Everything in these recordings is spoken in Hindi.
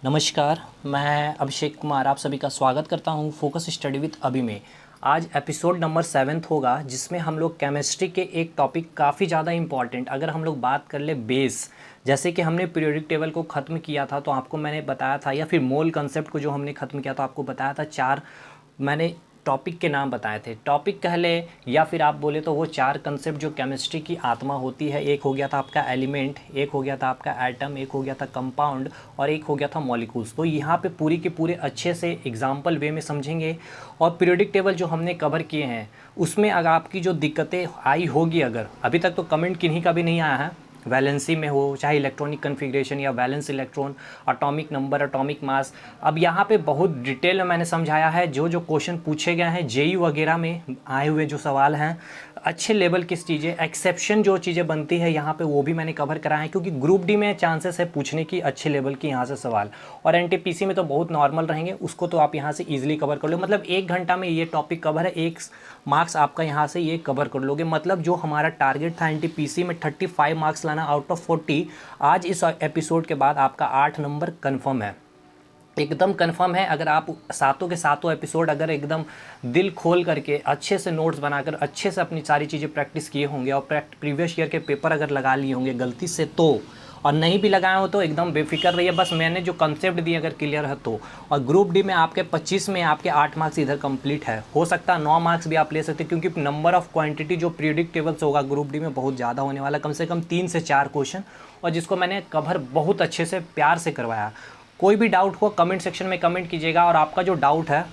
नमस्कार, मैं अभिषेक कुमार आप सभी का स्वागत करता हूं फोकस स्टडी विद अभी में। आज एपिसोड नंबर 7 होगा जिसमें हम लोग केमिस्ट्री के एक टॉपिक काफ़ी ज़्यादा इम्पॉर्टेंट, अगर हम लोग बात कर ले बेस, जैसे कि हमने पीरियोडिक टेबल को ख़त्म किया था तो आपको मैंने बताया था, या फिर मोल कंसेप्ट को जो हमने ख़त्म किया था आपको बताया था, चार मैंने टॉपिक के नाम बताए थे। टॉपिक कह ले या फिर आप बोले तो वो चार कंसेप्ट जो केमिस्ट्री की आत्मा होती है, एक हो गया था आपका एलिमेंट, एक हो गया था आपका एटम, एक हो गया था कंपाउंड और एक हो गया था मॉलिक्यूल्स। तो यहाँ पे पूरी के पूरे अच्छे से एग्जाम्पल वे में समझेंगे। और पीरियोडिक टेबल जो हमने कवर किए हैं उसमें अगर आपकी जो दिक्कतें आई होगी, अगर अभी तक तो कमेंट किन्हीं का भी नहीं आया है, वैलेंसी में हो चाहे इलेक्ट्रॉनिक कन्फिग्रेशन या valence electron, atomic number, atomic mass, अब यहाँ पे बहुत डिटेल में मैंने समझाया है। जो जो क्वेश्चन पूछे गए हैं जेई वगैरह में आए हुए जो सवाल हैं, अच्छे लेवल की चीज़ें, एक्सेप्शन जो चीज़ें बनती है यहाँ पे वो भी मैंने कवर करा है, क्योंकि ग्रुप डी में चांसेस है पूछने की अच्छे लेवल की यहाँ से सवाल। और एनटीपीसी में तो बहुत नॉर्मल रहेंगे, उसको तो आप यहाँ से ईजिली कवर कर लो। मतलब 1 घंटा में ये टॉपिक कवर है, 1 मार्क्स आपका यहाँ से ये कवर कर लोगे। मतलब जो हमारा टारगेट था एनटीपीसी में 35 मार्क्स लाना आउट ऑफ 40, आज इस एपिसोड के बाद आपका 8 नंबर कन्फर्म है, एकदम कंफर्म है। अगर आप सातों के सातों एपिसोड अगर एकदम दिल खोल करके अच्छे से नोट्स बनाकर अच्छे से अपनी सारी चीज़ें प्रैक्टिस किए होंगे और प्रीवियस ईयर के पेपर अगर लगा लिए होंगे गलती से तो, और नहीं भी लगाए हो तो एकदम बेफिक्र रहिए, बस मैंने जो कंसेप्ट दिए अगर क्लियर है तो। और ग्रुप डी में आपके 25 में आपके 8 मार्क्स इधर कंप्लीट है, हो सकता है 9 मार्क्स भी आप ले सकते हैं, क्योंकि नंबर ऑफ क्वांटिटी जो प्रीडिक्ट टेबल्स होगा ग्रुप डी में बहुत ज़्यादा होने वाला, कम से कम 3 से 4 क्वेश्चन, और जिसको मैंने कवर बहुत अच्छे से प्यार से करवाया। कोई भी डाउट हो कमेंट सेक्शन में कमेंट कीजिएगा। और आपका जो डाउट है,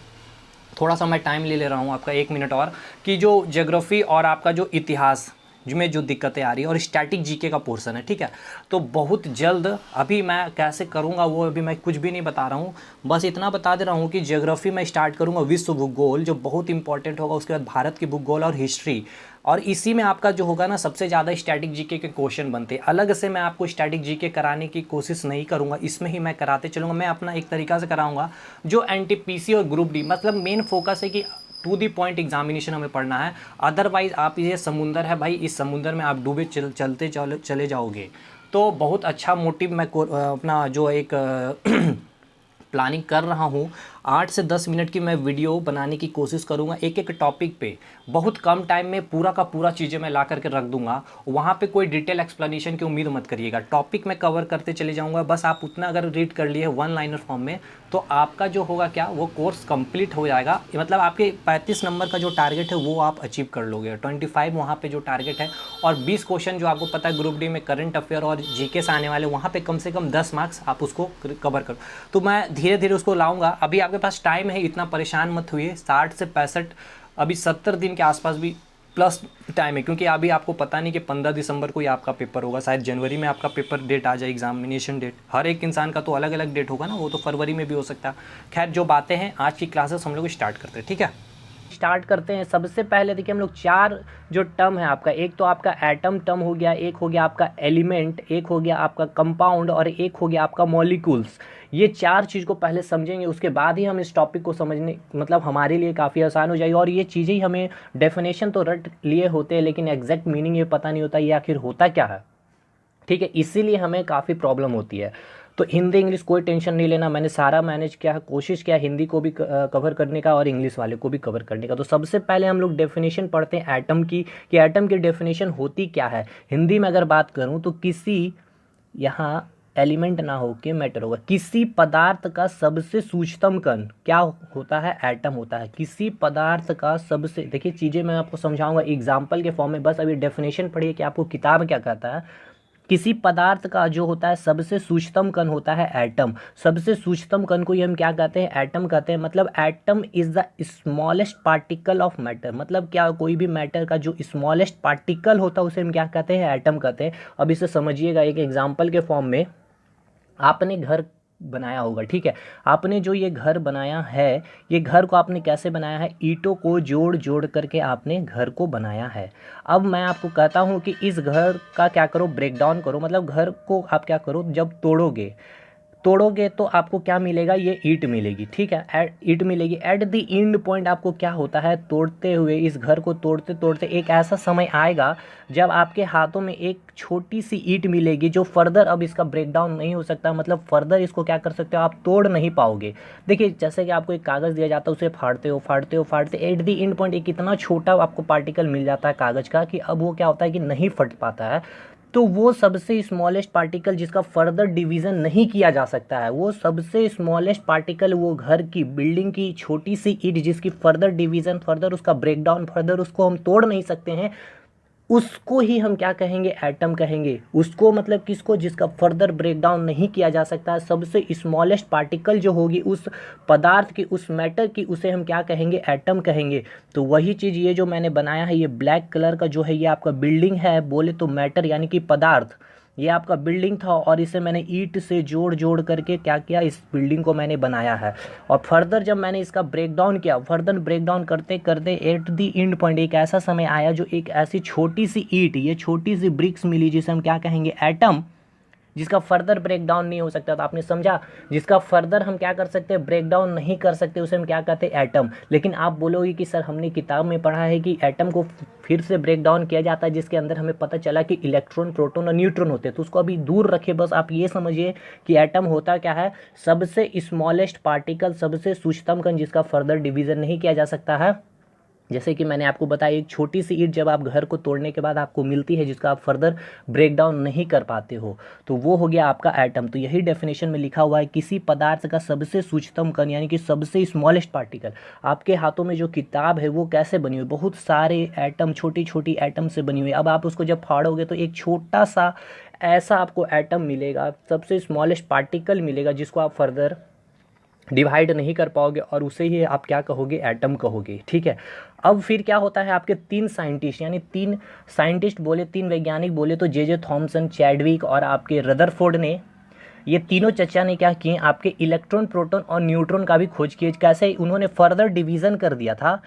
थोड़ा सा मैं टाइम ले रहा हूँ आपका 1 मिनट और, कि जो ज्योग्राफी और आपका जो इतिहास में जो दिक्कतें आ रही है और स्टैटिक जीके का पोर्शन है, ठीक है, तो बहुत जल्द अभी मैं कैसे करूँगा वो अभी मैं कुछ भी नहीं बता रहा हूँ, बस इतना बता दे रहा हूँ कि ज्योग्राफी में स्टार्ट करूँगा विश्व भूगोल जो बहुत इंपॉर्टेंट होगा, उसके बाद भारत की भूगोल और हिस्ट्री, और इसी में आपका जो होगा ना सबसे ज़्यादा स्टैटिक जीके के क्वेश्चन बनते हैं। अलग से मैं आपको स्टैटिक जीके कराने की कोशिश नहीं करूँगा, इसमें ही मैं कराते चलूँगा। मैं अपना एक तरीका से कराऊँगा जो एनटीपीसी और ग्रुप डी, मतलब मेन फोकस है कि टू दी पॉइंट एग्जामिनेशन हमें पढ़ना है। अदरवाइज आप ये समुंदर है भाई, इस समुंदर में आप डूबे चलते चले जाओगे। तो बहुत अच्छा मोटिव मैं अपना जो एक प्लानिंग कर रहा हूँ, 8 से 10 मिनट की मैं वीडियो बनाने की कोशिश करूँगा एक एक टॉपिक पे। बहुत कम टाइम में पूरा का पूरा चीज़ें मैं ला करके रख दूंगा, वहाँ पे कोई डिटेल एक्सप्लेनेशन की उम्मीद मत करिएगा। टॉपिक मैं कवर करते चले जाऊँगा, बस आप उतना अगर रीड कर लिए वन लाइनर फॉर्म में तो आपका जो होगा क्या, वो कोर्स कंप्लीट हो जाएगा। मतलब आपके 35 नंबर का जो टारगेट है वो आप अचीव कर लोगे, 25 वहाँ पे जो टारगेट है, और 20 क्वेश्चन जो आपको पता है ग्रुप डी में करंट अफेयर और जीके से आने वाले, वहाँ पे कम से कम 10 मार्क्स आप उसको कवर करो। तो मैं धीरे धीरे उसको लाऊंगा। अभी आपके पास टाइम है, इतना परेशान मत हुई, 60 से 65 अभी 70 दिन के आसपास भी प्लस टाइम है, क्योंकि अभी आपको पता नहीं कि 15 दिसंबर को ही आपका पेपर होगा, शायद जनवरी में आपका पेपर डेट आ जाए, एग्जामिनेशन डेट। हर एक इंसान का तो अलग अलग डेट होगा ना, वो तो फरवरी में भी हो सकता है। खैर जो बातें हैं, आज की क्लासेस हम लोग स्टार्ट करते हैं, ठीक है। स्टार्ट करते हैं। सबसे पहले देखिए हम लोग चार जो टर्म है आपका, एक तो आपका एटम टर्म हो गया, एक हो गया आपका एलिमेंट, एक हो गया आपका कंपाउंड और एक हो गया आपका मॉलिक्यूल्स। ये चार चीज़ को पहले समझेंगे, उसके बाद ही हम इस टॉपिक को समझने, मतलब हमारे लिए काफ़ी आसान हो जाएगी। और ये चीज़ें ही हमें डेफिनेशन तो रट लिए होते हैं, लेकिन एग्जैक्ट मीनिंग ये पता नहीं होता ये आखिर होता क्या है, ठीक है, इसीलिए हमें काफ़ी प्रॉब्लम होती है। तो हिंदी इंग्लिश कोई टेंशन नहीं लेना, मैंने सारा मैनेज किया है, कोशिश किया हिंदी को भी कवर करने का और इंग्लिश वाले को भी कवर करने का। तो सबसे पहले हम लोग डेफिनेशन पढ़ते हैं एटम की, कि एटम की डेफिनेशन होती क्या है। हिंदी में अगर बात करूं तो किसी, यहाँ एलिमेंट ना हो के मैटर होगा, किसी पदार्थ का सबसे सूक्ष्मतम कण क्या होता है, एटम होता है। किसी पदार्थ का सबसे, देखिए चीज़ें मैं आपको समझाऊंगा एग्जाम्पल के फॉर्म में, बस अभी डेफिनेशन पढ़िए कि आपको किताब क्या कहता है। किसी पदार्थ का जो होता है सबसे सूक्ष्मतम कण होता है एटम। सबसे सूक्ष्मतम कण को ही हम क्या कहते हैं, एटम कहते हैं। मतलब atom is the smallest particle of matter. मतलब क्या, कोई भी मैटर का जो स्मॉलेस्ट पार्टिकल होता है उसे हम क्या कहते हैं, एटम कहते हैं। अब इसे समझिएगा एक एग्जाम्पल के फॉर्म में। आपने घर बनाया होगा, ठीक है, आपने जो ये घर बनाया है, ये घर को आपने कैसे बनाया है, ईंटों को जोड़ जोड़ करके आपने घर को बनाया है। अब मैं आपको कहता हूँ कि इस घर का क्या करो, ब्रेक डाउन करो, मतलब घर को आप क्या करो, जब तोड़ोगे तोड़ोगे तो आपको क्या मिलेगा, ये ईंट मिलेगी, ठीक है, ईंट मिलेगी। एट द एंड पॉइंट आपको क्या होता है, तोड़ते हुए इस घर को तोड़ते तोड़ते एक ऐसा समय आएगा जब आपके हाथों में एक छोटी सी ईंट मिलेगी जो फर्दर अब इसका ब्रेकडाउन नहीं हो सकता, मतलब फर्दर इसको क्या कर सकते हो, आप तोड़ नहीं पाओगे। देखिए जैसे कि आपको एक कागज़ दिया जाता है, उसे फाड़ते हो फाड़ते हो फाड़ते, एट द एंड पॉइंट एक इतना छोटा आपको पार्टिकल मिल जाता है कागज़ का कि अब वो क्या होता है कि नहीं फट पाता है। तो वो सबसे स्मॉलेस्ट पार्टिकल जिसका फर्दर डिवीज़न नहीं किया जा सकता है, वो सबसे स्मॉलेस्ट पार्टिकल, वो घर की बिल्डिंग की छोटी सी ईंट जिसकी फर्दर डिवीज़न, फर्दर उसका ब्रेकडाउन, फर्दर उसको हम तोड़ नहीं सकते हैं, उसको ही हम क्या कहेंगे, एटम कहेंगे। उसको मतलब किसको, जिसका फर्दर ब्रेकडाउन नहीं किया जा सकता, सबसे स्मॉलेस्ट पार्टिकल जो होगी उस पदार्थ की, उस मैटर की, उसे हम क्या कहेंगे, एटम कहेंगे। तो वही चीज़ ये जो मैंने बनाया है, ये ब्लैक कलर का जो है ये आपका बिल्डिंग है, बोले तो मैटर यानी कि पदार्थ, ये आपका बिल्डिंग था और इसे मैंने ईंट से जोड़ जोड़ करके क्या किया, इस बिल्डिंग को मैंने बनाया है। और फर्दर जब मैंने इसका ब्रेकडाउन किया, फर्दर ब्रेकडाउन करते करते एट द एंड पॉइंट एक ऐसा समय आया जो एक ऐसी छोटी सी ईंट, ये छोटी सी ब्रिक्स मिली जिसे हम क्या कहेंगे, एटम, जिसका फर्दर ब्रेकडाउन नहीं हो सकता। तो आपने समझा, जिसका फर्दर हम क्या कर सकते हैं, ब्रेकडाउन नहीं कर सकते, उसे हम क्या कहते हैं, एटम। लेकिन आप बोलोगे कि सर हमने किताब में पढ़ा है कि एटम को फिर से ब्रेक डाउन किया जाता है, जिसके अंदर हमें पता चला कि इलेक्ट्रॉन, प्रोटॉन और न्यूट्रॉन होते हैं। तो उसको अभी दूर रखे, बस आप ये समझिए कि एटम होता क्या है, सबसे स्मॉलेस्ट पार्टिकल, सबसे सूक्ष्मतम कण जिसका फर्दर डिवीजन नहीं किया जा सकता है। जैसे कि मैंने आपको बताया, एक छोटी सी ईंट जब आप घर को तोड़ने के बाद आपको मिलती है जिसका आप फर्दर ब्रेक डाउन नहीं कर पाते हो, तो वो हो गया आपका एटम। तो यही डेफिनेशन में लिखा हुआ है, किसी पदार्थ का सबसे सूक्ष्मतम कण यानी कि सबसे स्मॉलेस्ट पार्टिकल। आपके हाथों में जो किताब है वो कैसे बनी हुई, बहुत सारे एटम, छोटी छोटी एटम से बनी हुई। अब आप उसको जब फाड़ोगे तो एक छोटा सा ऐसा आपको एटम मिलेगा, सबसे स्मॉलेस्ट पार्टिकल मिलेगा, जिसको आप फर्दर डिवाइड नहीं कर पाओगे और उसे ही आप क्या कहोगे, एटम कहोगे, ठीक है। अब फिर क्या होता है, आपके तीन साइंटिस्ट, यानी तीन साइंटिस्ट बोले, तीन वैज्ञानिक बोले तो जे थॉमसन, चैडविक और आपके रदरफोर्ड ने, ये तीनों चर्चा ने क्या किए, आपके इलेक्ट्रॉन, प्रोटॉन और न्यूट्रॉन का भी खोज किए। कैसे, उन्होंने फर्दर डिवीज़न कर दिया था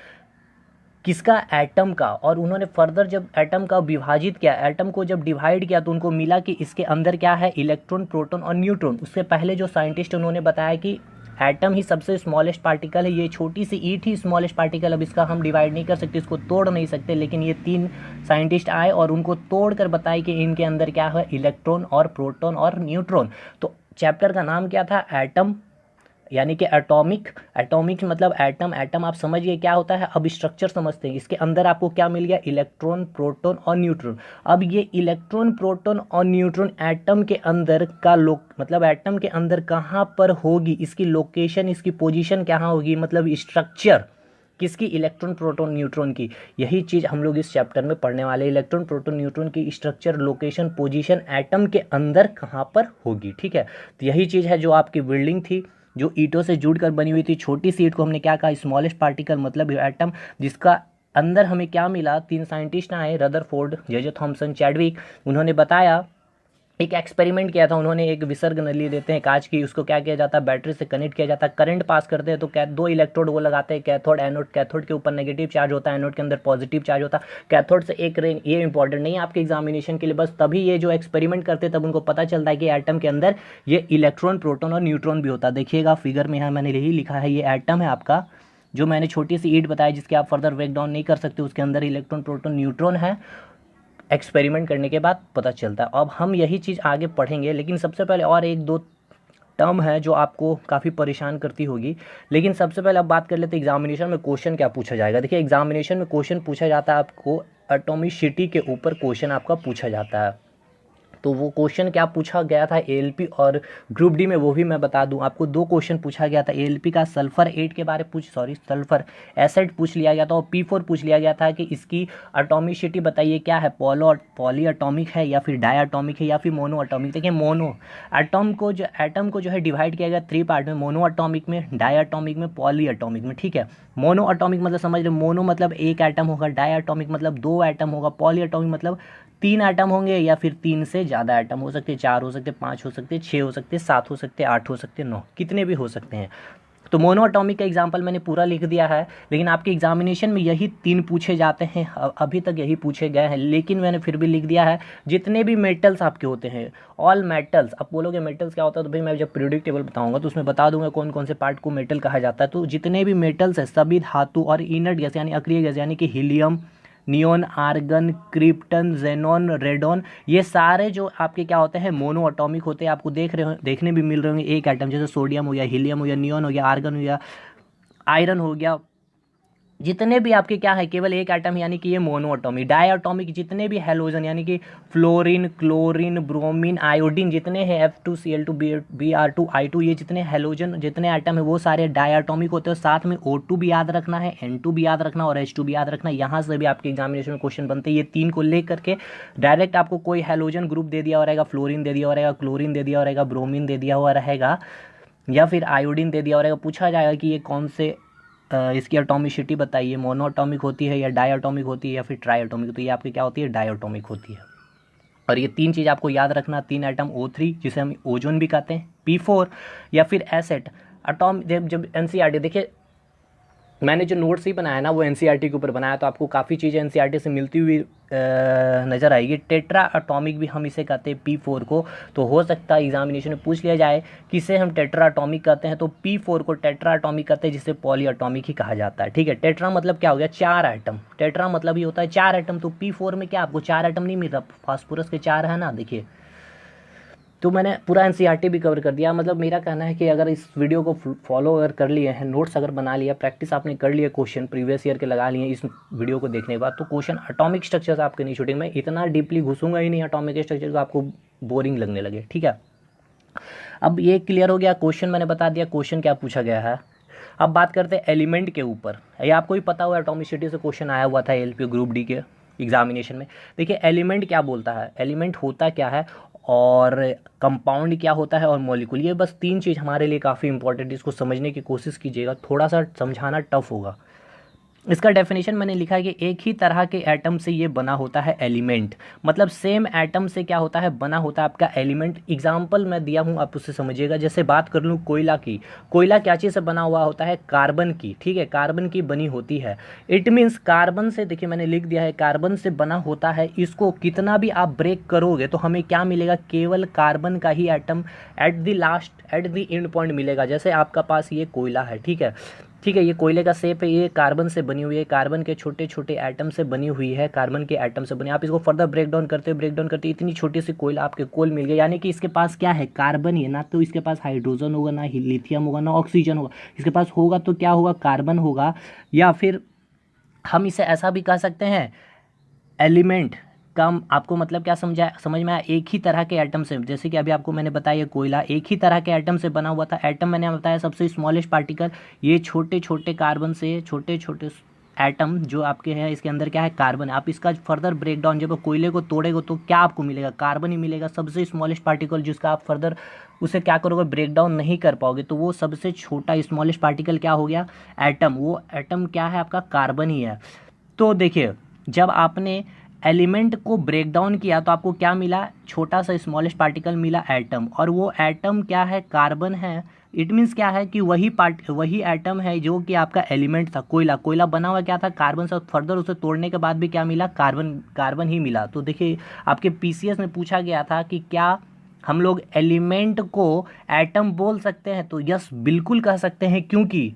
किसका, एटम का। और उन्होंने फर्दर जब एटम का विभाजित किया, एटम को जब डिवाइड किया, तो उनको मिला कि इसके अंदर क्या है, इलेक्ट्रॉन, प्रोटॉन और न्यूट्रॉन। उससे पहले जो साइंटिस्ट उन्होंने बताया कि एटम ही सबसे स्मॉलेस्ट पार्टिकल है, ये छोटी सी ईंट ही स्मॉलेस्ट पार्टिकल, अब इसका हम डिवाइड नहीं कर सकते, इसको तोड़ नहीं सकते। लेकिन ये तीन साइंटिस्ट आए और उनको तोड़ कर बताए कि इनके अंदर क्या है, इलेक्ट्रॉन और प्रोटॉन और न्यूट्रॉन। तो चैप्टर का नाम क्या था, एटम, यानी कि एटॉमिक। एटॉमिक मतलब एटम, एटम आप समझिए क्या होता है। अब स्ट्रक्चर समझते हैं, इसके अंदर आपको क्या मिल गया, इलेक्ट्रॉन, प्रोटॉन और न्यूट्रॉन। अब ये इलेक्ट्रॉन, प्रोटॉन और न्यूट्रॉन एटम के अंदर का मतलब एटम के अंदर कहाँ पर होगी, इसकी लोकेशन, इसकी पोजीशन कहाँ होगी, मतलब स्ट्रक्चर किसकी, इलेक्ट्रॉन, प्रोटॉन, न्यूट्रॉन की। यही चीज़ हम लोग इस चैप्टर में पढ़ने वाले, इलेक्ट्रॉन, प्रोटॉन, न्यूट्रॉन की स्ट्रक्चर, लोकेशन, पोजीशन एटम के अंदर कहाँ पर होगी, ठीक है। तो यही चीज़ है जो आपकी बिल्डिंग थी, जो ईंटों से जुड़कर बनी हुई थी। छोटी सी ईंट को हमने क्या कहा, स्मॉलेस्ट पार्टिकल मतलब एटम, जिसका अंदर हमें क्या मिला, तीन साइंटिस्ट आए, रदरफोर्ड, जे थॉमसन, चैडविक। उन्होंने बताया, एक एक्सपेरिमेंट किया था उन्होंने, एक विसर्ग नली देते हैं कांच की, उसको क्या किया जाता है, बैटरी से कनेक्ट किया जाता है, करंट पास करते हैं, तो दो इलेक्ट्रोड वो लगाते हैं, कैथोड, एनोड। कैथोड के ऊपर नेगेटिव चार्ज होता है, एनोड के अंदर पॉजिटिव चार्ज होता है। कैथोड से एक रे, ये इंपॉर्टेंट नहीं है आपके एग्जामिनेशन के लिए, बस तभी ये जो एक्सपेरिमेंट करते हैं तब उनको पता चलता है कि एटम के अंदर ये इलेक्ट्रॉन, प्रोटॉन और न्यूट्रॉन भी होता है। देखिएगा फिगर में यहाँ मैंने यही लिखा है, ये एटम है आपका, जो मैंने छोटी सी ईंट बताई जिसके आप फर्दर ब्रेक डाउन नहीं कर सकते, उसके अंदर इलेक्ट्रॉन, प्रोटॉन, न्यूट्रॉन है। एक्सपेरिमेंट करने के बाद पता चलता है। अब हम यही चीज़ आगे पढ़ेंगे, लेकिन सबसे पहले और एक दो टर्म है जो आपको काफ़ी परेशान करती होगी। लेकिन सबसे पहले अब बात कर लेते हैं एग्जामिनेशन में क्वेश्चन क्या पूछा जाएगा। देखिए एग्जामिनेशन में क्वेश्चन पूछा जाता है आपको, एटॉमिसिटी के ऊपर क्वेश्चन आपका पूछा जाता है। तो वो क्वेश्चन क्या पूछा गया था एएलपी और ग्रुप डी में, वो भी मैं बता दूं आपको। दो क्वेश्चन पूछा गया था एएलपी का, सल्फर 8 के बारे सल्फर एसिड पूछ लिया गया था, और P4 पूछ लिया गया था कि इसकी एटॉमिसिटी बताइए क्या है, पॉली एटॉमिक है या फिर डाई एटॉमिक है या फिर मोनो एटॉमिक। देखिए मोनो एटम को जो है डिवाइड किया गया 3 पार्ट में, मोनो एटॉमिक में, डाई एटॉमिक में, पॉली एटॉमिक में, ठीक है। मोनो एटॉमिक मतलब समझ रहे, मोनो मतलब एक एटम होगा, डाई एटॉमिक मतलब 2 एटम होगा, पॉली एटॉमिक मतलब 3 एटम होंगे या फिर 3 से ज़्यादा एटम हो सकते हैं, 4 हो सकते हैं, 5 हो सकते हैं, 6 हो सकते हैं, 7 हो सकते हैं, 8 हो सकते हैं, 9, कितने भी हो सकते हैं। तो मोनो एटॉमिक का एग्जाम्पल मैंने पूरा लिख दिया है, लेकिन आपके एग्जामिनेशन में यही 3 पूछे जाते हैं, अभी तक यही पूछे गए हैं, लेकिन मैंने फिर भी लिख दिया है जितने भी मेटल्स आपके होते हैं, ऑल मेटल्स। अब बोलोगे मेटल्स क्या होता है, तो भाई मैं जब पीरियोडिक टेबल बताऊंगा तो उसमें बता दूंगा कौन कौन से पार्ट को मेटल कहा जाता है। तो जितने भी मेटल्स हैं सभी धातु और इनर्ट गैस यानी अक्रिय गैस यानी कि helium, neon, argon, krypton, xenon, radon, ये सारे जो आपके क्या होते हैं मोनो एटॉमिक होते हैं। आपको देखने भी मिल रहे होंगे एक एटम, जैसे सोडियम हो गया, हीलियम हो गया, नियोन हो गया, आर्गन हो गया, आयरन हो गया, जितने भी आपके क्या है केवल एक एटम यानी कि ये मोनो एटॉमिक। डाई एटॉमिक जितने भी हैलोजन यानी कि फ्लोरीन, क्लोरीन, ब्रोमीन, आयोडीन, जितने हैं F2Cl2 Br2I2, ये जितने हैलोजन जितने एटम है वो सारे डाई एटॉमिक होते हैं। साथ में O2 भी याद रखना है, N2 भी याद रखना और H2 भी याद रखना। यहाँ से भी आपके एग्जामिनेशन में क्वेश्चन बनते हैं। ये 3 को ले करके डायरेक्ट आपको कोई हैलोजन ग्रुप दे दिया हो रहेगा, फ्लोरीन दे दिया हो रहेगा, क्लोरीन दे दिया हो रहेगा, ब्रोमीन दे दिया हुआ रहेगा, या फिर आयोडीन दे दिया हो रहेगा। पूछा जाएगा कि ये कौन से इसकी एटॉमिसिटी बताइए, मोनो एटॉमिक होती है या डाई एटॉमिक होती है या फिर ट्राई एटॉमिक। तो ये आपकी क्या होती है, डाई एटॉमिक होती है। और ये 3 चीज़ आपको याद रखना, 3 एटम O3 जिसे हम ओजोन भी कहते हैं, P4 या फिर एसेट एटॉम। जब NCERT देखिए मैंने जो नोट्स ही बनाया ना वो NCERT के ऊपर बनाया, तो आपको काफ़ी चीज़ें NCERT से मिलती हुई नज़र आएगी। टेट्रा एटॉमिक भी हम इसे कहते हैं P4 को। तो हो सकता है एग्जामिनेशन में पूछ लिया जाए किसे हम टेट्रा एटॉमिक कहते हैं, तो P4 को टेट्रा एटॉमिक कहते हैं, जिसे पॉली एटॉमिक ही कहा जाता है। ठीक है, टेट्रा मतलब क्या हो गया, 4 एटम। टेट्रा मतलब ये होता है 4 एटम। तो P4 में क्या आपको 4 एटम नहीं मिल रहा, फास्फोरस के 4 है ना, देखिए। तो मैंने पूरा NCERT भी कवर कर दिया। मतलब मेरा कहना है कि अगर इस वीडियो को फॉलो अगर कर लिए हैं, नोट्स अगर बना लिया, प्रैक्टिस आपने कर लिया, क्वेश्चन प्रीवियस ईयर के लगा लिए इस वीडियो को देखने के बाद, तो क्वेश्चन एटॉमिक स्ट्रक्चर आपके नहीं छूटेंगे। मैं इतना डीपली घुसूंगा ही नहीं एटॉमिक स्ट्रक्चर को, आपको बोरिंग लगने लगे। ठीक है, अब ये क्लियर हो गया, क्वेश्चन मैंने बता दिया क्वेश्चन क्या पूछा गया है। अब बात करते हैं एलिमेंट के ऊपर। ये आपको भी पता हुआ एटॉमिसिटी से क्वेश्चन आया हुआ था LP ग्रुप D के एग्जामिनेशन में। देखिए एलिमेंट क्या बोलता है, एलिमेंट होता क्या है, और कंपाउंड क्या होता है, और मॉलिक्यूल। ये बस 3 चीज़ हमारे लिए काफ़ी इंपॉर्टेंट है, इसको समझने की कोशिश कीजिएगा। थोड़ा सा समझाना टफ होगा। इसका डेफिनेशन मैंने लिखा है कि एक ही तरह के एटम से ये बना होता है एलिमेंट। मतलब सेम एटम से क्या होता है, बना होता है आपका एलिमेंट। एग्जाम्पल मैं दिया हूँ, आप उससे समझिएगा। जैसे बात कर लूँ कोयला की, कोयला क्या चीज़ से बना हुआ होता है, कार्बन की। ठीक है, कार्बन की बनी होती है। इट मीन्स कार्बन से, देखिए मैंने लिख दिया है, कार्बन से बना होता है। इसको कितना भी आप ब्रेक करोगे तो हमें क्या मिलेगा, केवल कार्बन का ही atom at the last, at the end point मिलेगा। जैसे आपका पास ये कोयला है, ठीक है, ये कोयले का शेप है, ये कार्बन से बनी हुई है, कार्बन के छोटे छोटे एटम से बनी हुई है, कार्बन के एटम से बनी। आप इसको फर्दर ब्रेक डाउन करते इतनी छोटी सी कोयला आपके कोल मिल गया। यानी कि इसके पास क्या है, कार्बन ही है ना, तो इसके पास हाइड्रोजन होगा, ना लिथियम होगा, ना ऑक्सीजन होगा। इसके पास होगा तो क्या होगा, कार्बन होगा। या फिर हम इसे ऐसा भी कह सकते हैं, एलिमेंट का आपको मतलब क्या समझ में आया, एक ही तरह के एटम से। जैसे कि अभी आपको मैंने बताया कोयला एक ही तरह के एटम से बना हुआ था। एटम मैंने बताया सबसे स्मॉलेस्ट पार्टिकल, ये छोटे छोटे कार्बन से छोटे छोटे एटम जो आपके हैं, इसके अंदर क्या है, कार्बन। आप इसका फर्दर ब्रेक डाउन, जब कोयले को तोड़ेगा तो क्या आपको मिलेगा, कार्बन ही मिलेगा। सबसे स्मॉलेस्ट पार्टिकल जिसका आप फर्दर उसे क्या करोगे, ब्रेक डाउन नहीं कर पाओगे, तो वो सबसे छोटा स्मॉलेस्ट पार्टिकल क्या हो गया, एटम। वो एटम क्या है आपका, कार्बन ही है। तो देखिए जब आपने एलिमेंट को ब्रेक डाउन किया तो आपको क्या मिला, छोटा सा स्मॉलेस्ट पार्टिकल मिला, एटम। और वो एटम क्या है, कार्बन है। इट मीन्स क्या है कि वही एटम है जो कि आपका एलिमेंट था। कोयला बना हुआ क्या था, कार्बन से। फर्दर उसे तोड़ने के बाद भी क्या मिला, कार्बन ही मिला। तो देखिए आपके PCS में पूछा गया था कि क्या हम लोग एलिमेंट को एटम बोल सकते हैं, तो यस बिल्कुल कह सकते हैं। क्योंकि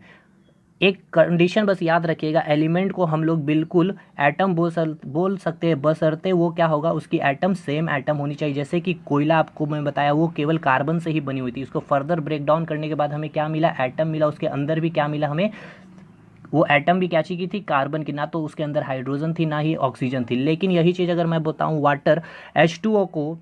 एक कंडीशन बस याद रखिएगा, एलिमेंट को हम लोग बिल्कुल एटम बोल सकते हैं, बशर्ते वो क्या होगा, उसकी एटम सेम एटम होनी चाहिए। जैसे कि कोयला आपको मैं बताया वो केवल कार्बन से ही बनी हुई थी। उसको फर्दर ब्रेक डाउन करने के बाद हमें क्या मिला, एटम मिला। उसके अंदर भी क्या मिला हमें, वो एटम भी क्या चीज़ की थी, कार्बन की। ना तो उसके अंदर हाइड्रोजन थी, ना ही ऑक्सीजन थी। लेकिन यही चीज़ अगर मैं बताऊँ वाटर H2O को,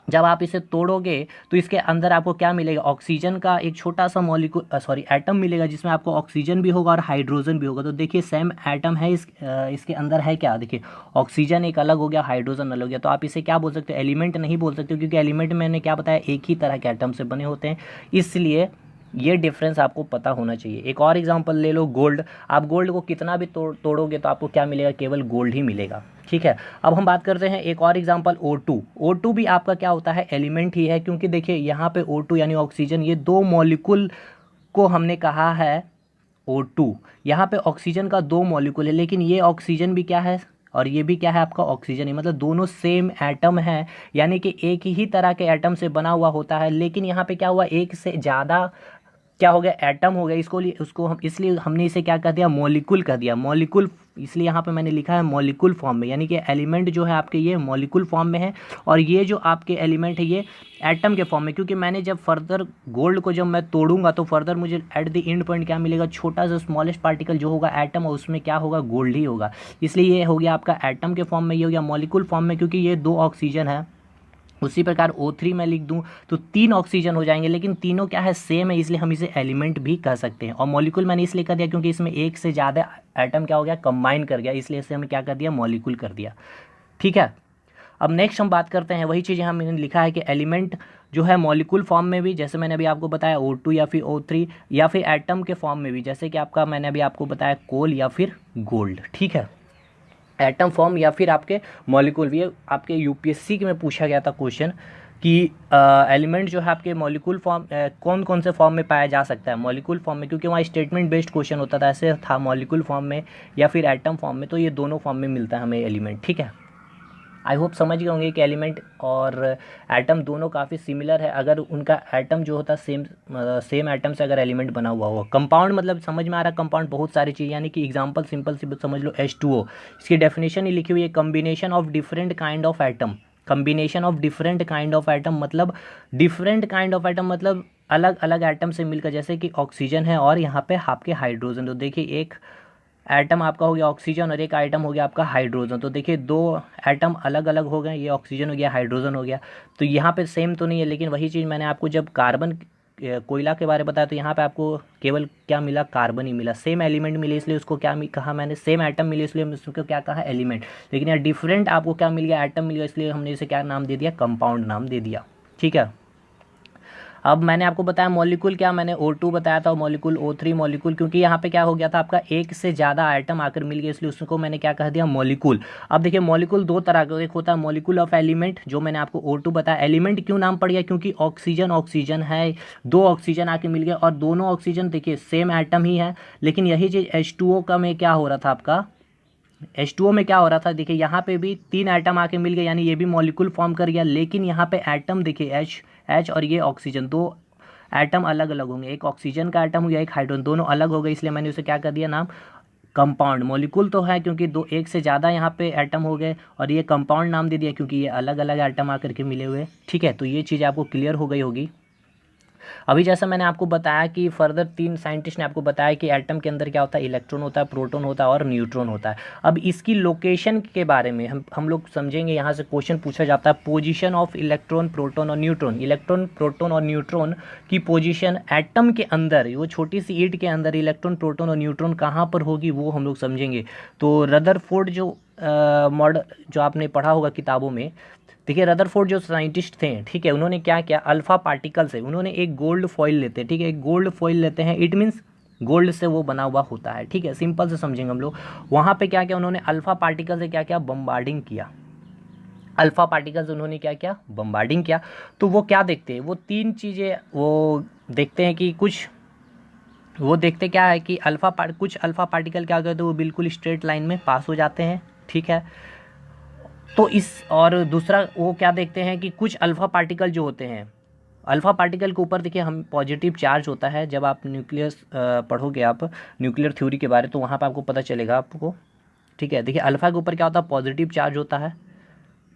जब आप इसे तोड़ोगे तो इसके अंदर आपको क्या मिलेगा, ऑक्सीजन का एक छोटा सा एटम मिलेगा, जिसमें आपको ऑक्सीजन भी होगा और हाइड्रोजन भी होगा। तो देखिए सेम एटम है, इसके अंदर है क्या, देखिए ऑक्सीजन एक अलग हो गया, हाइड्रोजन अलग हो गया। तो आप इसे क्या बोल सकते हो, एलिमेंट नहीं बोल सकते, क्योंकि एलिमेंट मैंने क्या बताया, एक ही तरह के एटम से बने होते हैं। इसलिए ये डिफरेंस आपको पता होना चाहिए। एक और एग्जांपल ले लो, गोल्ड। आप गोल्ड को कितना भी तोड़ोगे तो आपको क्या मिलेगा, केवल गोल्ड ही मिलेगा। ठीक है, अब हम बात करते हैं एक और एग्जांपल, O2 भी आपका क्या होता है, एलिमेंट ही है। क्योंकि देखिए यहाँ पे O2 यानी ऑक्सीजन, ये 2 मॉलिक्यूल इसको हमने कहा है O2। यहाँ पे ऑक्सीजन का 2 मॉलिक्यूल है, लेकिन ये ऑक्सीजन भी क्या है और ये भी क्या है आपका ऑक्सीजन है, मतलब दोनों सेम एटम है, यानी कि एक ही तरह के एटम से बना हुआ होता है। लेकिन यहाँ पे क्या हुआ, एक से ज़्यादा क्या हो गया, एटम हो गया। इसको लिए उसको हम इसलिए हमने इसे क्या कर दिया, मॉलिक्यूल कर दिया, मॉलिक्यूल। इसलिए यहाँ पे मैंने लिखा है मॉलिक्यूल फॉर्म में, यानी कि एलिमेंट जो है आपके ये मॉलिक्यूल फॉर्म में है, और ये जो आपके एलिमेंट है ये एटम के फॉर्म में। क्योंकि मैंने जब फर्दर गोल्ड को जब मैं तोड़ूंगा तो फर्दर मुझे एट द एंड पॉइंट क्या मिलेगा, छोटा सा स्मॉलेस्ट पार्टिकल जो होगा एटम, और उसमें क्या होगा, गोल्ड ही होगा। इसलिए ये हो गया आपका एटम के फॉर्म में, ये हो गया मॉलिक्यूल फॉर्म में, क्योंकि ये 2 ऑक्सीजन है। उसी प्रकार O3 में लिख दूं तो 3 ऑक्सीजन हो जाएंगे, लेकिन तीनों क्या है, सेम है, इसलिए हम इसे एलिमेंट भी कह सकते हैं। और मॉलिक्यूल मैंने इसलिए कर दिया क्योंकि इसमें एक से ज़्यादा एटम क्या हो गया, कंबाइन कर गया, इसलिए इसे हमें क्या कर दिया, मॉलिक्यूल कर दिया। ठीक है, अब नेक्स्ट हम बात करते हैं, वही चीज़ यहाँ मैंने लिखा है कि एलिमेंट जो है मॉलिक्यूल फॉर्म में भी, जैसे मैंने अभी आपको बताया O2 या फिर O3, या फिर एटम के फॉर्म में भी, जैसे कि आपका मैंने अभी आपको बताया कोल या फिर गोल्ड। ठीक है, एटम फॉर्म या फिर आपके मॉलिक्यूल भी। आपके यूपीएससी में पूछा गया था क्वेश्चन कि एलिमेंट जो है आपके मॉलिक्यूल फॉर्म कौन कौन से फॉर्म में पाया जा सकता है, मॉलिक्यूल फॉर्म में, क्योंकि वहाँ स्टेटमेंट बेस्ड क्वेश्चन होता था, ऐसे था मॉलिक्यूल फॉर्म में या फिर एटम फॉर्म में, तो ये दोनों फॉर्म में मिलता है हमें एलिमेंट। ठीक है, आई होप समझ गए होंगे कि एलिमेंट और एटम दोनों काफ़ी सिमिलर है, अगर उनका एटम जो होता है सेम एटम से अगर एलिमेंट बना हुआ हो। कंपाउंड मतलब समझ में आ रहा है, कंपाउंड बहुत सारी चीज़, यानी कि एग्जांपल सिंपल सी समझ लो H2O, इसकी डेफिनेशन ही लिखी हुई है, combination of different kind of atom. Combination of different kind of atom मतलब डिफरेंट काइंड ऑफ एटम मतलब अलग अलग एटम से मिलकर, जैसे कि ऑक्सीजन है और यहाँ पे आपके हाइड्रोजन। तो देखिए एक एटम आपका हो गया ऑक्सीजन और एक आइटम हो गया आपका हाइड्रोजन, तो देखिए 2 एटम अलग अलग हो गए, ये ऑक्सीजन हो गया, हाइड्रोजन हो गया। तो यहाँ पे सेम तो नहीं है, लेकिन वही चीज़ मैंने आपको जब कार्बन कोयला के बारे में बताया तो यहाँ पे आपको केवल क्या मिला, कार्बन ही मिला, सेम एलिमेंट मिले, इसलिए उसको क्या कहा मैंने, सेम एटम मिले, इसलिए हमने उसको क्या कहा, एलिमेंट। लेकिन यहाँ डिफरेंट आपको क्या मिल गया, एटम मिल गया, इसलिए हमने इसे क्या नाम दे दिया, कंपाउंड नाम दे दिया। ठीक है, अब मैंने आपको बताया मॉलिक्यूल क्या, मैंने O2 बताया था, मॉलिक्यूल O3 मॉलिक्यूल, क्योंकि यहाँ पे क्या हो गया था आपका एक से ज़्यादा आइटम आकर मिल गया, इसलिए उसको मैंने क्या कह दिया, मॉलिक्यूल। अब देखिए मॉलिक्यूल 2 तरह का, एक होता है मॉलिक्यूल ऑफ एलिमेंट, जो मैंने आपको O2 बताया। एलिमेंट क्यों नाम पड़ गया, क्योंकि ऑक्सीजन ऑक्सीजन है, 2 ऑक्सीजन आके मिल गया, और दोनों ऑक्सीजन देखिए सेम एटम ही है। लेकिन यही चीज़ H2O का में क्या हो रहा था आपका, H2O में क्या हो रहा था, देखिए यहाँ पे भी 3 एटम आके मिल गए, यानी ये भी मॉलिक्यूल फॉर्म कर गया। लेकिन यहाँ पे एटम देखिए H और ये ऑक्सीजन, 2 एटम अलग अलग होंगे, एक ऑक्सीजन का एटम हो गया, एक हाइड्रोजन, दोनों अलग हो गए, इसलिए मैंने उसे क्या कर दिया नाम, कंपाउंड। मॉलिक्यूल तो है क्योंकि एक से ज़्यादा यहाँ पे एटम हो गए, और ये कंपाउंड नाम दे दिया क्योंकि ये अलग अलग एटम आकर के मिले हुए। ठीक है, तो ये चीज़ आपको क्लियर हो गई होगी। अभी जैसा मैंने आपको बताया कि फर्दर 3 साइंटिस्ट ने आपको बताया कि एटम के अंदर क्या होता है, इलेक्ट्रॉन होता है, प्रोटॉन होता है और न्यूट्रॉन होता है। अब इसकी लोकेशन के बारे में हम लोग समझेंगे, यहाँ से क्वेश्चन पूछा जाता है, पोजीशन ऑफ इलेक्ट्रॉन, प्रोटॉन और न्यूट्रॉन। इलेक्ट्रॉन, प्रोटॉन और न्यूट्रॉन की पोजीशन एटम के अंदर, वो छोटी सी ईंट के अंदर इलेक्ट्रॉन, प्रोटॉन और न्यूट्रॉन कहाँ पर होगी, वो हम लोग समझेंगे। तो रदरफोर्ड जो मॉडल जो आपने पढ़ा होगा किताबों में, देखिए रदरफोर्ड जो साइंटिस्ट थे, ठीक है, उन्होंने क्या किया, अल्फा पार्टिकल से उन्होंने एक गोल्ड फॉइल लेते हैं, ठीक है, एक गोल्ड फॉइल लेते हैं, इट मीन्स गोल्ड से वो बना हुआ होता है। ठीक है, सिंपल से समझेंगे हम लोग। वहाँ पे क्या किया उन्होंने, अल्फा पार्टिकल से क्या किया, बम्बार्डिंग किया। अल्फा पार्टिकल से उन्होंने क्या किया, बम्बार्डिंग किया। तो वो क्या देखते हैं, वो 3 चीज़ें वो देखते हैं कि कुछ, वो देखते क्या है कि कुछ अल्फा पार्टिकल क्या करते हैं, वो बिल्कुल स्ट्रेट लाइन में पास हो जाते हैं। ठीक है, तो और दूसरा वो क्या देखते हैं कि कुछ अल्फा पार्टिकल जो होते हैं, अल्फा पार्टिकल के ऊपर देखिए हम पॉजिटिव चार्ज होता है। जब आप न्यूक्लियस पढ़ोगे आप न्यूक्लियर थ्योरी के बारे, तो वहाँ पर आपको पता चलेगा आपको। ठीक है, देखिए अल्फा के ऊपर क्या होता है, पॉजिटिव चार्ज होता है।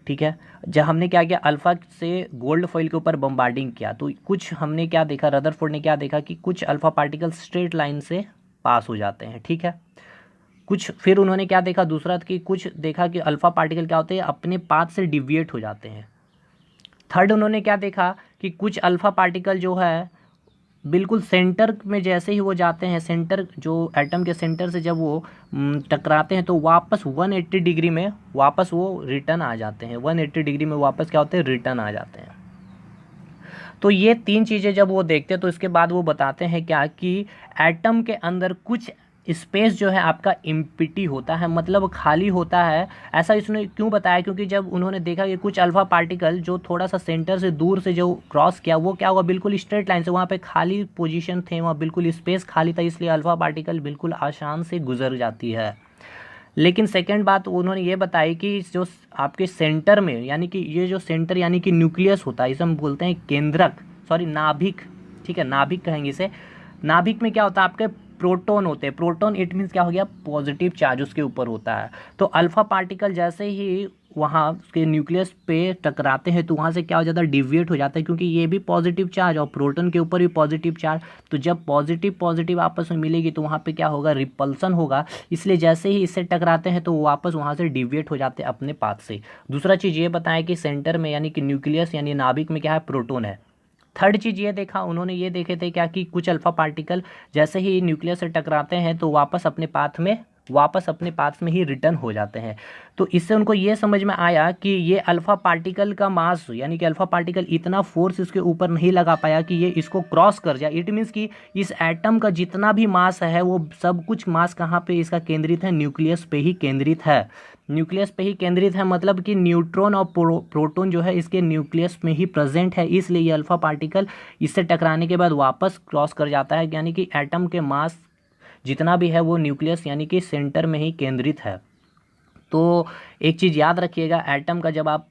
ठीक है, जब हमने क्या किया, अल्फा से गोल्ड फॉइल के ऊपर बम्बार्डिंग किया, तो कुछ हमने क्या देखा, रदरफोर्ड ने क्या देखा कि कुछ अल्फा पार्टिकल स्ट्रेट लाइन से पास हो जाते हैं। ठीक है, कुछ फिर उन्होंने क्या देखा दूसरा, कि कुछ देखा कि अल्फा पार्टिकल क्या होते हैं, अपने पाथ से डिविएट हो जाते हैं। थर्ड उन्होंने क्या देखा कि कुछ अल्फा पार्टिकल जो है बिल्कुल सेंटर में जैसे ही वो जाते हैं, सेंटर जो एटम के सेंटर से जब वो टकराते हैं, तो वापस 180 डिग्री में वापस वो रिटर्न आ जाते हैं, 180 डिग्री में वापस क्या होते हैं, रिटर्न आ जाते हैं। तो ये 3 चीज़ें जब वो देखते हैं, तो इसके बाद वो बताते हैं क्या कि एटम के अंदर कुछ स्पेस जो है आपका एम्प्टी होता है, मतलब खाली होता है। ऐसा इसने क्यों बताया, क्योंकि जब उन्होंने देखा कि कुछ अल्फा पार्टिकल जो थोड़ा सा सेंटर से दूर से जो क्रॉस किया वो क्या हुआ, बिल्कुल स्ट्रेट लाइन से, वहाँ पे खाली पोजीशन थे, वहाँ बिल्कुल स्पेस खाली था, इसलिए अल्फा पार्टिकल बिल्कुल आसान से गुजर जाती है। लेकिन सेकंड बात उन्होंने ये बताई कि जो आपके सेंटर में, यानी कि ये जो सेंटर यानी कि न्यूक्लियस होता है, इसे हम बोलते हैं केंद्रक, सॉरी नाभिक, ठीक है, नाभिक कहेंगे इसे। नाभिक में क्या होता है, आपके प्रोटॉन होते हैं। प्रोटॉन इट मीन्स क्या हो गया, पॉजिटिव चार्ज उसके ऊपर होता है। तो अल्फा पार्टिकल जैसे ही वहाँ उसके न्यूक्लियस पे टकराते हैं तो वहाँ से क्या हो जाता है, डिविएट हो जाता है, क्योंकि ये भी पॉजिटिव चार्ज और प्रोटॉन के ऊपर भी पॉजिटिव चार्ज। तो जब पॉजिटिव पॉजिटिव आपस में मिलेगी तो वहाँ पे क्या होगा, रिपल्सन होगा। इसलिए जैसे ही इससे टकराते हैं तो वो वापस वहाँ से डिविएट हो जाते हैं अपने पाथ से। दूसरा चीज़ ये बताएं कि सेंटर में यानी कि न्यूक्लियस यानी नाभिक में क्या है, प्रोटॉन है। थर्ड चीज़ ये देखा उन्होंने, ये देखे थे क्या कि कुछ अल्फा पार्टिकल जैसे ही न्यूक्लियस से टकराते हैं तो वापस अपने पाथ में ही रिटर्न हो जाते हैं। तो इससे उनको ये समझ में आया कि ये अल्फा पार्टिकल का मास, यानी कि अल्फा पार्टिकल इतना फोर्स इसके ऊपर नहीं लगा पाया कि ये इसको क्रॉस कर जाए। इट मीन्स कि इस एटम का जितना भी मास है वो सब कुछ मास कहाँ पे इसका केंद्रित है, न्यूक्लियस पे ही केंद्रित है। न्यूक्लियस पे ही केंद्रित है, मतलब कि न्यूट्रॉन और प्रोटॉन जो है इसके न्यूक्लियस में ही प्रेजेंट है, इसलिए ये अल्फा पार्टिकल इससे टकराने के बाद वापस क्रॉस कर जाता है। यानी कि एटम के मास जितना भी है वो न्यूक्लियस यानी कि सेंटर में ही केंद्रित है। तो एक चीज़ याद रखिएगा, एटम का जब आप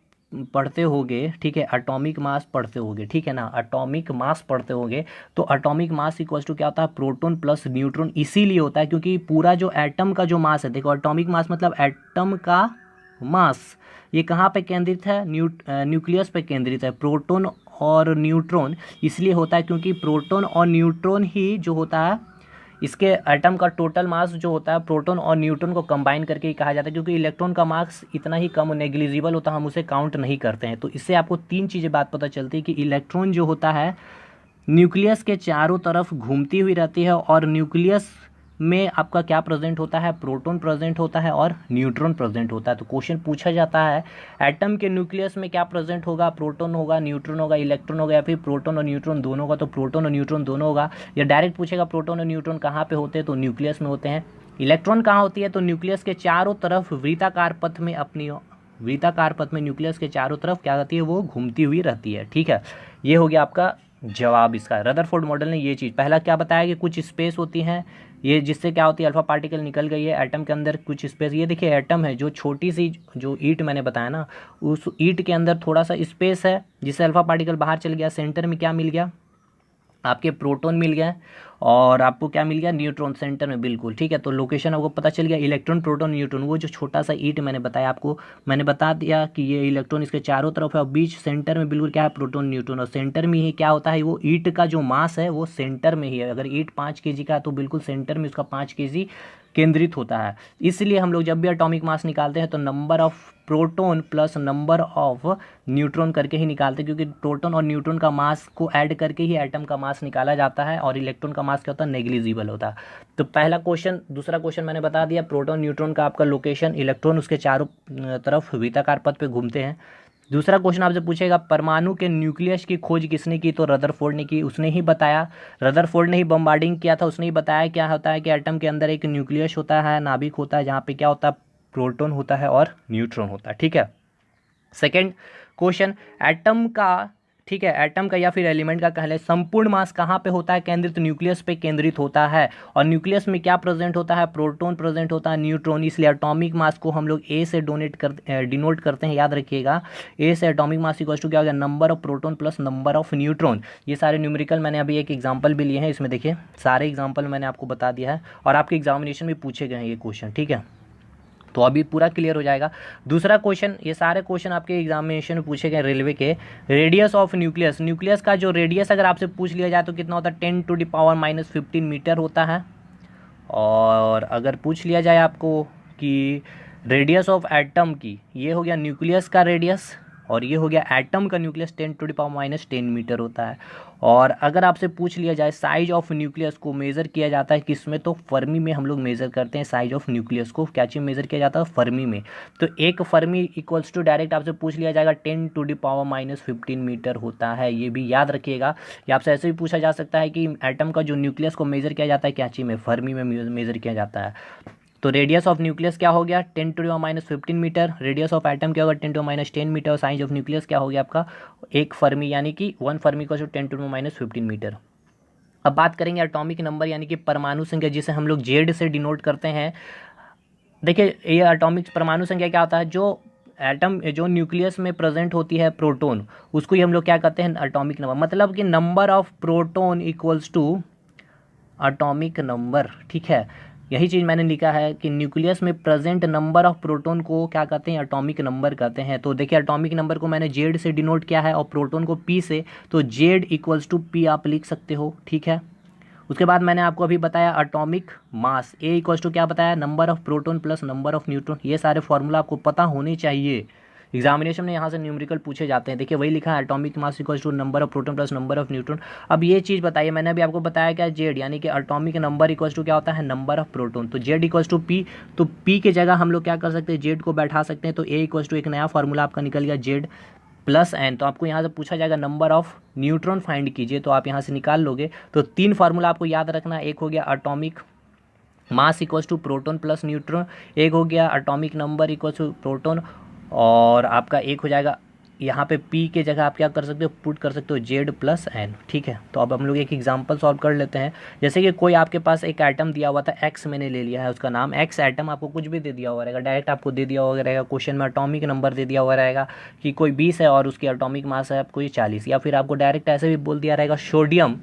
पढ़ते होगे, ठीक है, एटॉमिक मास पढ़ते होगे, ठीक है ना, एटॉमिक मास पढ़ते होगे, तो एटॉमिक मास इक्वल टू क्या होता है, प्रोटॉन प्लस न्यूट्रॉन। इसीलिए होता है क्योंकि पूरा जो एटम का जो मास है, देखो एटॉमिक मास मतलब एटम का मास, ये कहाँ पे केंद्रित है, न्यूक्लियस पे केंद्रित है। प्रोटॉन और न्यूट्रॉन इसलिए होता है क्योंकि प्रोटॉन और न्यूट्रॉन ही जो होता है, इसके एटम का टोटल मास जो होता है प्रोटॉन और न्यूट्रॉन को कंबाइन करके ही कहा जाता है, क्योंकि इलेक्ट्रॉन का मास इतना ही कम नेग्लिजिबल होता है, हम उसे काउंट नहीं करते हैं। तो इससे आपको तीन चीज़ें बात पता चलती है कि इलेक्ट्रॉन जो होता है न्यूक्लियस के चारों तरफ घूमती हुई रहती है, और न्यूक्लियस में आपका क्या प्रेजेंट होता है, प्रोटॉन प्रेजेंट होता है और न्यूट्रॉन प्रेजेंट होता है। तो क्वेश्चन पूछा जाता है एटम के न्यूक्लियस में क्या प्रेजेंट होगा, प्रोटॉन होगा, न्यूट्रॉन होगा, इलेक्ट्रॉन होगा, या फिर प्रोटॉन और न्यूट्रॉन दोनों होगा। तो प्रोटॉन और न्यूट्रॉन दोनों होगा। या डायरेक्ट पूछेगा प्रोटॉन और न्यूट्रॉन कहाँ पे होते हैं, तो न्यूक्लियस में होते हैं। इलेक्ट्रॉन कहाँ होती है, तो न्यूक्लियस के चारों तरफ वृत्ताकार पथ में न्यूक्लियस के चारों तरफ क्या होती है, वो घूमती हुई रहती है। ठीक है, ये हो गया आपका जवाब इसका। रदरफोर्ड मॉडल ने ये चीज़ पहला क्या बताया कि कुछ स्पेस होती हैं, ये जिससे क्या होती है, अल्फा पार्टिकल निकल गई है एटम के अंदर कुछ स्पेस। ये देखिए एटम है, जो छोटी सी जो ईंट मैंने बताया ना, उस ईंट के अंदर थोड़ा सा स्पेस है जिससे अल्फा पार्टिकल बाहर चल गया। सेंटर में क्या मिल गया, आपके प्रोटॉन मिल गया, और आपको क्या मिल गया, न्यूट्रॉन सेंटर में, बिल्कुल ठीक है। तो लोकेशन आपको पता चल गया, इलेक्ट्रॉन प्रोटॉन न्यूट्रॉन। वो जो छोटा सा ईंट मैंने बताया आपको, मैंने बता दिया कि ये इलेक्ट्रॉन इसके चारों तरफ है और बीच सेंटर में बिल्कुल क्या है, प्रोटॉन न्यूट्रॉन। और सेंटर में ही क्या होता है, वो ईंट का जो मास है वो सेंटर में ही है। अगर ईंट 5 kg का है तो बिल्कुल सेंटर में उसका 5 kg केंद्रित होता है। इसलिए हम लोग जब भी एटॉमिक मास निकालते हैं तो number of proton plus number of neutron करके ही निकालते हैं, क्योंकि प्रोटॉन और न्यूट्रॉन का मास को ऐड करके ही एटम का मास निकाला जाता है, और इलेक्ट्रॉन का मास क्या होता है, नेग्लिजिबल होता है। तो पहला क्वेश्चन। दूसरा क्वेश्चन मैंने बता दिया, प्रोटॉन न्यूट्रॉन का आपका लोकेशन, इलेक्ट्रॉन उसके चारों तरफ वृत्ताकार पथ पे घूमते हैं। दूसरा क्वेश्चन आपसे पूछेगा परमाणु के न्यूक्लियस की खोज किसने की, तो रदरफोर्ड ने की, उसने ही बताया। रदरफोर्ड ने ही बम्बार्डिंग किया था, उसने ही बताया क्या होता है कि एटम के अंदर एक न्यूक्लियस होता है, नाभिक होता है, जहाँ पे क्या होता है, प्रोटॉन होता है और न्यूट्रॉन होता है। ठीक है। सेकंड क्वेश्चन, एटम का, ठीक है, एटम का या फिर एलिमेंट का कहले संपूर्ण मास कहाँ पे होता है, केंद्रित, न्यूक्लियस पे केंद्रित होता है। और न्यूक्लियस में क्या प्रेजेंट होता है, प्रोटॉन प्रेजेंट होता है, न्यूट्रॉन। इसलिए एटॉमिक मास को हम लोग ए से डिनोट करते हैं, याद रखिएगा। ए से एटॉमिक मास इक्वल टू क्या हो गया, number of proton plus number of neutron. ये सारे न्यूमेरिकल मैंने अभी एक एग्जाम्पल भी लिए हैं, इसमें देखिए सारे एग्जाम्पल मैंने आपको बता दिया है, और आपके एग्जामिनेशन में पूछे गए हैं ये क्वेश्चन। ठीक है, तो अभी पूरा क्लियर हो जाएगा। दूसरा क्वेश्चन, ये सारे क्वेश्चन आपके एग्जामिनेशन में पूछे गए रेलवे के। रेडियस ऑफ न्यूक्लियस, न्यूक्लियस का जो रेडियस अगर आपसे पूछ लिया जाए तो कितना होता है, 10⁻⁻15 मीटर होता है। और अगर पूछ लिया जाए आपको कि रेडियस ऑफ एटम की, ये हो गया न्यूक्लियस का रेडियस, और ये हो गया एटम का न्यूक्लियस 10⁻⁻10 मीटर होता है। और अगर आपसे पूछ लिया जाए साइज ऑफ न्यूक्लियस को मेज़र किया जाता है किसमें, तो फर्मी में हम लोग मेज़र करते हैं साइज ऑफ न्यूक्लियस को। क्या चीज़ मेज़र किया जाता है, फर्मी में। तो एक फर्मी इक्वल्स टू डायरेक्ट आपसे पूछ लिया जाएगा 10⁻⁻15 मीटर होता है, ये भी याद रखिएगा। या आपसे ऐसे भी पूछा जा सकता है कि एटम का जो न्यूक्लियस को मेज़र किया जाता है क्या चीज़ में, फर्मी में मेज़र किया जाता है। तो रेडियस ऑफ न्यूक्लियस क्या हो गया 10⁻⁻15 मीटर, रेडियस ऑफ एटम क्या होगा 10⁻10 मीटर, और साइज ऑफ न्यूक्लियस क्या हो गया आपका एक फर्मी, यानी कि 1 फर्मी का जो 10⁻15 मीटर। अब बात करेंगे एटॉमिक नंबर यानी कि परमाणु संख्या, जिसे हम लोग जेड से डिनोट करते हैं। देखिए ये एटॉमिक परमाणु संख्या क्या होता है, जो एटम जो न्यूक्लियस में प्रेजेंट होती है प्रोटॉन, उसको ही हम लोग क्या कहते हैं एटॉमिक नंबर। मतलब कि number of proton equals to atomic number, ठीक है। यही चीज़ मैंने लिखा है कि न्यूक्लियस में प्रेजेंट नंबर ऑफ प्रोटॉन को क्या कहते हैं, एटॉमिक नंबर कहते हैं। तो देखिए एटॉमिक नंबर को मैंने जेड से डिनोट किया है और प्रोटॉन को पी से, तो जेड इक्वल्स टू पी आप लिख सकते हो, ठीक है। उसके बाद मैंने आपको अभी बताया atomic mass, A equals to क्या बताया, number of proton plus number of neutron. ये सारे फॉर्मूला आपको पता होने चाहिए, एग्जामिनेशन में यहाँ से न्यूमेरिकल पूछे जाते हैं। देखिए वही लिखा है atomic mass equals to number of proton plus number of neutron. अब ये चीज़ बताइए, मैंने अभी आपको बताया क्या, जेड यानी कि एटॉमिक नंबर इक्वल्स टू क्या होता है, नंबर ऑफ प्रोटॉन। तो जेड इक्वल्स टू पी, तो पी के जगह हम लोग क्या कर सकते हैं, जेड को बैठा सकते हैं। तो ए इक्वल्स टू एक नया फार्मूला आपका निकल गया जेड प्लस एन। तो आपको यहाँ से पूछा जाएगा नंबर ऑफ न्यूट्रॉन फाइंड कीजिए, तो आप यहाँ से निकाल लोगे। तो 3 फार्मूला आपको याद रखना, एक हो गया atomic mass equals to proton plus neutron, एक हो गया atomic number equals to proton, और आपका एक हो जाएगा यहाँ पे P के जगह आप क्या कर सकते हो, पुट कर सकते हो जेड प्लस एन, ठीक है। तो अब हम लोग एक एग्जांपल सॉल्व कर लेते हैं। जैसे कि कोई आपके पास एक एटम दिया हुआ था एक्स, मैंने ले लिया है उसका नाम एक्स एटम, आपको कुछ भी दे दिया हुआ रहेगा, डायरेक्ट आपको दे दिया हुआ रहेगा क्वेश्चन में, एटॉमिक नंबर दे दिया हुआ रहेगा कि कोई 20 है और उसकी एटॉमिक मास है कोई 40, या फिर आपको डायरेक्ट ऐसे भी बोल दिया रहेगा सोडियम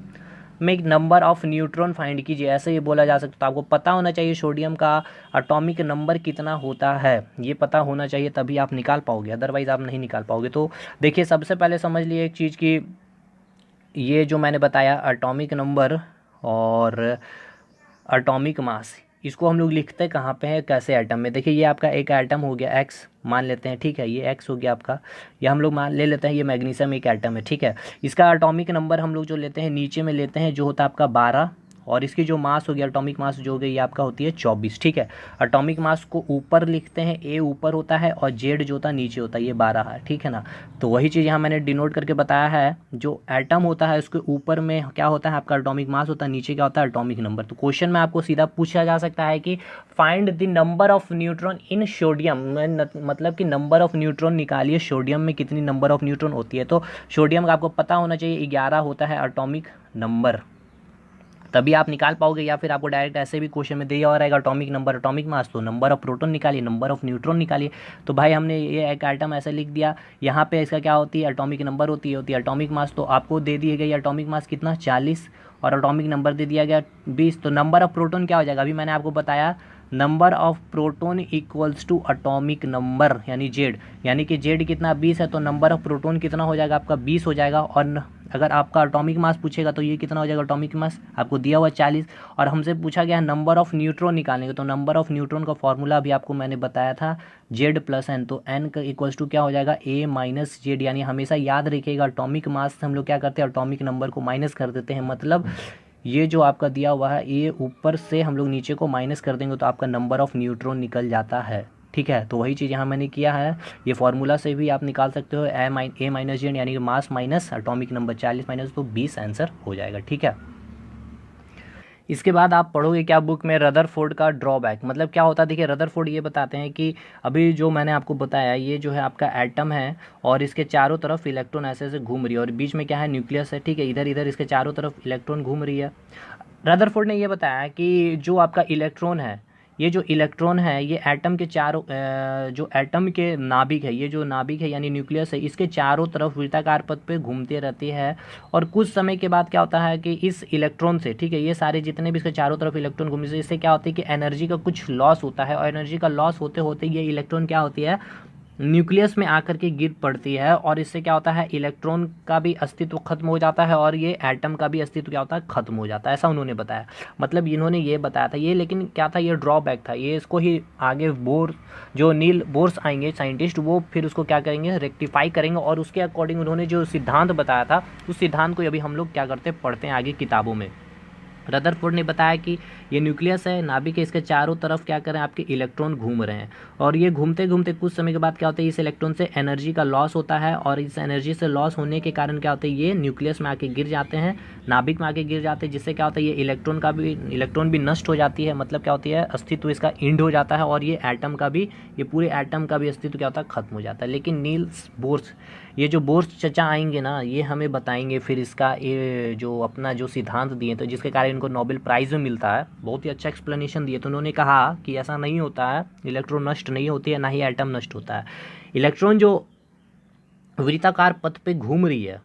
में नंबर ऑफ न्यूट्रॉन फाइंड कीजिए, ऐसे ही बोला जा सकता है। तो आपको पता होना चाहिए सोडियम का एटॉमिक नंबर कितना होता है, ये पता होना चाहिए, तभी आप निकाल पाओगे, अदरवाइज आप नहीं निकाल पाओगे। तो देखिए सबसे पहले समझ लिए एक चीज़ कि ये जो मैंने बताया एटॉमिक नंबर और एटॉमिक मास, इसको हम लोग लिखते कहाँ पे है, कैसे एटम में। देखिए ये आपका एक एटम हो गया एक्स मान लेते हैं, ठीक है, ये एक्स हो गया आपका, या हम लोग मान ले लेते हैं ये मैग्नीशियम एक एटम है, ठीक है। इसका एटॉमिक नंबर हम लोग जो लेते हैं नीचे में लेते हैं जो होता है आपका 12, और इसकी जो मास हो गया एटॉमिक मास जो हो गई ये आपका होती है 24, ठीक है। एटॉमिक मास को ऊपर लिखते हैं, ए ऊपर होता है और जेड जो होता है नीचे होता है, ये 12 है, ठीक है ना। तो वही चीज़ यहाँ मैंने डिनोट करके बताया है, जो एटम होता है उसके ऊपर में क्या होता है आपका एटॉमिक मास होता है, नीचे क्या होता है एटॉमिक नंबर। तो क्वेश्चन में आपको सीधा पूछा जा सकता है कि find the number of neutron in sodium, मतलब कि नंबर ऑफ न्यूट्रॉन निकालिए सोडियम में कितनी नंबर ऑफ न्यूट्रॉन होती है। तो सोडियम का आपको पता होना चाहिए 11 होता है एटॉमिक नंबर, तभी आप निकाल पाओगे। या फिर आपको डायरेक्ट ऐसे भी क्वेश्चन में दिया हुआ रहेगा एटॉमिक नंबर एटॉमिक मास, तो नंबर ऑफ प्रोटॉन निकालिए, नंबर ऑफ न्यूट्रॉन निकालिए। तो भाई हमने ये एक आइटम ऐसे लिख दिया, यहाँ पे इसका क्या होती है एटॉमिक नंबर होती है एटॉमिक मास। तो आपको दे दी गई एटॉमिक मास कितना 40 और एटॉमिक नंबर दे दिया गया 20। तो नंबर ऑफ प्रोटॉन क्या हो जाएगा, अभी मैंने आपको बताया number of proton equals to atomic number यानी जेड, यानी कि जेड कितना 20 है, तो नंबर ऑफ प्रोटॉन कितना हो जाएगा आपका 20 हो जाएगा। और अगर आपका एटॉमिक मास पूछेगा तो ये कितना हो जाएगा एटॉमिक मास, आपको दिया हुआ 40, और हमसे पूछा गया है नंबर ऑफ न्यूट्रॉन निकालने का। तो नंबर ऑफ न्यूट्रॉन का फॉर्मूला भी आपको मैंने बताया था जेड प्लस एन, तो एन का इक्वल्स टू क्या हो जाएगा ए माइनस जेड। यानी हमेशा याद रखिएगा एटॉमिक मास से हम लोग क्या करते हैं एटॉमिक नंबर को माइनस कर देते हैं, मतलब ये जो आपका दिया हुआ है ये ऊपर से हम लोग नीचे को माइनस कर देंगे तो आपका नंबर ऑफ न्यूट्रॉन निकल जाता है, ठीक है। तो वही चीज़ यहाँ मैंने किया है, ये फार्मूला से भी आप निकाल सकते हो ए माइनस जेड, यानी कि मास माइनस एटॉमिक नंबर 40 माइनस तो 20 आंसर हो जाएगा, ठीक है। इसके बाद आप पढ़ोगे क्या बुक में, रदरफोर्ड का ड्रॉबैक, मतलब क्या होता है। देखिए रदरफोर्ड ये बताते हैं कि अभी जो मैंने आपको बताया ये जो है आपका एटम है और इसके चारों तरफ इलेक्ट्रॉन ऐसे ऐसे घूम रही है और बीच में क्या है न्यूक्लियस है, ठीक है। इधर इधर इसके चारों तरफ इलेक्ट्रॉन घूम रही है। रदरफोर्ड ने ये बताया कि जो आपका इलेक्ट्रॉन है, ये जो इलेक्ट्रॉन है ये एटम के चारों जो एटम के नाभिक है, ये जो नाभिक है यानी न्यूक्लियस है, इसके चारों तरफ वृत्ताकार पथ पे घूमते रहती है। और कुछ समय के बाद क्या होता है कि इस इलेक्ट्रॉन से, ठीक है, ये सारे जितने भी इसके चारों तरफ इलेक्ट्रॉन घूमने से इससे क्या होता है कि एनर्जी का कुछ लॉस होता है, और एनर्जी का लॉस होते होते ये इलेक्ट्रॉन क्या होती है न्यूक्लियस में आकर के गिर पड़ती है और इससे क्या होता है, इलेक्ट्रॉन का भी अस्तित्व खत्म हो जाता है और ये एटम का भी अस्तित्व क्या होता है, खत्म हो जाता है। ऐसा उन्होंने बताया, मतलब इन्होंने ये बताया था ये, लेकिन क्या था, ये ड्रॉबैक था, ये इसको ही आगे बोर जो नील बोर्स आएंगे साइंटिस्ट, वो फिर उसको क्या करेंगे, रेक्टिफाई करेंगे और उसके अकॉर्डिंग उन्होंने जो सिद्धांत बताया था उस सिद्धांत को अभी हम लोग क्या करते हैं, पढ़ते हैं आगे किताबों में। रदरफोर्ड ने बताया कि ये न्यूक्लियस है, नाभिक है, इसके चारों तरफ क्या करें, आपके इलेक्ट्रॉन घूम रहे हैं और ये घूमते घूमते कुछ समय के बाद क्या होता है, इस इलेक्ट्रॉन से एनर्जी का लॉस होता है और इस एनर्जी से लॉस होने के कारण क्या होता है, ये न्यूक्लियस में आके गिर जाते हैं, नाभिक में आके गिर जाते हैं, जिससे क्या होता है, ये इलेक्ट्रॉन भी नष्ट हो जाती है, मतलब क्या होती है, अस्तित्व इसका एंड हो जाता है और ये एटम का भी, ये पूरे एटम का भी अस्तित्व क्या होता है, खत्म हो जाता है। लेकिन नील्स बोर्स, ये जो बोर्स चचा आएंगे ना, ये हमें बताएंगे फिर इसका ये जो अपना जो सिद्धांत दिए, तो जिसके कारण इनको नोबेल प्राइज़ में मिलता है, बहुत ही अच्छा एक्सप्लेनेशन दिए। तो उन्होंने कहा कि ऐसा नहीं होता है, इलेक्ट्रॉन नष्ट नहीं होती है, ना ही एटम नष्ट होता है। इलेक्ट्रॉन जो वृत्ताकार पथ पे घूम रही है,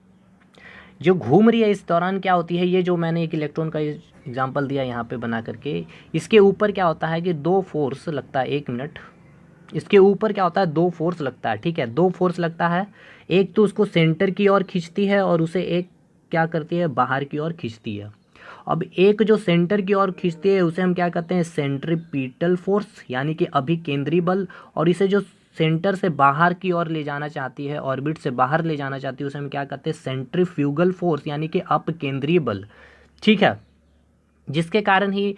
जो घूम रही है, इस दौरान क्या होती है, ये जो मैंने एक इलेक्ट्रॉन का एग्जाम्पल दिया यहाँ पे बना करके, इसके ऊपर क्या होता है कि दो फोर्स लगता है, 1 मिनट, इसके ऊपर क्या होता है, दो फोर्स लगता है, ठीक है, दो फोर्स लगता है, एक तो उसको सेंटर की ओर खींचती है और उसे एक क्या करती है, बाहर की ओर खींचती है। अब एक जो सेंटर की ओर खींचती है उसे हम क्या कहते हैं, सेंट्रीपिटल फोर्स, यानी कि अभिकेंद्री बल, और इसे जो सेंटर से बाहर की ओर ले जाना चाहती है, ऑर्बिट से बाहर ले जाना चाहती है, उसे हम क्या कहते हैं, सेंट्रीफ्यूगल फोर्स, यानी कि अपकेंद्रीय बल, ठीक है, जिसके कारण ही,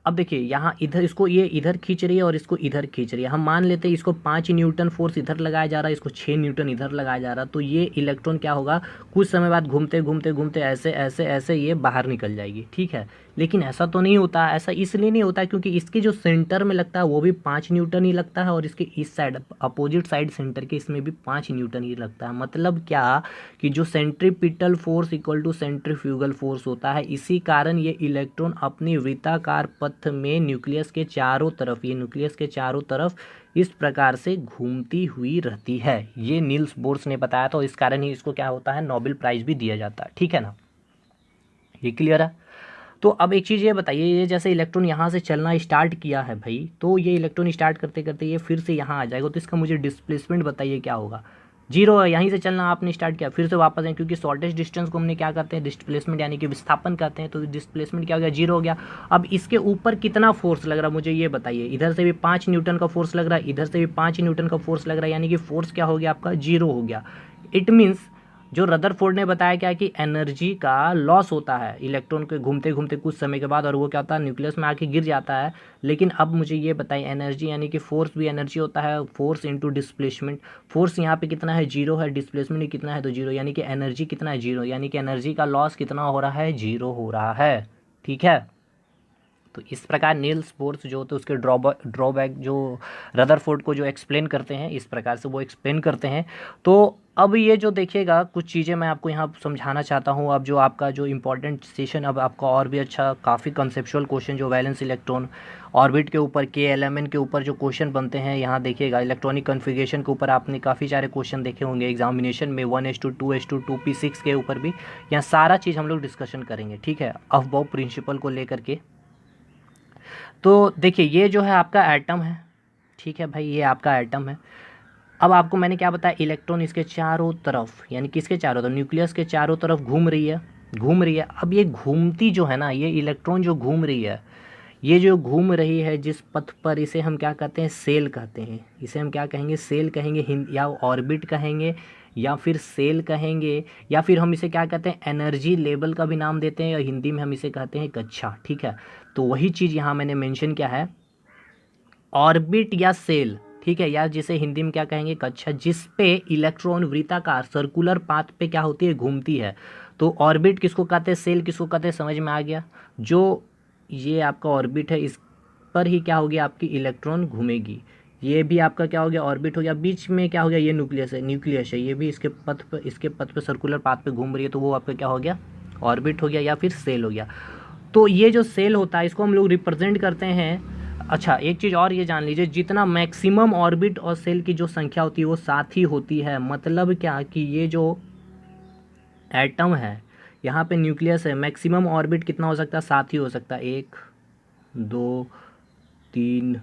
अब देखिए यहाँ इधर इसको ये इधर खींच रही है और इसको इधर खींच रही है, हम मान लेते हैं इसको 5 न्यूटन फोर्स इधर लगाया जा रहा है, इसको 6 न्यूटन इधर लगाया जा रहा है, तो ये इलेक्ट्रॉन क्या होगा, कुछ समय बाद घूमते घूमते घूमते ऐसे ऐसे ऐसे ये बाहर निकल जाएगी, ठीक है। लेकिन ऐसा तो नहीं होता, ऐसा इसलिए नहीं होता क्योंकि इसके जो सेंटर में लगता है वो भी 5 न्यूटन ही लगता है और इसके इस साइड अपोजिट साइड सेंटर के इसमें भी 5 न्यूटन ही लगता है। मतलब क्या कि जो centripetal force equal to centrifugal force होता है, इसी कारण ये इलेक्ट्रॉन अपनी वृत्ताकार पथ में न्यूक्लियस के चारों तरफ, ये न्यूक्लियस के चारों तरफ इस प्रकार से घूमती हुई रहती है। ये नील्स बोर्स ने बताया, तो इस कारण ही इसको क्या होता है, नोबेल प्राइज भी दिया जाता है, ठीक है ना, ये क्लियर है। तो अब एक चीज़ ये बताइए, ये जैसे इलेक्ट्रॉन यहाँ से चलना स्टार्ट किया है भाई, तो ये इलेक्ट्रॉन स्टार्ट करते करते ये फिर से यहाँ आ जाएगा, तो इसका मुझे डिस्प्लेसमेंट बताइए क्या होगा। जीरो है, यहीं से चलना आपने स्टार्ट किया, फिर से वापस आए, क्योंकि शॉर्टेस्ट डिस्टेंस को हमने क्या कहते हैं, डिस्प्लेसमेंट यानी कि विस्थापन कहते हैं, तो डिस्प्लेसमेंट क्या हो गया, जीरो हो गया। अब इसके ऊपर कितना फोर्स लग रहा है मुझे ये बताइए, इधर से भी 5 न्यूटन का फोर्स लग रहा है, इधर से भी 5 न्यूटन का फोर्स लग रहा है, यानी कि फोर्स क्या हो गया आपका, जीरो हो गया। इट मीन्स जो रदरफोर्ड ने बताया क्या कि एनर्जी का लॉस होता है इलेक्ट्रॉन के घूमते घूमते कुछ समय के बाद, और वो क्या होता है, न्यूक्लियस में आके गिर जाता है। लेकिन अब मुझे ये बताइए, एनर्जी यानी कि फोर्स भी एनर्जी होता है, फोर्स इनटू डिस्प्लेसमेंट, फोर्स यहाँ पे कितना है, जीरो है, डिस्प्लेसमेंट कितना है, तो जीरो, यानी कि एनर्जी कितना है, जीरो, यानी कि एनर्जी का लॉस कितना हो रहा है, जीरो हो रहा है, ठीक है। तो इस प्रकार नील्स बोर्स जो होते हैं उसके ड्रॉबैक जो रदरफोर्ड को जो एक्सप्लेन करते हैं, इस प्रकार से वो एक्सप्लेन करते हैं। तो अब ये जो देखिएगा कुछ चीज़ें मैं आपको यहाँ समझाना चाहता हूँ। अब जो आपका जो इम्पोर्टेंट सेशन, अब आपका और भी अच्छा काफ़ी कंसेप्चुअल क्वेश्चन जो वैलेंस इलेक्ट्रॉन ऑर्बिट के ऊपर, KLMN के ऊपर जो क्वेश्चन बनते हैं, यहाँ देखिएगा इलेक्ट्रॉनिक कन्फिगरेशन के ऊपर आपने काफ़ी सारे क्वेश्चन देखे होंगे एग्जामिनेशन में, 1:2, 2:2, 2p6 के ऊपर भी, यहाँ सारा चीज़ हम लोग डिस्कशन करेंगे, ठीक है, अफबाउ प्रिंसिपल को लेकर के। तो देखिए ये जो है आपका एटम है, ठीक है भाई, ये आपका एटम है। अब आपको मैंने क्या बताया, इलेक्ट्रॉन इसके चारों तरफ, यानी किसके चारों तरफ, न्यूक्लियस के चारों तरफ घूम रही है, घूम रही है। अब ये घूमती जो है ना, ये इलेक्ट्रॉन जो घूम रही है, ये जो घूम रही है जिस पथ पर, इसे हम क्या कहते हैं, सेल कहते हैं, इसे हम क्या कहेंगे, सेल कहेंगे, या ऑर्बिट कहेंगे, या फिर सेल कहेंगे, या फिर हम इसे क्या कहते हैं, एनर्जी लेवल का भी नाम देते हैं, या हिंदी में हम इसे कहते हैं कक्षा, ठीक है। तो वही चीज़ यहाँ मैंने मेंशन किया है, ऑर्बिट या सेल, ठीक है, या जिसे हिंदी में क्या कहेंगे, कक्षा, जिस पे इलेक्ट्रॉन वृत्ताकार सर्कुलर पाथ पे क्या होती है, घूमती है। तो ऑर्बिट किसको कहते हैं, सेल किसको कहते हैं, समझ में आ गया। जो ये आपका ऑर्बिट है, इस पर ही क्या होगी, आपकी इलेक्ट्रॉन घूमेगी। ये भी आपका क्या हो गया, ऑर्बिट हो गया। बीच में क्या हो गया, ये न्यूक्लियस है, ये भी इसके पथ पे सर्कुलर पाथ पे घूम रही है, तो वो आपका क्या हो गया, ऑर्बिट हो गया या फिर सेल हो गया। तो ये जो सेल होता है इसको हम लोग रिप्रेजेंट करते हैं। अच्छा, एक चीज़ और ये जान लीजिए, जितना मैक्सिमम ऑर्बिट और सेल की जो संख्या होती है वो 7 ही होती है। मतलब क्या कि ये जो एटम है, यहाँ पे न्यूक्लियस है, मैक्सिमम ऑर्बिट कितना हो सकता है, 7 ही हो सकता है। 1 2 3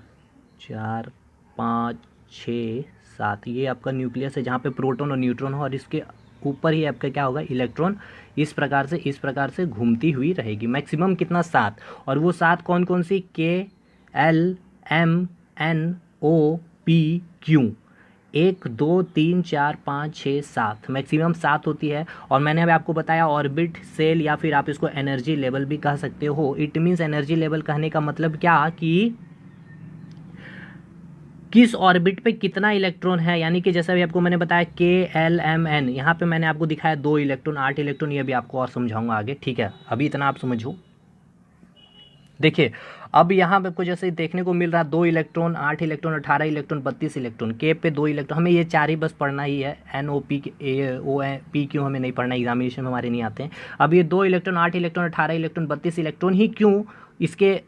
4 5 6 7। ये आपका न्यूक्लियस है जहाँ पे प्रोटॉन और न्यूट्रॉन हो और इसके ऊपर ही आपका क्या होगा, इलेक्ट्रॉन इस प्रकार से घूमती हुई रहेगी। मैक्सिमम कितना, 7। और वो 7 कौन कौन सी, KLMNOPQ, 1 2 3 4 5 6 7, मैक्सिमम 7 होती है। और मैंने अभी आपको बताया ऑर्बिट सेल या फिर आप इसको एनर्जी लेवल भी कह सकते हो। इट मीन्स एनर्जी लेवल कहने का मतलब क्या कि किस ऑर्बिट पे कितना इलेक्ट्रॉन है, यानी कि जैसा भी आपको मैंने बताया KLMN, यहाँ पे मैंने आपको दिखाया 2 इलेक्ट्रॉन 8 इलेक्ट्रॉन, ये भी आपको और समझाऊंगा आगे, ठीक है। अभी इतना आप समझो। देखिए अब यहाँ पे आपको जैसे देखने को मिल रहा है 2 electron 8 electron 18 electron 32 electron, K पे 2 इलेक्ट्रॉन, हमें ये 4 ही बस पढ़ना ही है। NOPQ हमें नहीं पढ़ना, एग्जामिनेशन में हमारे नहीं आते हैं। अब ये 2 इलेक्ट्रॉन 8 इलेक्ट्रॉन 18 इलेक्ट्रॉन 32 इलेक्ट्रॉन ही क्यों इसके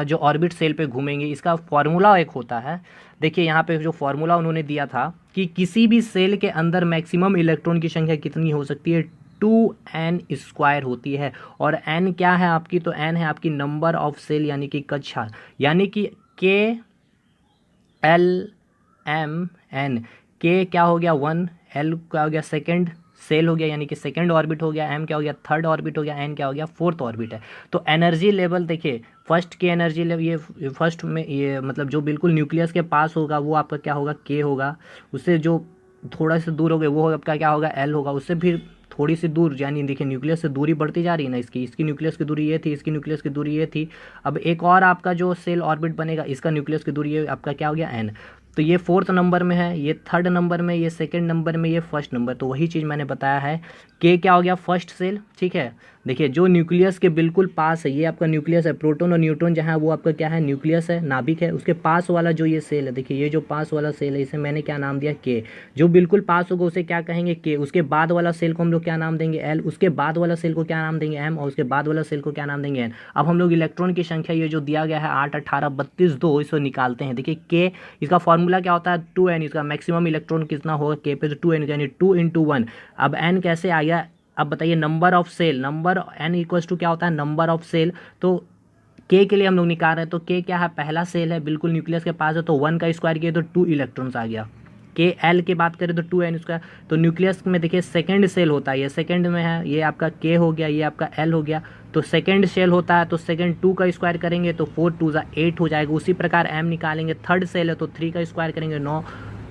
जो ऑर्बिट सेल पे घूमेंगे, इसका फॉर्मूला एक होता है। देखिए यहाँ पे जो फॉर्मूला उन्होंने दिया था कि किसी भी सेल के अंदर मैक्सिमम इलेक्ट्रॉन की संख्या कितनी हो सकती है, 2n² होती है। और n क्या है आपकी, तो n है आपकी नंबर ऑफ सेल यानी कि कक्षा, यानी कि KLMN, K क्या हो गया 1, L क्या हो गया सेकेंड सेल हो गया यानी कि सेकेंड ऑर्बिट हो गया, M क्या हो गया थर्ड ऑर्बिट हो गया, N क्या हो गया फोर्थ ऑर्बिट है। तो एनर्जी लेवल देखिए फर्स्ट के एनर्जी लेवल, ये फर्स्ट में ये मतलब जो बिल्कुल न्यूक्लियस के पास होगा वो आपका क्या होगा, K होगा। उससे जो थोड़ा सा दूर हो गए वो आपका क्या होगा, L होगा। उससे फिर थोड़ी सी दूर, यानी देखिए न्यूक्लियस से दूरी बढ़ती जा रही है ना, इसकी न्यूक्लियस की दूरी ये थी, इसकी न्यूक्लियस की दूरी ये थी। अब एक और आपका जो सेल ऑर्बिट बनेगा, इसका न्यूक्लियस की दूरी ये आपका क्या हो गया n। तो ये 4th नंबर में है, ये 3rd नंबर में, ये 2nd नंबर में, ये 1st नंबर। तो वही चीज़ मैंने बताया है, K क्या हो गया फर्स्ट सेल, ठीक है। देखिए जो न्यूक्लियस के बिल्कुल पास है, ये आपका न्यूक्लियस है, प्रोटॉन और न्यूट्रॉन जहाँ है वो आपका क्या है, न्यूक्लियस है, नाभिक है। उसके पास वाला जो ये सेल है, देखिए ये जो पास वाला सेल है इसे मैंने क्या नाम दिया, K। जो बिल्कुल पास होगा उसे क्या कहेंगे, K। उसके बाद वाला सेल को हम लोग क्या नाम देंगे, L। उसके बाद वाला सेल को क्या नाम देंगे, M। और उसके बाद वाला सेल को क्या नाम देंगे, N। अब हम लोग इलेक्ट्रॉन की संख्या ये जो दिया गया है 8 18 32 2, इसको निकालते हैं। देखिए K इसका फॉर्मूला क्या होता है, 2n। इसका मैक्सिमम इलेक्ट्रॉन कितना होगा K पे, तो 2n यानी 2 × 1। अब n कैसे आ गया, अब बताइए number of shell, number n equals to क्या होता है, नंबर ऑफ सेल। तो K के लिए हम लोग निकाल रहे हैं, तो K क्या है, पहला सेल है, बिल्कुल न्यूक्लियस के पास है, तो 1 का स्क्वायर किया तो 2 इलेक्ट्रॉन्स आ गया। KL की बात करें तो 2n²। तो न्यूक्लियस में देखिए सेकेंड सेल होता है, ये सेकेंड में है, ये आपका K हो गया, ये आपका L हो गया। तो सेकेंड सेल होता है तो सेकेंड 2 का स्क्वायर करेंगे तो 4 2 8 हो जाएगा। उसी प्रकार M निकालेंगे, थर्ड सेल है तो 3 का स्क्वायर करेंगे 9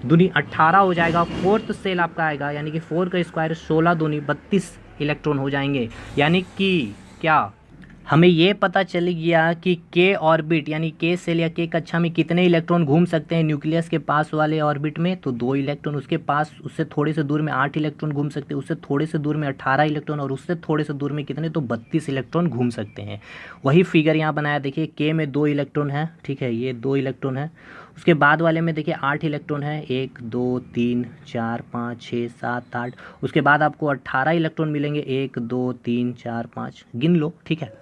दूनी 18 हो जाएगा। फोर्थ सेल आपका आएगा यानी कि 4 का स्क्वायर 16 दूनी 32 इलेक्ट्रॉन हो जाएंगे। यानी कि क्या हमें ये पता चल गया कि K ऑर्बिट यानी K सेल या K कक्षा में कितने इलेक्ट्रॉन घूम सकते हैं न्यूक्लियस के पास वाले ऑर्बिट में, तो 2 इलेक्ट्रॉन। उसके पास उससे थोड़े से दूर में 8 इलेक्ट्रॉन घूम सकते हैं, उससे थोड़े से दूर में 18 इलेक्ट्रॉन, और उससे थोड़े से दूर में कितने, तो 32 इलेक्ट्रॉन घूम सकते हैं। वही फिगर यहाँ बनाया, देखिए K में 2 इलेक्ट्रॉन है, ठीक है, ये 2 इलेक्ट्रॉन है। उसके बाद वाले में देखिए 8 इलेक्ट्रॉन है, 1 2 3 4 5 6 7 8। उसके बाद आपको 18 इलेक्ट्रॉन मिलेंगे, 1 2 3 4 5, गिन लो, ठीक है।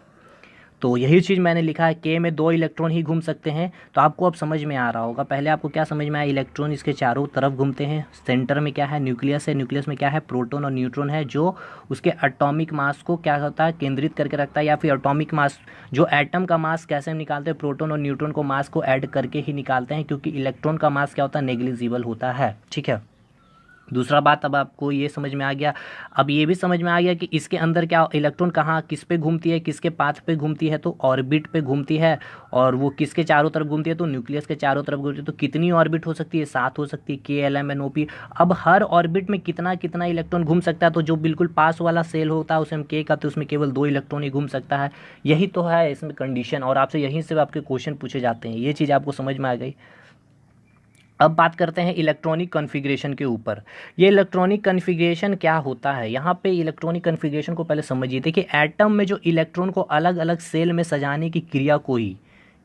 तो यही चीज़ मैंने लिखा है, K में 2 इलेक्ट्रॉन ही घूम सकते हैं। तो आपको अब समझ में आ रहा होगा, पहले आपको क्या समझ में आया, इलेक्ट्रॉन इसके चारों तरफ घूमते हैं। सेंटर में क्या है, न्यूक्लियस है, न्यूक्लियस में क्या है, प्रोटॉन और न्यूट्रॉन है, जो उसके एटॉमिक मास को क्या होता है, केंद्रित करके रखता है। या फिर एटॉमिक मास, जो एटम का मास कैसे हम निकालते हैं, प्रोटॉन और न्यूट्रॉन को मास को ऐड करके ही निकालते हैं, क्योंकि इलेक्ट्रॉन का मास क्या होता है, नेग्लिजिबल होता है, ठीक है। दूसरा बात, अब आपको ये समझ में आ गया। अब ये भी समझ में आ गया कि इसके अंदर क्या इलेक्ट्रॉन कहाँ किस पे घूमती है, किसके पाथ पे घूमती है, तो ऑर्बिट पे घूमती है। और वो किसके चारों तरफ घूमती है, तो न्यूक्लियस के चारों तरफ घूमती है। तो कितनी ऑर्बिट हो सकती है, 7 हो सकती है, KLMNOP। अब हर ऑर्बिट में कितना कितना इलेक्ट्रॉन घूम सकता है, तो जो बिल्कुल पास वाला सेल होता है उसे हम K कहते हैं, उसमें केवल 2 इलेक्ट्रॉन ही घूम सकता है। यही तो है इसमें कंडीशन, और आपसे यहीं से आपके क्वेश्चन पूछे जाते हैं। ये चीज़ आपको समझ में आ गई। अब बात करते हैं इलेक्ट्रॉनिक कॉन्फ़िगरेशन के ऊपर। ये इलेक्ट्रॉनिक कॉन्फ़िगरेशन क्या होता है, यहाँ पे इलेक्ट्रॉनिक कॉन्फ़िगरेशन को पहले समझिए। देखिए एटम में जो इलेक्ट्रॉन को अलग अलग सेल में सजाने की क्रिया को ही,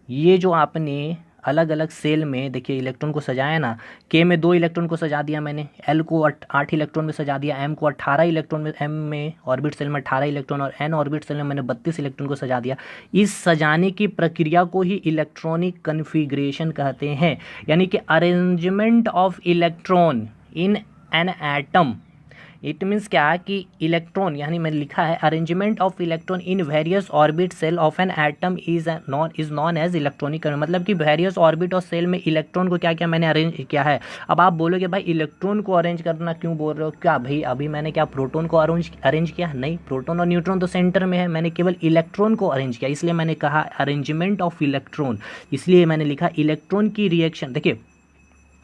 ये जो आपने अलग अलग सेल में देखिए इलेक्ट्रॉन को सजाया ना, K में 2 इलेक्ट्रॉन को सजा दिया मैंने, L को 8 इलेक्ट्रॉन में सजा दिया, M को 18 इलेक्ट्रॉन में, M में ऑर्बिट सेल में 18 इलेक्ट्रॉन, और N ऑर्बिट सेल में मैंने 32 इलेक्ट्रॉन को सजा दिया। इस सजाने की प्रक्रिया को ही इलेक्ट्रॉनिक कॉन्फ़िगरेशन कहते हैं। यानी कि arrangement of electron in an atom, it means क्या है कि इलेक्ट्रॉन, यानी मैंने लिखा है arrangement of electron in various orbit shell of an atom is known as electronic, मतलब कि वेरियस ऑर्बिट और सेल में इलेक्ट्रॉन को क्या क्या मैंने अरेंज किया है। अब आप बोलोगे भाई इलेक्ट्रॉन को अरेंज करना क्यों बोल रहे हो, क्या भाई अभी मैंने क्या प्रोटॉन को अरेंज किया? नहीं, प्रोटॉन और न्यूट्रॉन तो सेंटर में है, मैंने केवल इलेक्ट्रॉन को अरेंज किया, इसलिए मैंने कहा अरेंजमेंट ऑफ इलेक्ट्रॉन, इसलिए मैंने लिखा इलेक्ट्रॉन की रिएक्शन। देखिए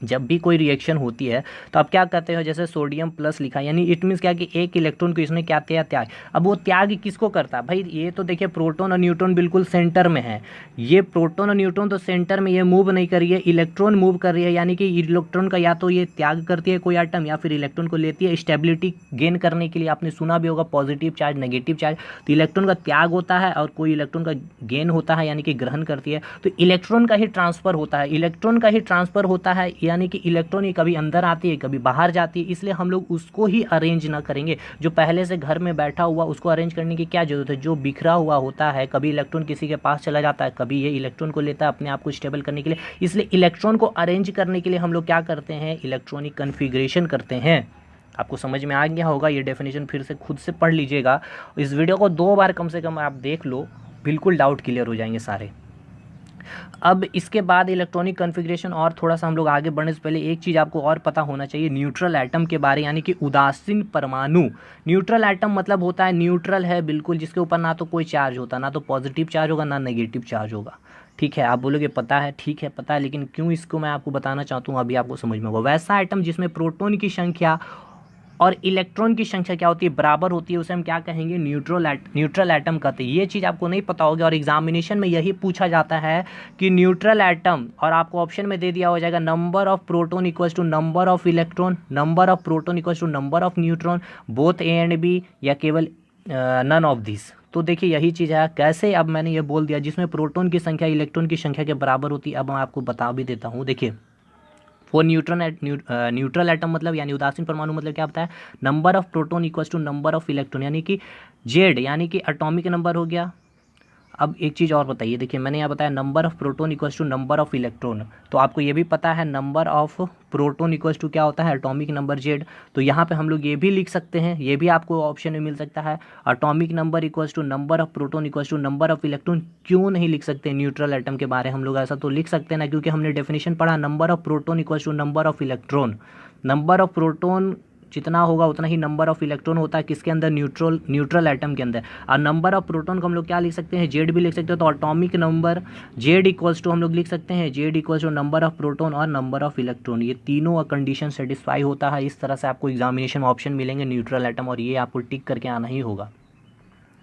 जब भी कोई रिएक्शन होती है तो आप क्या करते हो, जैसे सोडियम प्लस लिखा, यानी इट मीन्स क्या कि एक इलेक्ट्रॉन को इसने क्या किया, त्याग। अब वो त्याग किसको करता है भाई, ये तो देखिए प्रोटॉन और न्यूट्रॉन बिल्कुल सेंटर में है, ये प्रोटॉन और न्यूट्रॉन तो सेंटर में, ये मूव नहीं कर रही है, इलेक्ट्रॉन मूव कर रही है, यानी कि इलेक्ट्रॉन का या तो ये त्याग करती है कोई आइटम या फिर इलेक्ट्रॉन को लेती है स्टेबिलिटी गेन करने के लिए। आपने सुना भी होगा पॉजिटिव चार्ज नेगेटिव चार्ज, तो इलेक्ट्रॉन का त्याग होता है और कोई इलेक्ट्रॉन का गेन होता है, यानी कि ग्रहण करती है। तो इलेक्ट्रॉन का ही ट्रांसफर होता है, इलेक्ट्रॉन का ही ट्रांसफर होता है, यानी कि इलेक्ट्रॉन कभी अंदर आती है कभी बाहर जाती है, इसलिए हम लोग उसको ही अरेंज ना करेंगे। जो पहले से घर में बैठा हुआ उसको अरेंज करने की क्या जरूरत है, जो बिखरा हुआ होता है, कभी इलेक्ट्रॉन किसी के पास चला जाता है, कभी ये इलेक्ट्रॉन को लेता है अपने आप को स्टेबल करने के लिए, इसलिए इलेक्ट्रॉन को अरेंज करने के लिए हम लोग क्या करते हैं, इलेक्ट्रॉनिक कन्फिग्रेशन करते हैं। आपको समझ में आ गया होगा, ये डेफिनेशन फिर से खुद से पढ़ लीजिएगा, इस वीडियो को 2 बार कम से कम आप देख लो, बिल्कुल डाउट क्लियर हो जाएंगे सारे। अब इसके बाद इलेक्ट्रॉनिक कॉन्फ़िगरेशन और थोड़ा सा हम लोग आगे बढ़ने से पहले एक चीज़ आपको और पता होना चाहिए न्यूट्रल एटम के बारे, यानी कि उदासीन परमाणु। न्यूट्रल एटम मतलब होता है न्यूट्रल है बिल्कुल, जिसके ऊपर ना तो कोई चार्ज होता, ना तो पॉजिटिव चार्ज होगा ना नेगेटिव चार्ज होगा। ठीक है, आप बोलोगे पता है, ठीक है पता है, लेकिन क्यों इसको मैं आपको बताना चाहता हूँ अभी आपको समझ में होगा। वैसा एटम जिसमें प्रोटॉन की संख्या और इलेक्ट्रॉन की संख्या क्या होती है, बराबर होती है, उसे हम क्या कहेंगे, न्यूट्रल एटम कहते हैं। ये चीज़ आपको नहीं पता होगी और एग्जामिनेशन में यही पूछा जाता है कि न्यूट्रल एटम, और आपको ऑप्शन में दे दिया हो जाएगा number of proton equals to number of electron, number of proton equals to number of neutron, both A and B, या केवल नन ऑफ दिस। तो देखिए यही चीज़ है, कैसे अब मैंने ये बोल दिया जिसमें प्रोटॉन की संख्या इलेक्ट्रॉन की संख्या के बराबर होती है। अब मैं आपको बता भी देता हूँ, देखिए वो न्यूट्रल एटम मतलब यानी उदासीन परमाणु मतलब क्या होता है, number of proton equals to number of electron, यानी कि जेड यानी कि एटॉमिक नंबर हो गया। अब एक चीज़ और बताइए, देखिए मैंने यहाँ बताया number of proton equals to number of electron, तो आपको ये भी पता है number of proton equals to क्या होता है, एटॉमिक नंबर जेड। तो यहाँ पे हम लोग ये भी लिख सकते हैं, ये भी आपको ऑप्शन में मिल सकता है, atomic number equals to number of proton equals to number of electron. क्यों नहीं लिख सकते न्यूट्रल एटम के बारे हम लोग, ऐसा तो लिख सकते हैं ना, क्योंकि हमने डेफिनेशन पढ़ा number of proton equals to number of electron. Number of proton जितना होगा उतना ही नंबर ऑफ इलेक्ट्रॉन होता है किसके अंदर, न्यूट्रल एटम के अंदर। और नंबर ऑफ प्रोटॉन को हम लोग क्या लिख सकते हैं, जेड भी लिख सकते हैं। तो atomic number Z equals to हम लोग लिख सकते हैं Z equals to number of proton और नंबर ऑफ इलेक्ट्रॉन, ये तीनों कंडीशन सेटिस्फाई होता है। इस तरह से आपको एग्जामिनेशन में ऑप्शन मिलेंगे न्यूट्रल एटम, और ये आपको टिक करके आना ही होगा।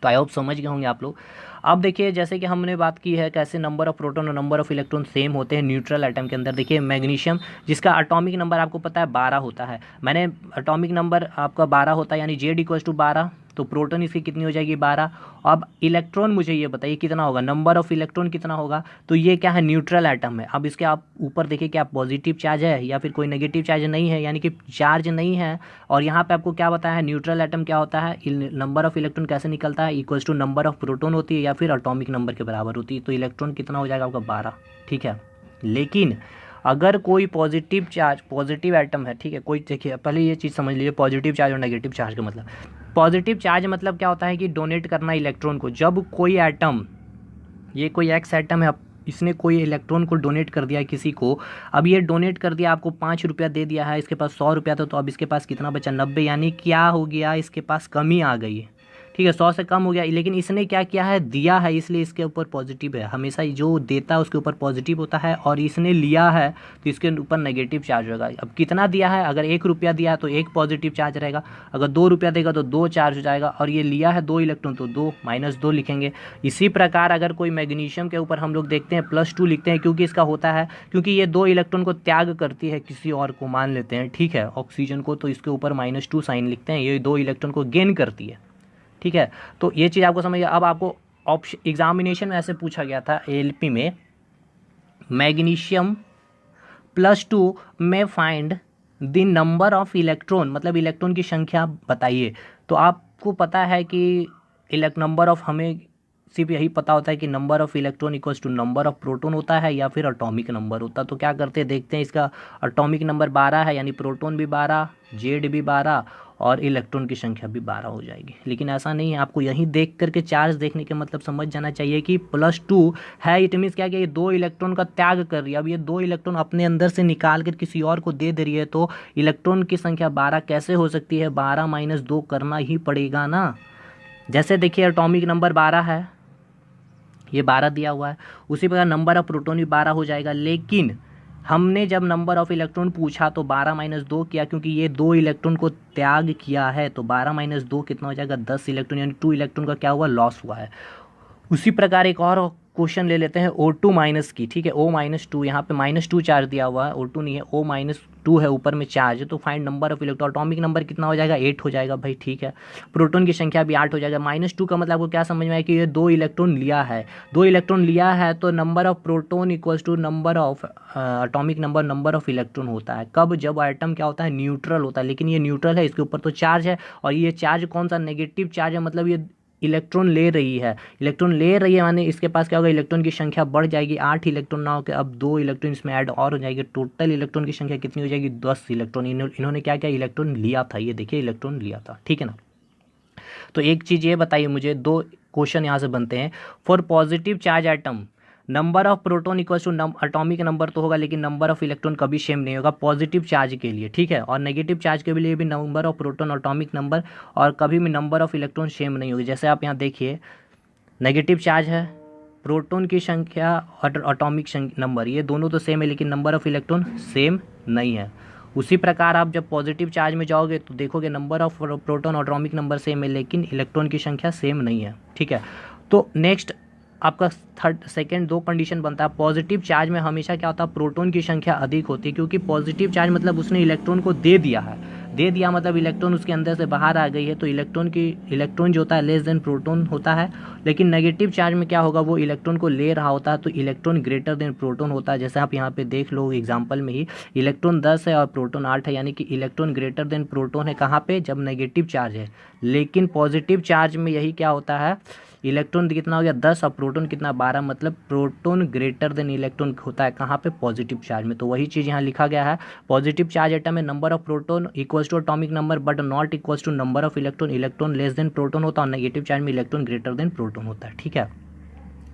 तो आई होप समझ गए होंगे आप लोग। अब देखिए जैसे कि हमने बात की है कैसे नंबर ऑफ प्रोटॉन और नंबर ऑफ इलेक्ट्रॉन सेम होते हैं न्यूट्रल एटम के अंदर। देखिए मैग्नीशियम जिसका एटॉमिक नंबर आपको पता है 12 होता है, मैंने एटॉमिक नंबर आपका 12 होता है, यानी जेड इक्वल्स टू 12, तो प्रोटॉन इसकी कितनी हो जाएगी 12। अब इलेक्ट्रॉन मुझे ये बताइए कितना होगा, नंबर ऑफ इलेक्ट्रॉन कितना होगा, तो ये क्या है न्यूट्रल एटम है। अब इसके आप ऊपर देखिए क्या पॉजिटिव चार्ज है या फिर कोई नेगेटिव चार्ज नहीं है, यानी कि चार्ज नहीं है। और यहाँ पे आपको क्या बताया है न्यूट्रल एटम क्या होता है, नंबर ऑफ इलेक्ट्रॉन कैसे निकलता है, equals to number of proton होती है या फिर एटॉमिक नंबर के बराबर होती है। तो इलेक्ट्रॉन कितना हो जाएगा आपका 12, ठीक है। लेकिन अगर कोई पॉजिटिव एटम है, ठीक है, कोई देखिए पहले ये चीज़ समझ लीजिए पॉजिटिव चार्ज और नेगेटिव चार्ज का मतलब। पॉजिटिव चार्ज मतलब क्या होता है कि डोनेट करना इलेक्ट्रॉन को। जब कोई एटम, ये कोई एक्स एटम है, इसने कोई इलेक्ट्रॉन को डोनेट कर दिया किसी को, अब ये डोनेट कर दिया आपको 5 रुपया दे दिया है, इसके पास 100 रुपया था, तो अब इसके पास कितना बचा 90, यानी क्या हो गया इसके पास कमी आ गई है, ठीक है 100 से कम हो गया। लेकिन इसने क्या किया है, दिया है, इसलिए इसके ऊपर पॉजिटिव है। हमेशा जो देता है उसके ऊपर पॉजिटिव होता है, और इसने लिया है तो इसके ऊपर नेगेटिव चार्ज होगा। अब कितना दिया है, अगर 1 रुपया दिया है तो 1 पॉजिटिव चार्ज रहेगा, अगर 2 रुपया देगा तो 2 चार्ज हो जाएगा, और ये लिया है 2 इलेक्ट्रॉन तो 2 -2 लिखेंगे। इसी प्रकार अगर कोई मैग्नीशियम के ऊपर हम लोग देखते हैं +2 लिखते हैं, क्योंकि इसका होता है, क्योंकि ये 2 इलेक्ट्रॉन को त्याग करती है किसी और को, मान लेते हैं, ठीक है, ऑक्सीजन को, तो इसके ऊपर -2 साइन लिखते हैं, ये 2 इलेक्ट्रॉन को गेन करती है, ठीक है। तो ये चीज़ आपको समझिए। अब आपको ऑप्शन एग्जामिनेशन में ऐसे पूछा गया था एएलपी में, मैग्नीशियम +2 में find the number of electron, मतलब इलेक्ट्रॉन की संख्या बताइए। तो आपको पता है कि नंबर ऑफ, हमें सिर्फ यही पता होता है कि number of electron equals to number of proton होता है या फिर एटॉमिक नंबर होता है। तो क्या करते हैं देखते हैं, इसका एटॉमिक नंबर 12 है, यानी प्रोटॉन भी 12, जेड भी 12, और इलेक्ट्रॉन की संख्या भी 12 हो जाएगी। लेकिन ऐसा नहीं है, आपको यहीं देख करके चार्ज देखने के मतलब समझ जाना चाहिए कि +2 है, इट मीन्स क्या कि ये 2 इलेक्ट्रॉन का त्याग कर रही है। अब ये 2 इलेक्ट्रॉन अपने अंदर से निकाल कर किसी और को दे रही है, तो इलेक्ट्रॉन की संख्या 12 कैसे हो सकती है? 12 - 2 करना ही पड़ेगा ना। जैसे देखिए एटॉमिक नंबर 12 है, ये 12 दिया हुआ है, उसी प्रकार नंबर ऑफ प्रोटॉन भी 12 हो जाएगा। लेकिन हमने जब नंबर ऑफ इलेक्ट्रॉन पूछा तो 12 - 2 किया, क्योंकि ये 2 इलेक्ट्रॉन को त्याग किया है, तो 12 - 2 कितना हो जाएगा? 10 इलेक्ट्रॉन, यानी 2 इलेक्ट्रॉन का क्या हुआ? लॉस हुआ है। उसी प्रकार एक और क्वेश्चन ले लेते हैं O2 माइनस की, ठीक है, O-2, यहाँ पे -2 चार्ज दिया हुआ है, O2 नहीं है, O-2 है ऊपर में चार्ज, तो find number of electron, atomic number कितना हो जाएगा? 8 हो जाएगा भाई, ठीक है। प्रोटॉन की संख्या भी 8 हो जाएगा। -2 का मतलब आपको क्या समझ में आया कि ये 2 इलेक्ट्रॉन लिया है, 2 इलेक्ट्रॉन लिया है, तो number of proton equals to number of atomic number, number of electron होता है। कब? जब आइटम क्या होता है? न्यूट्रल होता है। लेकिन ये न्यूट्रल है, इसके ऊपर तो चार्ज है, और ये चार्ज कौन सा? नेगेटिव चार्ज है, मतलब ये इलेक्ट्रॉन ले रही है, इलेक्ट्रॉन ले रही है, माने इसके पास क्या होगा? इलेक्ट्रॉन की संख्या बढ़ जाएगी, 8 इलेक्ट्रॉन ना होकर अब 2 इलेक्ट्रॉन इसमें ऐड और हो जाएगी, टोटल इलेक्ट्रॉन की संख्या कितनी हो जाएगी? 10 इलेक्ट्रॉन। इन्होंने क्या क्या इलेक्ट्रॉन लिया था, ये देखिए इलेक्ट्रॉन लिया था, ठीक है ना। तो एक चीज़ ये बताइए मुझे, 2 क्वेश्चन यहाँ से बनते हैं। For positive charge atom number of proton equals to atomic number तो होगा, लेकिन नंबर ऑफ इलेक्ट्रॉन कभी सेम नहीं होगा पॉजिटिव चार्ज के लिए, ठीक है। और नेगेटिव चार्ज के लिए भी number of proton, atomic number और कभी भी नंबर ऑफ इलेक्ट्रॉन सेम नहीं होगी। जैसे आप यहाँ देखिए, नेगेटिव चार्ज है, प्रोटॉन की संख्या और एटॉमिक नंबर ये दोनों तो सेम है, लेकिन नंबर ऑफ इलेक्ट्रॉन सेम नहीं है। उसी प्रकार आप जब पॉजिटिव चार्ज में जाओगे तो देखोगे नंबर ऑफ प्रोटॉन और एटॉमिक नंबर सेम है, लेकिन इलेक्ट्रॉन की संख्या सेम नहीं है, ठीक है। तो नेक्स्ट आपका सेकंड 2 कंडीशन बनता है। पॉजिटिव चार्ज में हमेशा क्या होता है? प्रोटॉन की संख्या अधिक होती है, क्योंकि पॉजिटिव चार्ज मतलब उसने इलेक्ट्रॉन को दे दिया है, दे दिया मतलब इलेक्ट्रॉन उसके अंदर से बाहर आ गई है, तो इलेक्ट्रॉन जो होता है लेस देन प्रोटॉन होता है। लेकिन नेगेटिव चार्ज में क्या होगा? वो इलेक्ट्रॉन को ले रहा होता है, तो इलेक्ट्रॉन ग्रेटर देन प्रोटॉन होता है। जैसे आप यहाँ पे देख लो एग्जाम्पल में ही, इलेक्ट्रॉन 10 है और प्रोटॉन 8 है, यानी कि इलेक्ट्रॉन ग्रेटर देन प्रोटॉन है। कहाँ पे? जब नेगेटिव चार्ज है। लेकिन पॉजिटिव चार्ज में यही क्या होता है? इलेक्ट्रॉन कितना हो गया? 10 और प्रोटॉन कितना? 12, मतलब प्रोटॉन ग्रेटर देन इलेक्ट्रॉन होता है कहाँ पे? पॉजिटिव चार्ज में। तो वही चीज़ यहाँ लिखा गया है, पॉजिटिव चार्ज एटम में number of proton equals to atomic number but not equals to number of electron, electron less than proton होता है, और नेगेटिव चार्ज में इलेक्ट्रॉन ग्रेटर देन प्रोटॉन होता है, ठीक है।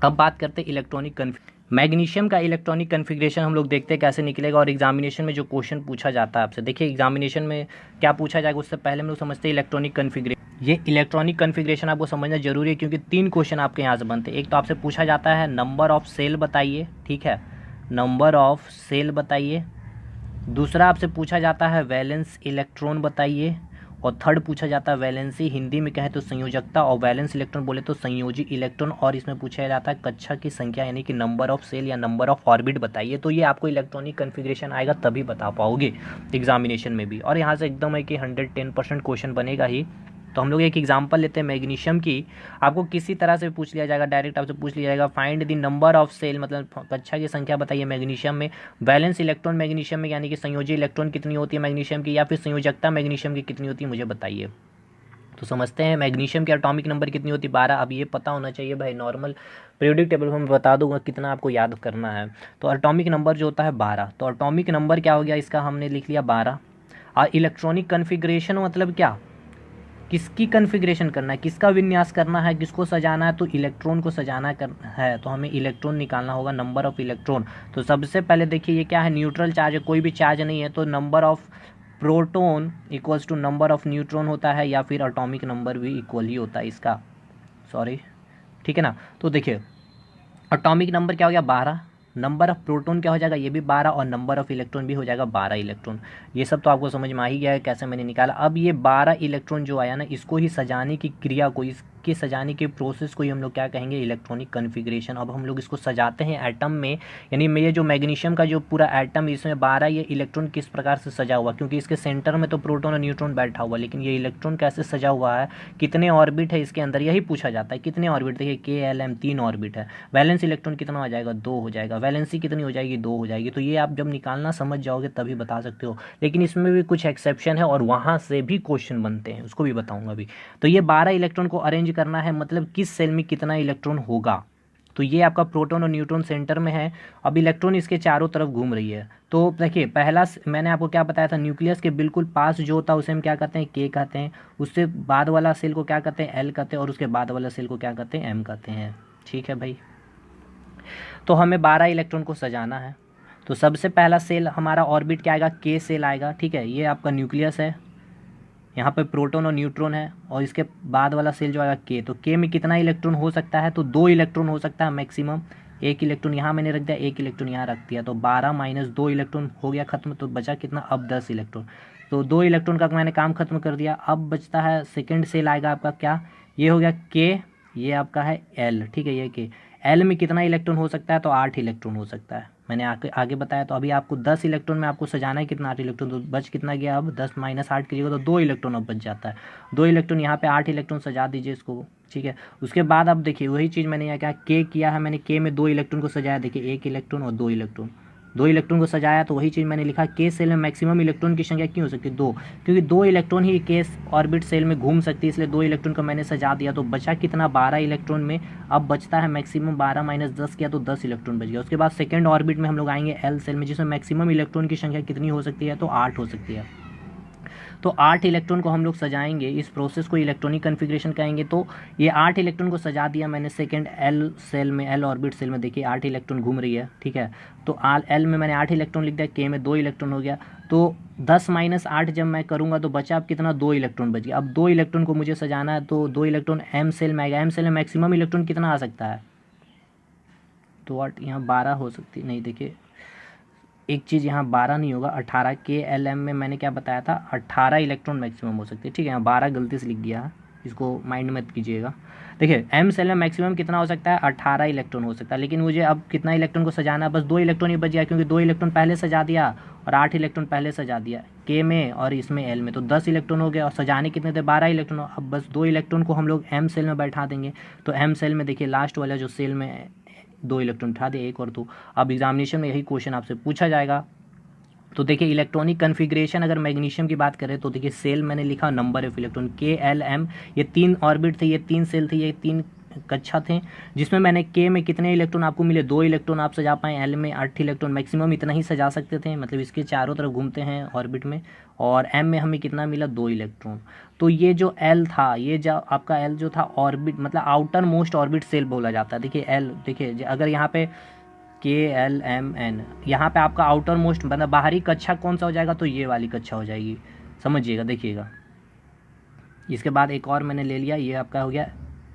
अब बात करते हैं इलेक्ट्रॉनिक मैग्नीशियम का इलेक्ट्रॉनिक कन्फिग्रेशन हम लोग देखते हैं कैसे निकलेगा, और एग्जामिनेशन में जो क्वेश्चन पूछा जाता है आपसे, देखिए एग्जामिनेशन में क्या पूछा जाएगा उससे पहले हम लोग समझते हैं इलेक्ट्रॉनिक कन्फिग्रेशन। ये इलेक्ट्रॉनिक कन्फिग्रेशन आपको समझना जरूरी है, क्योंकि 3 क्वेश्चन आपके यहाँ से बनते हैं। एक तो आपसे पूछा जाता है नंबर ऑफ सेल बताइए, ठीक है, नंबर ऑफ सेल बताइए। दूसरा आपसे पूछा जाता है वैलेंस इलेक्ट्रॉन बताइए, और थर्ड पूछा जाता है वैलेंसी, हिंदी में कहे तो संयोजकता, और वैलेंस इलेक्ट्रॉन बोले तो संयोजी इलेक्ट्रॉन। और इसमें पूछा जाता है कक्षा की संख्या, यानी कि नंबर ऑफ सेल या नंबर ऑफ ऑर्बिट बताइए। तो ये आपको इलेक्ट्रॉनिक कन्फिग्रेशन आएगा तभी बता पाओगे एग्जामिनेशन में भी, और यहाँ से एकदम है कि 110% क्वेश्चन बनेगा ही। तो हम लोग एक एग्जांपल लेते हैं मैग्नीशियम की, आपको किसी तरह से पूछ लिया जाएगा, डायरेक्ट आपसे पूछ लिया जाएगा find the number of shell, मतलब कक्षा की संख्या बताइए मैग्नीशियम में। वैलेंस इलेक्ट्रॉन मैग्नीशियम में, यानी कि संयोजी इलेक्ट्रॉन कितनी होती है मैग्नीशियम की, या फिर संयोजकता मैग्नीशियम की कितनी होती है, मुझे बताइए। तो समझते हैं मैग्नीशियम की एटॉमिक नंबर कितनी होती है? 12। अब ये पता होना चाहिए भाई, नॉर्मल पीरियोडिक टेबल में बता दूंगा कितना आपको याद करना है। तो एटॉमिक नंबर जो होता है 12, तो एटॉमिक नंबर क्या हो गया इसका? हमने लिख लिया 12। और इलेक्ट्रॉनिक कन्फिग्रेशन मतलब क्या? किसकी कन्फिग्रेशन करना है, किसका विन्यास करना है, किसको सजाना है? तो इलेक्ट्रॉन को सजाना है, तो हमें इलेक्ट्रॉन निकालना होगा, नंबर ऑफ इलेक्ट्रॉन। तो सबसे पहले देखिए ये क्या है? न्यूट्रल चार्ज है, कोई भी चार्ज नहीं है, तो number of proton equals to number of neutron होता है, या फिर एटॉमिक नंबर भी इक्वल ही होता है इसका, सॉरी, ठीक है ना। तो देखिए एटॉमिक नंबर क्या हो गया? 12। नंबर ऑफ प्रोटॉन क्या हो जाएगा? ये भी 12, और नंबर ऑफ इलेक्ट्रॉन भी हो जाएगा 12 इलेक्ट्रॉन। ये सब तो आपको समझ में आ ही गया है कैसे मैंने निकाला। अब ये 12 इलेक्ट्रॉन जो आया ना, इसको ही सजाने की क्रिया को, इसके सजाने के प्रोसेस को ही हम लोग क्या कहेंगे? Electronic configuration. अब हम लोग इसको सजाते हैं एटम में, यानी ये जो मैग्नीशियम का जो पूरा एटम, इसमें 12 ये इलेक्ट्रॉन किस प्रकार से सजा हुआ, क्योंकि इसके सेंटर में तो प्रोटॉन और न्यूट्रॉन बैठा हुआ, लेकिन ये इलेक्ट्रॉन कैसे सजा हुआ है, कितने ऑर्बिट है इसके अंदर, यही पूछा जाता है। कितने ऑर्बिट? देखिए KLM 3 ऑर्बिट है। वैलेंस इलेक्ट्रॉन कितना हो जाएगा? 2 हो जाएगा। वैलेंसी कितनी हो जाएगी? 2 हो जाएगी। तो ये आप जब निकालना समझ जाओगे तभी बता सकते हो, लेकिन इसमें भी कुछ एक्सेप्शन है और वहाँ से भी क्वेश्चन बनते हैं, उसको भी बताऊंगा अभी। तो ये 12 इलेक्ट्रॉन को अरेंज करना है, मतलब किस सेल में कितना इलेक्ट्रॉन होगा, तो ये आपका प्रोटॉन और न्यूट्रॉन सेंटर में है, अब इलेक्ट्रॉन इसके चारों तरफ घूम रही है। तो देखिए पहला मैंने आपको क्या बताया था, न्यूक्लियस के बिल्कुल पास जो होता है उसे हम क्या कहते हैं, के कहते हैं। उससे बाद वाला सेल को क्या कहते हैं, एल कहते हैं, और उसके बाद वाला सेल को क्या कहते हैं, एम कहते हैं। ठीक है भाई। तो हमें 12 इलेक्ट्रॉन को सजाना है। तो सबसे पहला सेल हमारा ऑर्बिट क्या आएगा, के सेल आएगा। ठीक है, ये आपका न्यूक्लियस है, यहाँ पे प्रोटॉन और न्यूट्रॉन है, और इसके बाद वाला सेल जो आएगा के। तो के में कितना इलेक्ट्रॉन हो सकता है, तो 2 इलेक्ट्रॉन हो सकता है मैक्सिमम। एक इलेक्ट्रॉन यहाँ मैंने रख दिया, एक इलेक्ट्रॉन यहाँ रख दिया, तो 12 माइनस 2 इलेक्ट्रॉन हो गया खत्म। तो बचा कितना, अब 10 इलेक्ट्रॉन। तो 2 इलेक्ट्रॉन का मैंने काम खत्म कर दिया। अब बचता है सेकेंड सेल आएगा आपका क्या, ये हो गया के, ये आपका है एल। ठीक है, ये के। एल में कितना इलेक्ट्रॉन हो सकता है, तो 8 इलेक्ट्रॉन हो सकता है, मैंने आगे बताया। तो अभी आपको 10 इलेक्ट्रॉन में आपको सजाना है, कितना, 8 इलेक्ट्रॉन। तो बच कितना गया, अब 10 माइनस 8 कीजिएगा तो 2 इलेक्ट्रॉन अब बच जाता है। 2 इलेक्ट्रॉन यहाँ पे 8 इलेक्ट्रॉन सजा दीजिए इसको। ठीक है, उसके बाद अब देखिए वही चीज़ मैंने यहाँ क्या के किया है, मैंने के में 2 इलेक्ट्रॉन को सजाया। देखिए 1 इलेक्ट्रॉन और 2 इलेक्ट्रॉन, 2 इलेक्ट्रॉन को सजाया। तो वही चीज़ मैंने लिखा, के सेल में मैक्सिमम इलेक्ट्रॉन की संख्या क्यों हो सकती है, 2, क्योंकि 2 इलेक्ट्रॉन ही के ऑर्बिट सेल में घूम सकती है, इसलिए 2 इलेक्ट्रॉन को मैंने सजा दिया। तो बचा कितना, 12 इलेक्ट्रॉन में अब बचता है मैक्सिमम, 12 माइनस 10 किया तो 10 इलेक्ट्रॉन बच गया। उसके बाद सेकेंड ऑर्बिट में हम लोग आएंगे एल सेल में, जिसमें मैक्सिमम इलेक्ट्रॉन की संख्या कितनी हो सकती है, तो 8 हो सकती है। तो 8 इलेक्ट्रॉन को हम लोग सजाएंगे, इस प्रोसेस को इलेक्ट्रॉनिक कन्फिग्रेशन कहेंगे। तो ये 8 इलेक्ट्रॉन को सजा दिया मैंने सेकंड एल सेल में, एल ऑर्बिट सेल में। देखिए 8 इलेक्ट्रॉन घूम रही है। ठीक है, तो एल में मैंने 8 इलेक्ट्रॉन लिख दिया, के में 2 इलेक्ट्रॉन हो गया। तो 10 माइनस 8 जब मैं करूँगा तो बचा अब कितना, 2 इलेक्ट्रॉन बच गया। अब 2 इलेक्ट्रॉन को मुझे सजाना है, तो 2 इलेक्ट्रॉन एम सेल में आएगा। एम सेल में मैक्सिमम इलेक्ट्रॉन कितना आ सकता है, तो 8 यहाँ 12 हो सकती नहीं। देखिए एक चीज़, यहाँ 12 नहीं होगा, 18 के एल एम में मैंने क्या बताया था, 18 इलेक्ट्रॉन मैक्सिमम हो सकते हैं। ठीक है, यहाँ 12 गलती से लिख दिया है, इसको माइंड मत कीजिएगा। देखिए एम सेल में मैक्सिमम कितना हो सकता है, 18 इलेक्ट्रॉन हो सकता है। लेकिन मुझे अब कितना इलेक्ट्रॉन को सजाना है, बस 2 इलेक्ट्रॉन ही बच गया, क्योंकि 2 इलेक्ट्रॉन पहले सजा दिया और 8 इलेक्ट्रॉन पहले सजा दिया के में और इसमें एल में। तो 10 इलेक्ट्रॉन हो गया, और सजाने कितने थे, 12 इलेक्ट्रॉन। अब बस 2 इलेक्ट्रॉन को हम लोग एम सेल में बैठा देंगे। तो एम सेल में देखिए लास्ट वाला जो सेल में 2 इलेक्ट्रॉन उठा दिए, एक और 2। अब एग्जामिनेशन में यही क्वेश्चन आपसे पूछा जाएगा। तो देखिए इलेक्ट्रॉनिक कन्फिग्रेशन अगर मैग्नीशियम की बात करें तो देखिए सेल मैंने लिखा नंबर ऑफ इलेक्ट्रॉन, के एल एम, ये 3 ऑर्बिट थे, ये 3 सेल थे, ये 3 कक्षा थे, जिसमें मैंने के में कितने इलेक्ट्रॉन आपको मिले, 2 इलेक्ट्रॉन आप सजा पाएँ। एल में 8 इलेक्ट्रॉन, मैक्सिमम इतना ही सजा सकते थे, मतलब इसके चारों तरफ घूमते हैं ऑर्बिट में। और एम में हमें कितना मिला, 2 इलेक्ट्रॉन। तो ये जो एल था, ये जो आपका एल जो था ऑर्बिट, मतलब आउटर मोस्ट ऑर्बिट सेल बोला जाता है। देखिए एल, देखिए अगर यहाँ पे के एल एम एन, यहाँ पे आपका आउटर मोस्ट मतलब बाहरी कक्षा कौन सा हो जाएगा, तो ये वाली कक्षा हो जाएगी, समझिएगा। देखिएगा इसके बाद एक और मैंने ले लिया, ये आपका हो गया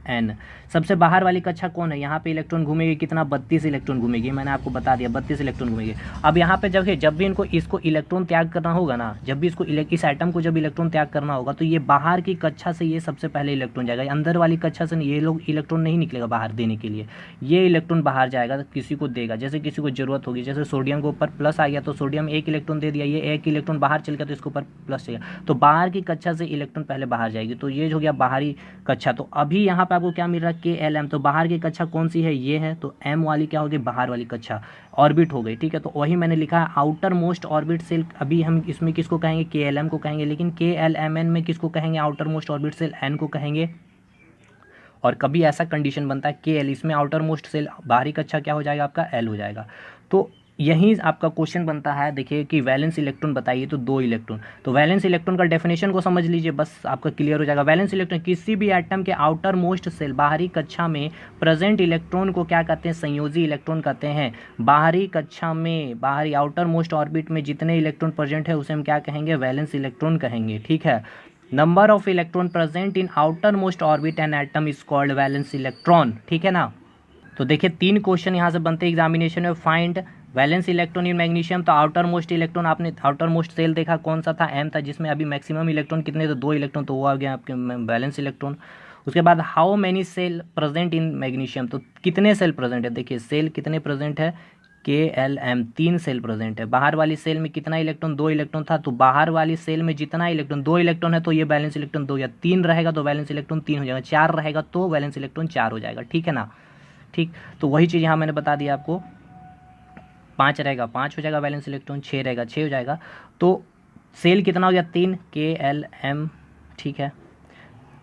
एन। सबसे बाहर वाली कक्षा कौन है, यहाँ पे इलेक्ट्रॉन घूमेगी कितना, 32 इलेक्ट्रॉन घूमेगी, मैंने आपको बता दिया 32 इलेक्ट्रॉन घूमेगी। अब यहाँ पे जब भी इसको इलेक्ट्रॉन त्याग करना होगा ना, जब भी इस एटम को जब इलेक्ट्रॉन त्याग करना होगा, तो ये बाहर की कक्षा से ये सबसे पहले इलेक्ट्रॉन जाएगा, अंदर वाली कक्षा से ये लोग इलेक्ट्रॉन नहीं निकलेगा बाहर देने के लिए। ये इलेक्ट्रॉन बाहर जाएगा तो किसी को देगा, जैसे किसी को जरूरत होगी, जैसे सोडियम के ऊपर प्लस आ गया तो सोडियम 1 इलेक्ट्रॉन दे दिया, ये 1 इलेक्ट्रॉन बाहर चल गया तो इसके ऊपर प्लस चल गया। तो बाहर की कक्षा से इलेक्ट्रॉन पहले बाहर जाएगी, तो ये हो गया बाहरी कक्षा। तो अभी यहाँ पे आपको क्या मिल रहा है, के एल एम। तो बाहर की कक्षा कौन सी है, ये है, तो एम वाली क्या होगी, बाहर वाली कक्षा ऑर्बिट हो गई। ठीक है, तो वही मैंने लिखा है आउटर मोस्ट ऑर्बिट सेल। अभी हम इसमें किसको कहेंगे, के एल एम को कहेंगे, लेकिन के एल एम एन में किसको कहेंगे, outermost orbit shell N को कहेंगे। और कभी ऐसा कंडीशन बनता है के एल, इसमें आउटर मोस्ट सेल बाहरी कक्षा क्या हो जाएगा, आपका एल हो जाएगा। तो यही आपका क्वेश्चन बनता है। देखिए कि वैलेंस इलेक्ट्रॉन बताइए, तो 2 इलेक्ट्रॉन। तो वैलेंस इलेक्ट्रॉन का डेफिनेशन को समझ लीजिए, बस आपका क्लियर हो जाएगा। वैलेंस इलेक्ट्रॉन किसी भी एटम के आउटर मोस्ट सेल बाहरी कक्षा में प्रेजेंट इलेक्ट्रॉन को क्या कहते हैं, संयोजी इलेक्ट्रॉन कहते हैं। बाहरी कक्षा में, बाहरी आउटर मोस्ट ऑर्बिट में जितने इलेक्ट्रॉन प्रेजेंट है उसे हम क्या कहेंगे, वैलेंस इलेक्ट्रॉन कहेंगे। ठीक है, number of electron present in outer most orbit and atom is called valence electron. ठीक है ना। तो देखिए 3 क्वेश्चन यहाँ से बनते हैं एग्जामिनेशन में। Find valence electron in magnesium. तो आउटर मोस्ट इलेक्ट्रॉन, आपने आउटर मोस्ट सेल देखा कौन सा था, एम था, जिसमें अभी मैक्सिमम इलेक्ट्रॉन कितने, तो 2 इलेक्ट्रॉन, तो वो आ गया आपके वैलेंस इलेक्ट्रॉन। उसके बाद how many shell present in magnesium, तो कितने सेल प्रेजेंट है। देखिए सेल कितने प्रेजेंट है, के एल एम 3 सेल प्रेजेंट है। बाहर वाली सेल में कितना इलेक्ट्रॉन, 2 इलेक्ट्रॉन था, तो बाहर वाली सेल में जितना इलेक्ट्रॉन, 2 इलेक्ट्रॉन है तो ये बैलेंस इलेक्ट्रॉन 2 या 3 रहेगा तो वैलेंस इलेक्ट्रॉन 3 हो जाएगा, 4 रहेगा तो वैलेंस इलेक्ट्रॉन 4 हो जाएगा। ठीक है ना। ठीक, तो वही चीज़ यहाँ मैंने बता दिया आपको। 5 रहेगा 5 हो जाएगा वैलेंस इलेक्ट्रॉन, 6 रहेगा 6 हो जाएगा। तो सेल कितना हो गया, 3, के एल एम। ठीक है,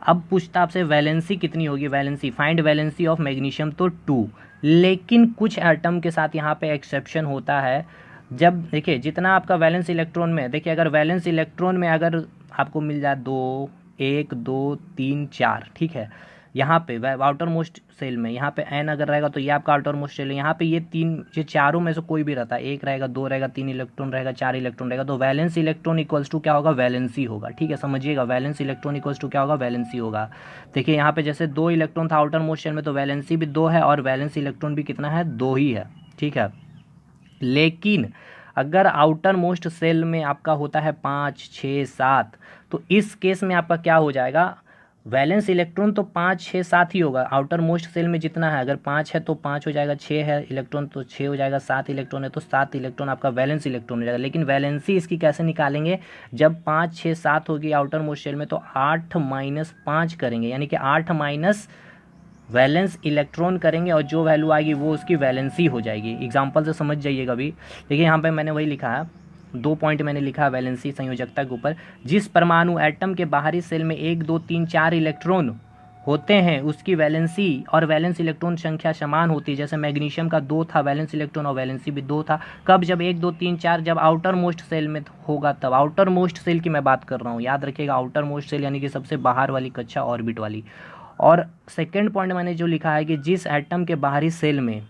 अब पूछता आपसे वैलेंसी कितनी होगी, valency find valency of magnesium, तो 2। लेकिन कुछ एटम के साथ यहाँ पे एक्सेप्शन होता है। जब देखिए जितना आपका वैलेंस इलेक्ट्रॉन में, देखिए अगर वैलेंस इलेक्ट्रॉन में अगर आपको मिल जाए 2, 1, 2, 3, 4, ठीक है, यहाँ पे आउटर मोस्ट सेल में यहाँ पे एन अगर रहेगा तो ये आपका आउटर मोस्ट सेल है। यहाँ पे ये चारों में से कोई भी रहता है, 1 रहेगा, 2 रहेगा, 3 इलेक्ट्रॉन रहेगा, 4 इलेक्ट्रॉन रहेगा, तो वैलेंस इलेक्ट्रॉन इक्वल्स टू क्या होगा, वैलेंसी होगा। ठीक है, समझिएगा, वैलेंस इलेक्ट्रॉन इक्वल्स टू क्या होगा, वैलेंसी होगा। देखिए यहाँ पे जैसे 2 इलेक्ट्रॉन था आउटर मोस्ट सेल में, तो वैलेंसी भी 2 है और वैलेंस इलेक्ट्रॉन भी कितना है, 2 ही है। ठीक है, लेकिन अगर आउटर मोस्ट सेल में आपका होता है 5, 6, 7, तो इस केस में आपका क्या हो जाएगा, वैलेंस इलेक्ट्रॉन तो 5, 6, 7 ही होगा। आउटर मोस्ट सेल में जितना है, अगर 5 है तो 5 हो जाएगा, 6 है इलेक्ट्रॉन तो 6 हो जाएगा, 7 इलेक्ट्रॉन है तो 7 इलेक्ट्रॉन आपका वैलेंस इलेक्ट्रॉन हो जाएगा। लेकिन वैलेंसी इसकी कैसे निकालेंगे, जब 5, 6, 7 होगी आउटर मोस्ट सेल में, तो 8 माइनस 5 करेंगे, यानी कि 8 माइनस वैलेंस इलेक्ट्रॉन करेंगे और जो वैल्यू आएगी वो उसकी वैलेंसी हो जाएगी। एग्जांपल से समझ जाइएगा अभी। देखिए यहाँ पे मैंने वही लिखा है, 2 पॉइंट मैंने लिखा है वैलेंसी संयोजकता के ऊपर। जिस परमाणु एटम के बाहरी सेल में 1, 2, 3, 4 इलेक्ट्रॉन होते हैं उसकी वैलेंसी और वैलेंस इलेक्ट्रॉन संख्या समान होती है। जैसे मैग्नीशियम का 2 था वैलेंस इलेक्ट्रॉन और वैलेंसी भी 2 था। कब, जब 1, 2, 3, 4 जब आउटर मोस्ट सेल में होगा तब। आउटर मोस्ट सेल की मैं बात कर रहा हूँ, याद रखिएगा, आउटर मोस्ट सेल यानी कि सबसे बाहर वाली कक्षा, ऑर्बिट वाली। और सेकेंड पॉइंट मैंने जो लिखा है कि जिस एटम के बाहरी सेल में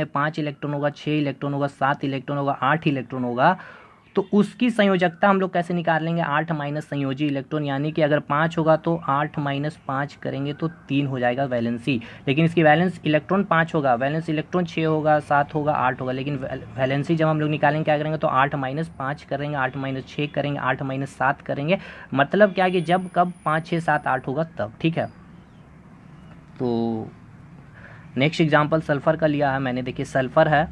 5 इलेक्ट्रॉन होगा, 6 इलेक्ट्रॉन होगा, 7 इलेक्ट्रॉन होगा, 8 इलेक्ट्रॉन होगा, तो उसकी संयोजकता हम लोग कैसे निकालेंगे, 8 माइनस संयोजी इलेक्ट्रॉन, यानी कि अगर 5 होगा तो 8 माइनस 5 करेंगे तो 3 हो जाएगा वैलेंसी। लेकिन इसकी वैलेंस इलेक्ट्रॉन 5 होगा, वैलेंस इलेक्ट्रॉन 6 होगा, 7 होगा, 8 होगा, लेकिन वैलेंसी जब हम लोग निकालेंगे क्या करेंगे, तो 8 माइनस 5 करेंगे, 8 माइनस 6 करेंगे, 8 माइनस 7 करेंगे। मतलब क्या कि जब कब 5, 6, 7, 8 होगा तब। ठीक है, तो नेक्स्ट एग्जाम्पल सल्फर का लिया है मैंने। देखिए सल्फर है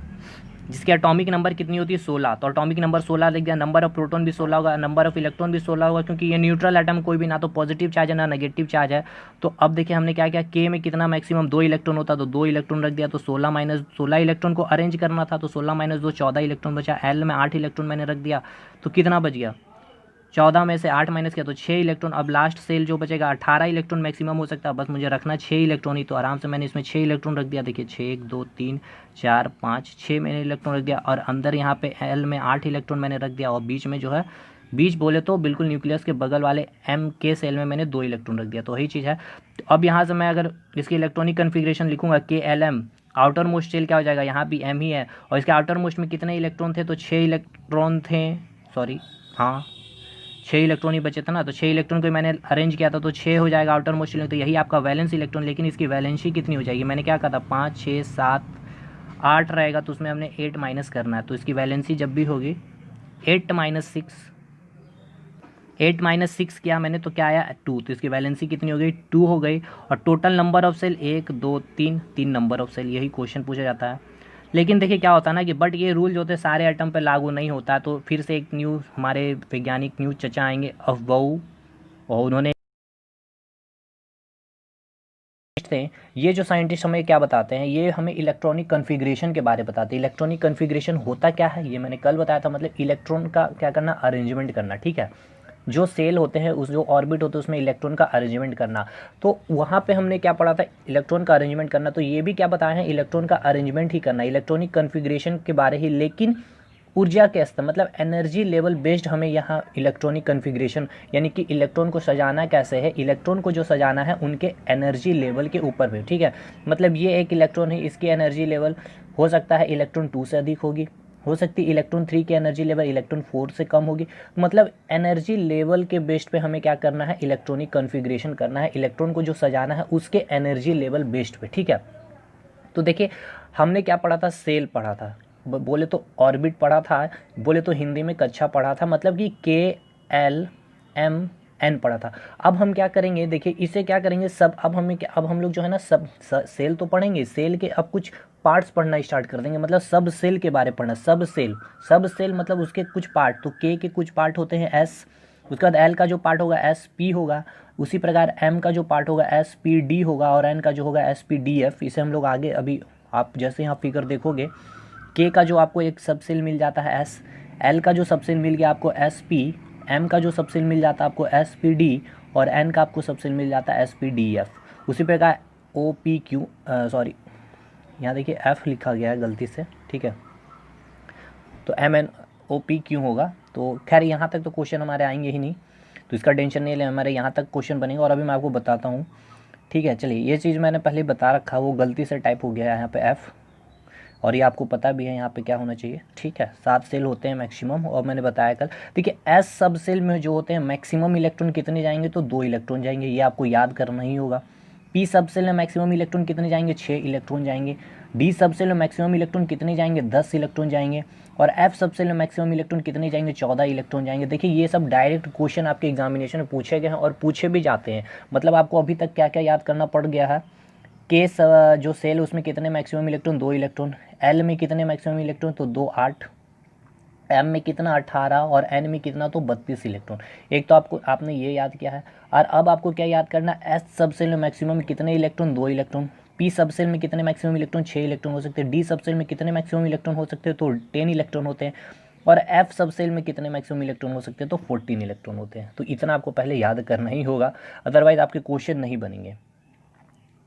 जिसकी एटॉमिक नंबर कितनी होती है, 16, तो एटॉमिक नंबर 16 लिख दिया। नंबर ऑफ प्रोटॉन भी 16 होगा, नंबर ऑफ इलेक्ट्रॉन भी 16 होगा, क्योंकि ये न्यूट्रल एटम कोई भी ना तो पॉजिटिव चार्ज है ना नेगेटिव चार्ज है। तो अब देखिए हमने क्या किया, के में कितना मैक्सिमम 2 इलेक्ट्रॉन होता, तो 2 इलेक्ट्रॉन रख दिया, तो 16 माइनस 16 इलेक्ट्रॉन को अरेंज करना था, तो 16 माइनस 2 14 इलेक्ट्रॉन बचा। एल में 8 इलेक्ट्रॉन मैंने रख दिया, तो कितना बच गया, 14 में से 8 माइनस किया तो 6 इलेक्ट्रॉन। अब लास्ट सेल जो बचेगा 18 इलेक्ट्रॉन मैक्सिमम हो सकता है, बस मुझे रखना 6 इलेक्ट्रॉन ही, तो आराम से मैंने इसमें 6 इलेक्ट्रॉन रख दिया। देखिए 6, 1, 2, 3, 4, 5, 6 मैंने इलेक्ट्रॉन रख दिया, और अंदर यहाँ पे एल में 8 इलेक्ट्रॉन मैंने रख दिया, और बीच में जो है, बीच बोले तो बिल्कुल न्यूक्लियस के बगल वाले एम के सेल में मैंने 2 इलेक्ट्रॉन रख दिया, तो वही चीज़ है। तो अब यहाँ से मैं अगर इसकी इलेक्ट्रॉनिक कन्फिग्रेशन लिखूंगा K L M, outermost shell क्या हो जाएगा, यहाँ भी एम ही है, और इसके आउटर मोस्ट में कितने इलेक्ट्रॉन थे, तो 6 इलेक्ट्रॉन थे, सॉरी हाँ 6 इलेक्ट्रॉन ही बचे थे ना, तो 6 इलेक्ट्रॉन को मैंने अरेंज किया था, तो 6 हो जाएगा आउटर मोस्ट इलेक्ट्रॉन, तो यही आपका वैलेंस इलेक्ट्रॉन। लेकिन इसकी वैलेंसी कितनी हो जाएगी, मैंने क्या कहा था, 5, 6, 7, 8 रहेगा, तो उसमें हमने 8 माइनस करना है, तो इसकी वैलेंसी जब भी होगी 8 माइनस 6 किया मैंने, तो क्या आया 2, तो इसकी वैलेंसी कितनी हो गई, 2 हो गई। और total number of shell 1, 2, 3 number of shell, यही क्वेश्चन पूछा जाता है। लेकिन देखिए क्या होता है ना कि बट ये रूल जो होते हैं सारे एटम पे लागू नहीं होता, तो फिर से एक न्यू हमारे वैज्ञानिक न्यू चचा आएंगे अफबाऊ, और उन्होंने थे, ये जो साइंटिस्ट हमें क्या बताते हैं, ये हमें इलेक्ट्रॉनिक कन्फिग्रेशन के बारे में बताते हैं। इलेक्ट्रॉनिक कन्फिग्रेशन होता क्या है, ये मैंने कल बताया था, मतलब इलेक्ट्रॉन का क्या करना, अरेंजमेंट करना। ठीक है, जो सेल होते हैं, उस जो ऑर्बिट होते हैं उसमें इलेक्ट्रॉन का अरेंजमेंट करना। तो वहाँ पे हमने क्या पढ़ा था, इलेक्ट्रॉन का अरेंजमेंट करना, तो ये भी क्या बताया है, इलेक्ट्रॉन का अरेंजमेंट ही करना, इलेक्ट्रॉनिक कन्फिग्रेशन के बारे ही। लेकिन ऊर्जा के स्तर मतलब एनर्जी लेवल बेस्ड हमें यहाँ इलेक्ट्रॉनिक कन्फिग्रेशन, यानी कि इलेक्ट्रॉन को सजाना कैसे है, इलेक्ट्रॉन को जो सजाना है उनके एनर्जी लेवल के ऊपर में। ठीक है, मतलब ये एक इलेक्ट्रॉन है, इसकी एनर्जी लेवल हो सकता है इलेक्ट्रॉन 2 से अधिक होगी, हो सकती है इलेक्ट्रॉन 3 की एनर्जी लेवल इलेक्ट्रॉन 4 से कम होगी। मतलब एनर्जी लेवल के बेस्ड पे हमें क्या करना है, इलेक्ट्रॉनिक कन्फिग्रेशन करना है, इलेक्ट्रॉन को जो सजाना है उसके एनर्जी लेवल बेस्ड पे। ठीक है, तो देखिए हमने क्या पढ़ा था, सेल पढ़ा था, बोले तो ऑर्बिट पढ़ा था, बोले तो हिंदी में कक्षा पढ़ा था, मतलब कि के एल एम एन पढ़ा था। अब हम क्या करेंगे, देखिए इसे क्या करेंगे सब, अब हमें क्या, अब हम लोग जो है ना सब सेल तो पढ़ेंगे, सेल के अब कुछ पार्ट्स पढ़ना स्टार्ट कर देंगे, मतलब सब सेल के बारे में पढ़ना। सब सेल मतलब उसके कुछ पार्ट, तो के कुछ पार्ट होते हैं एस, उसके बाद एल का जो पार्ट होगा एस पी होगा, उसी प्रकार एम का जो पार्ट होगा एस पी डी होगा, और एन का जो होगा एस पी डी एफ। इसे हम लोग आगे अभी आप जैसे यहाँ फिगर देखोगे, के का जो आपको एक सबसेल मिल जाता है एस, एल का जो सबसेल मिल गया आपको एस पी, एम का जो सबसेल मिल जाता है आपको एस पी डी, और एन का आपको सबसेल मिल जाता है SpDef। उसी प्रकार OPQ, सॉरी यहाँ देखिए F लिखा गया है गलती से, ठीक है, तो MnOPQ होगा। तो खैर यहाँ तक तो क्वेश्चन हमारे आएंगे ही नहीं, तो इसका टेंशन नहीं ले, हमारे यहाँ तक क्वेश्चन बनेगा। और अभी मैं आपको बताता हूँ, ठीक है। चलिए, ये चीज़ मैंने पहले बता रखा, वो गलती से टाइप हो गया है यहाँ पे F, और ये आपको पता भी है यहाँ पे क्या होना चाहिए, ठीक है। 7 सेल होते हैं मैक्सिमम, और मैंने बताया कल। देखिए S सब सेल में जो होते हैं मैक्सिमम इलेक्ट्रॉन कितने जाएंगे, तो 2 इलेक्ट्रॉन जाएंगे, ये आपको याद करना ही होगा। P सब सेल में मैक्सिमम इलेक्ट्रॉन कितने जाएंगे, 6 इलेक्ट्रॉन जाएंगे। D सब सेल में मैक्सिमम इलेक्ट्रॉन कितने जाएंगे, 10 इलेक्ट्रॉन जाएंगे। और F सब सेल में मैक्सिमम इलेक्ट्रॉन कितने जाएंगे, 14 इलेक्ट्रॉन जाएंगे। देखिए ये सब डायरेक्ट क्वेश्चन आपके एग्जामिनेशन में पूछे गए हैं और पूछे भी जाते हैं। मतलब आपको अभी तक क्या क्या याद करना पड़ गया है। के जो सेल उसमें कितने मैक्सिमम इलेक्ट्रॉन, 2 इलेक्ट्रॉन। L में कितने मैक्सिमम इलेक्ट्रॉन, तो 2 8। M में कितना, 18। और N में कितना, तो 32 इलेक्ट्रॉन। एक तो आपने ये याद किया है। और अब आपको क्या याद करना है, S सब सेल में मैक्सिमम कितने इलेक्ट्रॉन, 2 इलेक्ट्रॉन। P सब सेल में कितने मैक्सिमम इलेक्ट्रॉन, 6 इलेक्ट्रॉन हो सकते हैं। D सब सेल में कितने मैक्सिमम इलेक्ट्रॉन हो सकते हैं, तो 10 इलेक्ट्रॉन होते हैं। और F सब सेल में कितने मैक्सिमम इलेक्ट्रॉन हो सकते हैं, तो 14 इलेक्ट्रॉन होते हैं। तो इतना आपको पहले याद करना ही होगा, अदरवाइज आपके क्वेश्चन नहीं बनेंगे।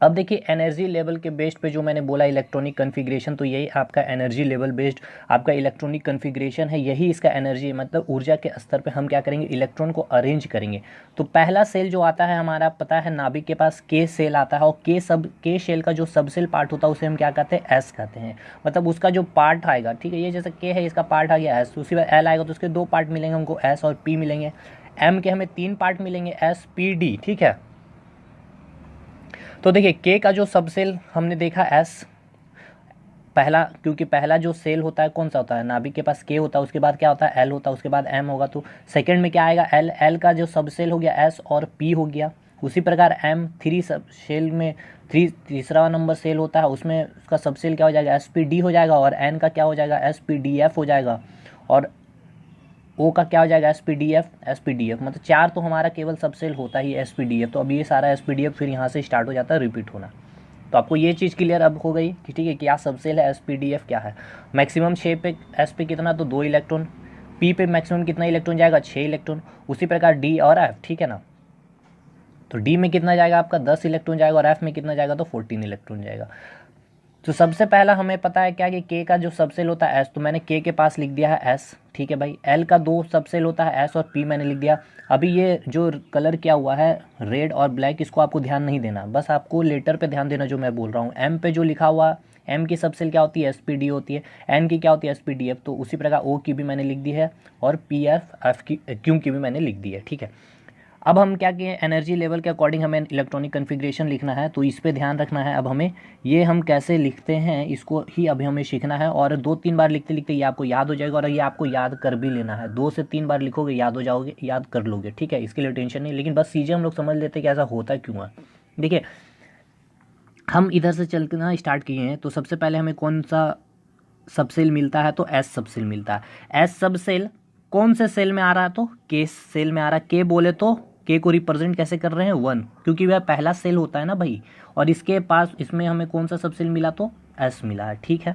अब देखिए एनर्जी लेवल के बेस्ड पे जो मैंने बोला इलेक्ट्रॉनिक कन्फिग्रेशन, तो यही आपका एनर्जी लेवल बेस्ड आपका इलेक्ट्रॉनिक कन्फिग्रेशन है। यही इसका एनर्जी मतलब ऊर्जा के स्तर पे हम क्या करेंगे, इलेक्ट्रॉन को अरेंज करेंगे। तो पहला सेल जो आता है हमारा, पता है नाभिक के पास के सेल आता है, और के सेल का जो सबसेल पार्ट होता है उसे हम क्या कहते हैं, एस कहते हैं। मतलब उसका जो पार्ट आएगा, ठीक है, ये जैसे के है, इसका पार्ट आ गया एस, उसी बार एल आएगा तो उसके 2 पार्ट मिलेंगे हमको, एस और पी मिलेंगे। एम के हमें 3 पार्ट मिलेंगे, SpD, ठीक है। तो देखिए के का जो सबसेल हमने देखा एस पहला, क्योंकि पहला जो सेल होता है कौन सा होता है, नाभिक के पास के होता है, उसके बाद क्या होता है, एल होता है, उसके बाद एम होगा। तो सेकंड में क्या आएगा, एल। एल का जो सबसेल हो गया एस और पी हो गया। उसी प्रकार एम 3 सब सेल में तीसरा नंबर सेल होता है, उसमें उसका सबसेल क्या हो जाएगा, SpD हो जाएगा। और एन का क्या हो जाएगा, SpDF हो जाएगा। और ओ का क्या हो जाएगा, SpDF मतलब 4 तो हमारा केवल सबसेल होता ही SpDF। तो अब ये सारा SpDF फिर यहाँ से स्टार्ट हो जाता है रिपीट होना। तो आपको ये चीज़ क्लियर अब हो गई कि ठीक है क्या सबसेल है, SpDF क्या है। मैक्सिमम 6 पे, S पे कितना, तो 2 इलेक्ट्रॉन। P पे मैक्सिमम कितना इलेक्ट्रॉन जाएगा, 6 इलेक्ट्रॉन। उसी प्रकार D और F, ठीक है ना। तो D में कितना जाएगा आपका, 10 इलेक्ट्रॉन जाएगा। और F में कितना जाएगा, तो 14 इलेक्ट्रॉन जाएगा। तो सबसे पहला हमें पता है क्या कि के का जो सबसेल होता है एस, तो मैंने के पास लिख दिया है एस, ठीक है भाई। एल का 2 सबसेल होता है एस और पी मैंने लिख दिया। अभी ये जो कलर किया हुआ है रेड और ब्लैक, इसको आपको ध्यान नहीं देना, बस आपको लेटर पे ध्यान देना जो मैं बोल रहा हूँ। एम पे जो लिखा हुआ, एम की सबसेल क्या होती है, SpD होती है। एन की क्या होती है, SpDF। तो उसी प्रकार ओ की भी मैंने लिख दी है, और एफ की, क्यू की भी मैंने लिख दी है, ठीक है। अब हम क्या किए, एनर्जी लेवल के अकॉर्डिंग हमें इलेक्ट्रॉनिक कन्फिग्रेशन लिखना है, तो इस पे ध्यान रखना है। अब हमें ये हम कैसे लिखते हैं इसको ही अभी हमें सीखना है। और 2-3 बार लिखते लिखते ये आपको याद हो जाएगा, और ये आपको याद कर भी लेना है। 2 से 3 बार लिखोगे याद हो जाओगे, याद कर लोगे, ठीक है, इसके लिए टेंशन नहीं। लेकिन बस चीज़ें हम लोग समझ लेते कि ऐसा होता क्यों है। देखिए हम इधर से चलना स्टार्ट किए हैं, तो सबसे पहले हमें कौन सा सबसेल मिलता है, तो एस सबसेल मिलता है। एस सबसेल कौन से सेल में आ रहा है, तो के सेल में आ रहा है। के बोले तो के को रिप्रेजेंट कैसे कर रहे हैं, 1, क्योंकि वह पहला सेल होता है ना भाई। और इसके पास इसमें हमें कौन सा सबसेल मिला, तो एस मिला है, ठीक है।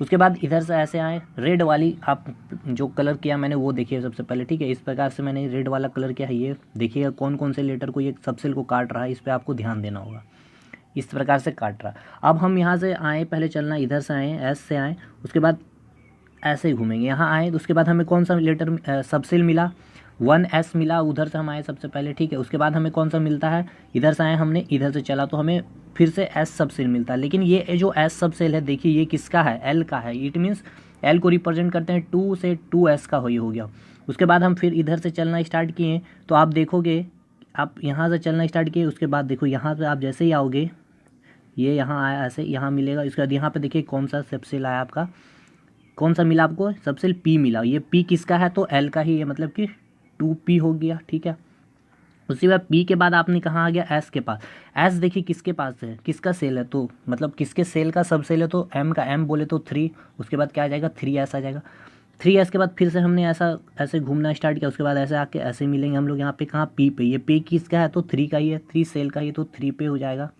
उसके बाद इधर से ऐसे आए, रेड वाली आप जो कलर किया मैंने वो देखिए सबसे पहले, ठीक है। इस प्रकार से मैंने रेड वाला कलर किया है, ये देखिएगा कौन कौन से लेटर को ये सबसेल को काट रहा है, इस पर आपको ध्यान देना होगा। इस प्रकार से काट रहा। अब हम यहाँ से आए, पहले चलना इधर से आए, एस से आए, उसके बाद ऐसे ही घूमेंगे, यहाँ आए तो उसके बाद हमें कौन सा लेटर सबसेल मिला, 1s मिला। उधर से हम आए सबसे पहले, ठीक है। उसके बाद हमें कौन सा मिलता है, इधर से आए हमने, इधर से चला तो हमें फिर से s सबसेल मिलता है। लेकिन ये जो s सबसेल है देखिए ये किसका है, l का है। इट मीन्स l को रिप्रेजेंट करते हैं 2 से 2s का हो गया। उसके बाद हम फिर इधर से चलना स्टार्ट किए, तो आप देखोगे आप यहाँ से चलना स्टार्ट किए, उसके बाद देखो यहाँ पे आप जैसे ही आओगे, ये यहाँ आया ऐसे, यहाँ मिलेगा। उसके बाद यहाँ पे देखिए कौन सा सबसेल आया आपका, कौन सा मिला आपको, सबसेल P मिला। ये P किसका है, तो L का ही है, मतलब कि 2P हो गया, ठीक है। उसी बाद P के बाद आपने कहाँ आ गया, S के पास। S देखिए किसके पास है, किसका सेल है, तो मतलब किसके सेल का सबसेल है, तो M का। M बोले तो 3, उसके बाद क्या आ जाएगा, 3s आ जाएगा। 3s के बाद फिर से हमने ऐसा ऐसे घूमना स्टार्ट किया, उसके बाद ऐसे आके ऐसे मिलेंगे हम लोग यहाँ पे, कहाँ, P पे। ये P किसका है, तो 3 का ही है, 3 सेल का ही, तो 3 पे हो जाएगा।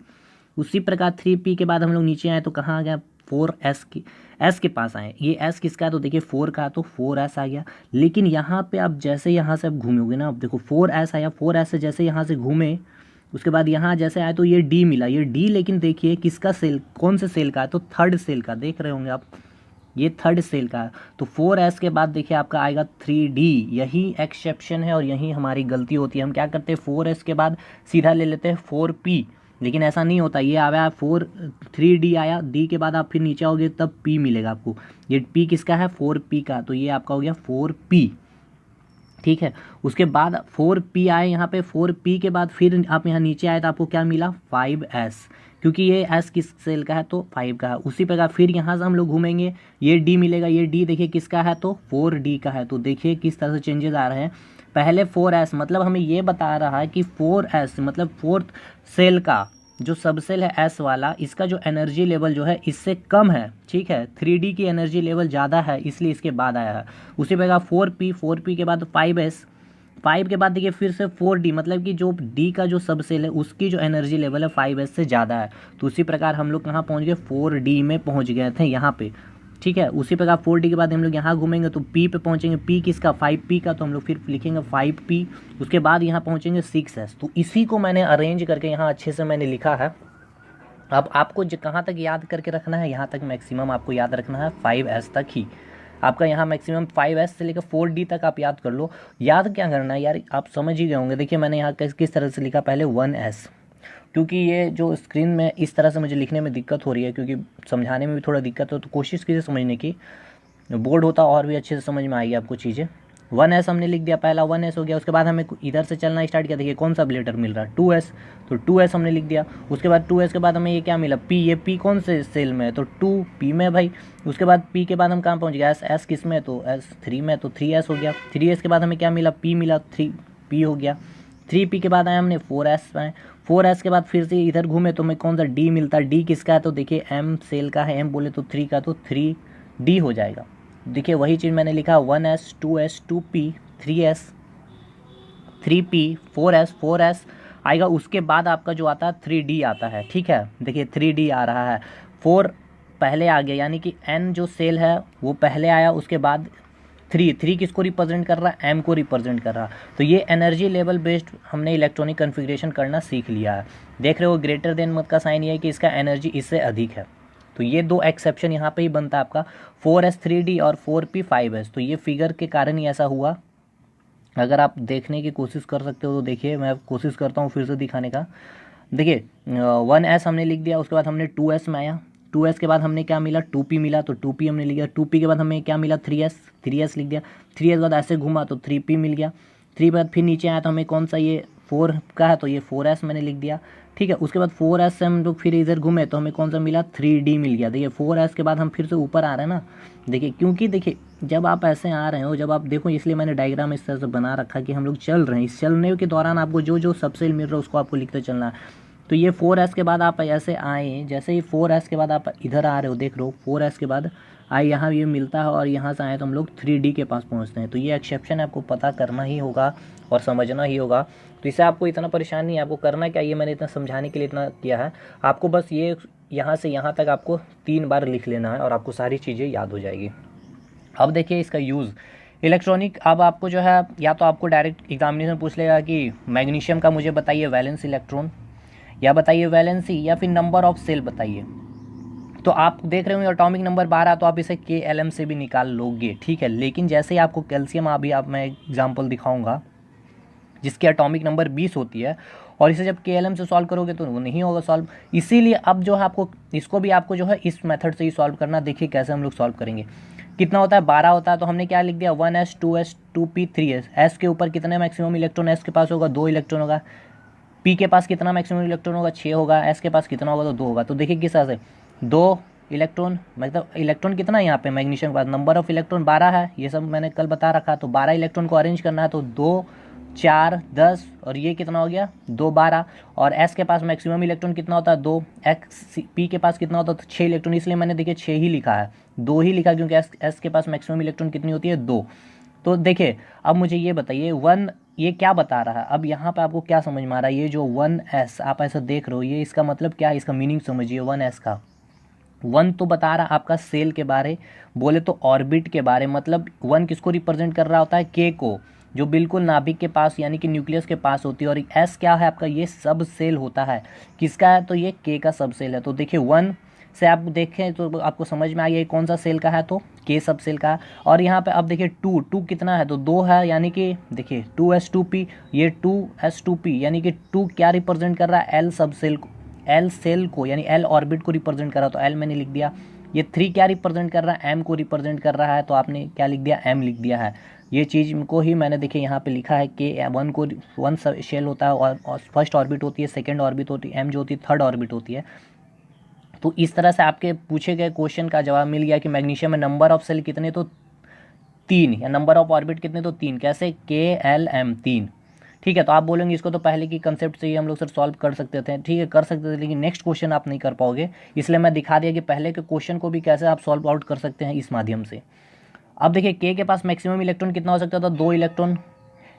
उसी प्रकार 3P के बाद हम लोग नीचे आए तो कहाँ आ गया, 4s की एस के पास आए। ये एस किसका है तो देखिए 4 का है तो 4s आ गया। लेकिन यहाँ पे आप जैसे यहाँ से आप घूमोगे ना, आप देखो 4s आया, 4s से जैसे यहाँ से घूमे उसके बाद यहाँ जैसे आए तो ये डी मिला, ये डी लेकिन देखिए किसका सेल, कौन से सेल का है तो थर्ड सेल का, देख रहे होंगे आप ये थर्ड सेल का है। तो 4s के बाद देखिए आपका आएगा 3d, यही एक्सेप्शन है और यही हमारी गलती होती है। हम क्या करते हैं 4s के बाद सीधा ले लेते हैं 4p, लेकिन ऐसा नहीं होता। ये आया 3d आया, d के बाद आप फिर नीचे आओगे तब p मिलेगा आपको। ये p किसका है 4p का, तो ये आपका हो गया 4p, ठीक है। उसके बाद 4p आए यहाँ पे, 4p के बाद फिर आप यहाँ नीचे आए तो आपको क्या मिला 5s, क्योंकि ये s किस सेल का है तो 5 का है। उसी प्रकार फिर यहाँ से हम लोग घूमेंगे, ये d मिलेगा, ये d देखिए किसका है तो 4d का है। तो देखिए किस तरह से चेंजेस आ रहे हैं। पहले 4s मतलब हमें ये बता रहा है कि 4s मतलब फोर्थ सेल का जो सबसेल है एस वाला, इसका जो एनर्जी लेवल जो है इससे कम है, ठीक है। 3D की एनर्जी लेवल ज़्यादा है इसलिए इसके बाद आया है। उसी प्रकार 4p के बाद 5s, 5 के बाद देखिए फिर से 4d, मतलब कि जो d का जो सबसेल है उसकी जो एनर्जी लेवल है 5s से ज़्यादा है। तो उसी प्रकार हम लोग कहाँ पहुँच गए 4d में पहुँच गए थे यहाँ पे, ठीक है। उसी प्रकार 4d के बाद हम लोग यहाँ घूमेंगे तो p पे पहुँचेंगे, p किसका 5p का, तो हम लोग फिर लिखेंगे 5p। उसके बाद यहाँ पहुँचेंगे 6s। तो इसी को मैंने अरेंज करके यहाँ अच्छे से मैंने लिखा है। अब आपको कहाँ तक याद करके रखना है, यहाँ तक मैक्सिमम आपको याद रखना है 5s तक ही। आपका यहाँ मैक्सिमम 5s से लेकर 4d तक आप याद कर लो। याद क्या करना है यार, आप समझ ही गए होंगे। देखिए मैंने यहाँ किस तरह से लिखा, पहले 1s, क्योंकि ये जो स्क्रीन में इस तरह से मुझे लिखने में दिक्कत हो रही है, क्योंकि समझाने में भी थोड़ा दिक्कत हो, तो कोशिश कीजिए समझने की, बोर्ड होता और भी अच्छे से समझ में आएगी आपको चीज़ें। 1s हमने लिख दिया, पहला 1s हो गया। उसके बाद हमें इधर से चलना स्टार्ट किया, देखिए कौन सा लेटर मिल रहा है 2s, तो 2s हमने लिख दिया। उसके बाद 2s के बाद हमें ये क्या मिला p, ये p कौन से सेल में है तो 2p में भाई। उसके बाद p के बाद हम कहाँ पहुँच गए s किस में तो s3 में, तो 3s हो गया। 3s के बाद हमें क्या मिला p मिला, 3p हो गया। 3p के बाद आए हमने 4s आए, 4s के बाद फिर से इधर घूमे तो हमें कौन सा d मिलता है, d किसका है तो देखिए m सेल का है, m बोले तो 3 का, तो 3d हो जाएगा। देखिए वही चीज़ मैंने लिखा 1s 2s 2p 3s 3p 4s आएगा। उसके बाद आपका जो आता है 3d आता है, ठीक है। देखिए 3d आ रहा है, 4 पहले आ गया, यानी कि n जो सेल है वो पहले आया। उसके बाद 3 किसको रिप्रेजेंट कर रहा है, m को रिप्रेजेंट कर रहा है। तो ये एनर्जी लेवल बेस्ड हमने इलेक्ट्रॉनिक कन्फिग्रेशन करना सीख लिया है। देख रहे हो ग्रेटर देन मत का साइन ये है कि इसका एनर्जी इससे अधिक है। तो ये दो एक्सेप्शन यहाँ पे ही बनता है आपका 4s 3d और 4p 5s। तो ये फिगर के कारण ही ऐसा हुआ। अगर आप देखने की कोशिश कर सकते हो तो देखिए, मैं कोशिश करता हूँ फिर से दिखाने का। देखिए 1s हमने लिख दिया, उसके बाद हमने 2s में आया, 2s के बाद हमने क्या मिला 2p मिला, तो 2p हमने लिख दिया। 2p के बाद हमें क्या मिला 3s लिख दिया। 3s के बाद ऐसे घुमा तो 3p मिल गया। 3 के बाद फिर नीचे आया तो हमें कौन सा ये 4 का है तो ये 4s मैंने लिख दिया, ठीक है। उसके बाद 4s से हम लोग फिर इधर घूमे तो हमें कौन सा मिला 3d मिल गया। देखिए 4s के बाद हम फिर से ऊपर आ रहे हैं ना, देखिए क्योंकि देखिए जब आप ऐसे आ रहे हो, जब आप देखो, इसलिए मैंने डायग्राम इस तरह से बना रखा कि हम लोग चल रहे हैं, इस चलने के दौरान आपको जो जो सबसेल मिल रहा है उसको आपको लिखते चलना है। तो ये 4s के बाद आप ऐसे आए, जैसे ही 4s के बाद आप इधर आ रहे हो, देख रहे हो 4s के बाद आए यहाँ ये मिलता है और यहाँ से आए तो हम लोग 3d के पास पहुँचते हैं। तो ये एक्सेप्शन आपको पता करना ही होगा और समझना ही होगा। तो इससे आपको इतना परेशान नहीं है, आपको करना क्या, ये मैंने इतना समझाने के लिए इतना किया है। आपको बस ये यहाँ से यहाँ तक आपको 3 बार लिख लेना है और आपको सारी चीज़ें याद हो जाएगी। अब देखिए इसका यूज़ इलेक्ट्रॉनिक, अब आपको जो है या तो आपको डायरेक्ट एग्जामिनेशन पूछ लेगा कि मैग्नीशियम का मुझे बताइए वैलेंस इलेक्ट्रॉन, या बताइए वैलेंसी, या फिर नंबर ऑफ सेल बताइए। तो आप देख रहे हो एटॉमिक नंबर 12, तो आप इसे KLM से भी निकाल लोगे, ठीक है। लेकिन जैसे ही आपको कैल्शियम, अभी आप मैं एग्जाम्पल दिखाऊंगा जिसकी एटॉमिक नंबर 20 होती है, और इसे जब KLM से सॉल्व करोगे तो वो नहीं होगा सॉल्व। इसीलिए अब जो है आपको इसको भी आपको जो है इस मेथड से ही सॉल्व करना। देखिए कैसे हम लोग सॉल्व करेंगे। कितना होता है 12 होता है, तो हमने क्या लिख दिया 1s 2s 2p 3s। s के ऊपर कितने मैक्सिमम इलेक्ट्रॉन, s के पास होगा 2 इलेक्ट्रॉन होगा। p के पास कितना मैक्सिमम इलेक्ट्रॉन होगा 6 होगा। s के पास कितना होगा तो 2 होगा। तो देखिए किस तरह से 2 इलेक्ट्रॉन, मतलब इलेक्ट्रॉन कितना है यहाँ पे मैग्नीशियम के पास, नंबर ऑफ इलेक्ट्रॉन 12 है, ये सब मैंने कल बता रखा। तो 12 इलेक्ट्रॉन को अरेंज करना है, तो 2 4 10 और ये कितना हो गया 2 12। और s के पास मैक्सिमम इलेक्ट्रॉन कितना होता है 2, p के पास कितना होता है तो 6 इलेक्ट्रॉन, इसलिए मैंने देखिए 6 ही लिखा है, 2 ही लिखा क्योंकि s के पास मैक्सिमम इलेक्ट्रॉन कितनी होती है 2। तो देखिए अब मुझे ये बताइए 1 ये क्या बता रहा है। अब यहाँ पे आपको क्या समझ में आ रहा है, ये जो 1s आप ऐसा देख रहे हो, ये इसका मतलब क्या है, इसका मीनिंग समझिए 1s का। वन तो बता रहा आपका सेल के बारे, बोले तो ऑर्बिट के बारे, मतलब वन किसको रिप्रेजेंट कर रहा होता है, के को, जो बिल्कुल नाभिक के पास यानी कि न्यूक्लियस के पास होती है। और एस क्या है आपका, ये सब सेल होता है, किसका है, तो ये के का सब सेल है। तो देखिए वन से आप देखें तो आपको समझ में आ गया कौन सा सेल का है, तो के सब सेल का है। और यहाँ पे अब देखिए टू टू कितना है, तो दो है, यानी कि देखिए 2s2p, ये 2s2p यानी कि टू क्या रिप्रेजेंट कर रहा है, एल सब सेल को, एल सेल को यानी एल ऑर्बिट को रिप्रेजेंट कर रहा है, तो एल मैंने लिख दिया। ये थ्री क्या रिप्रेजेंट कर रहा है, एम को रिप्रेजेंट कर रहा है, तो आपने क्या लिख दिया, एम लिख दिया है। ये चीज़ को ही मैंने देखिए यहाँ पे लिखा है कि वन को वन शेल होता है और फर्स्ट ऑर्बिट होती है, सेकंड ऑर्बिट होती है, एम जो होती है थर्ड ऑर्बिट होती है। तो इस तरह से आपके पूछे गए क्वेश्चन का जवाब मिल गया कि मैग्नीशियम में नंबर ऑफ सेल कितने, तो तीन, या नंबर ऑफ ऑर्बिट कितने, तो तीन। कैसे, के एल एम, तीन। ठीक है, तो आप बोलेंगे इसको तो पहले की कंसेप्ट से ही हम लोग सर सॉल्व कर सकते थे। ठीक है, कर सकते थे, लेकिन नेक्स्ट क्वेश्चन आप नहीं कर पाओगे, इसलिए मैं दिखा दिया कि पहले के क्वेश्चन को भी कैसे आप सॉल्व आउट कर सकते हैं इस माध्यम से। अब देखिए के पास मैक्सिमम इलेक्ट्रॉन कितना हो सकता था, 2 इलेक्ट्रॉन।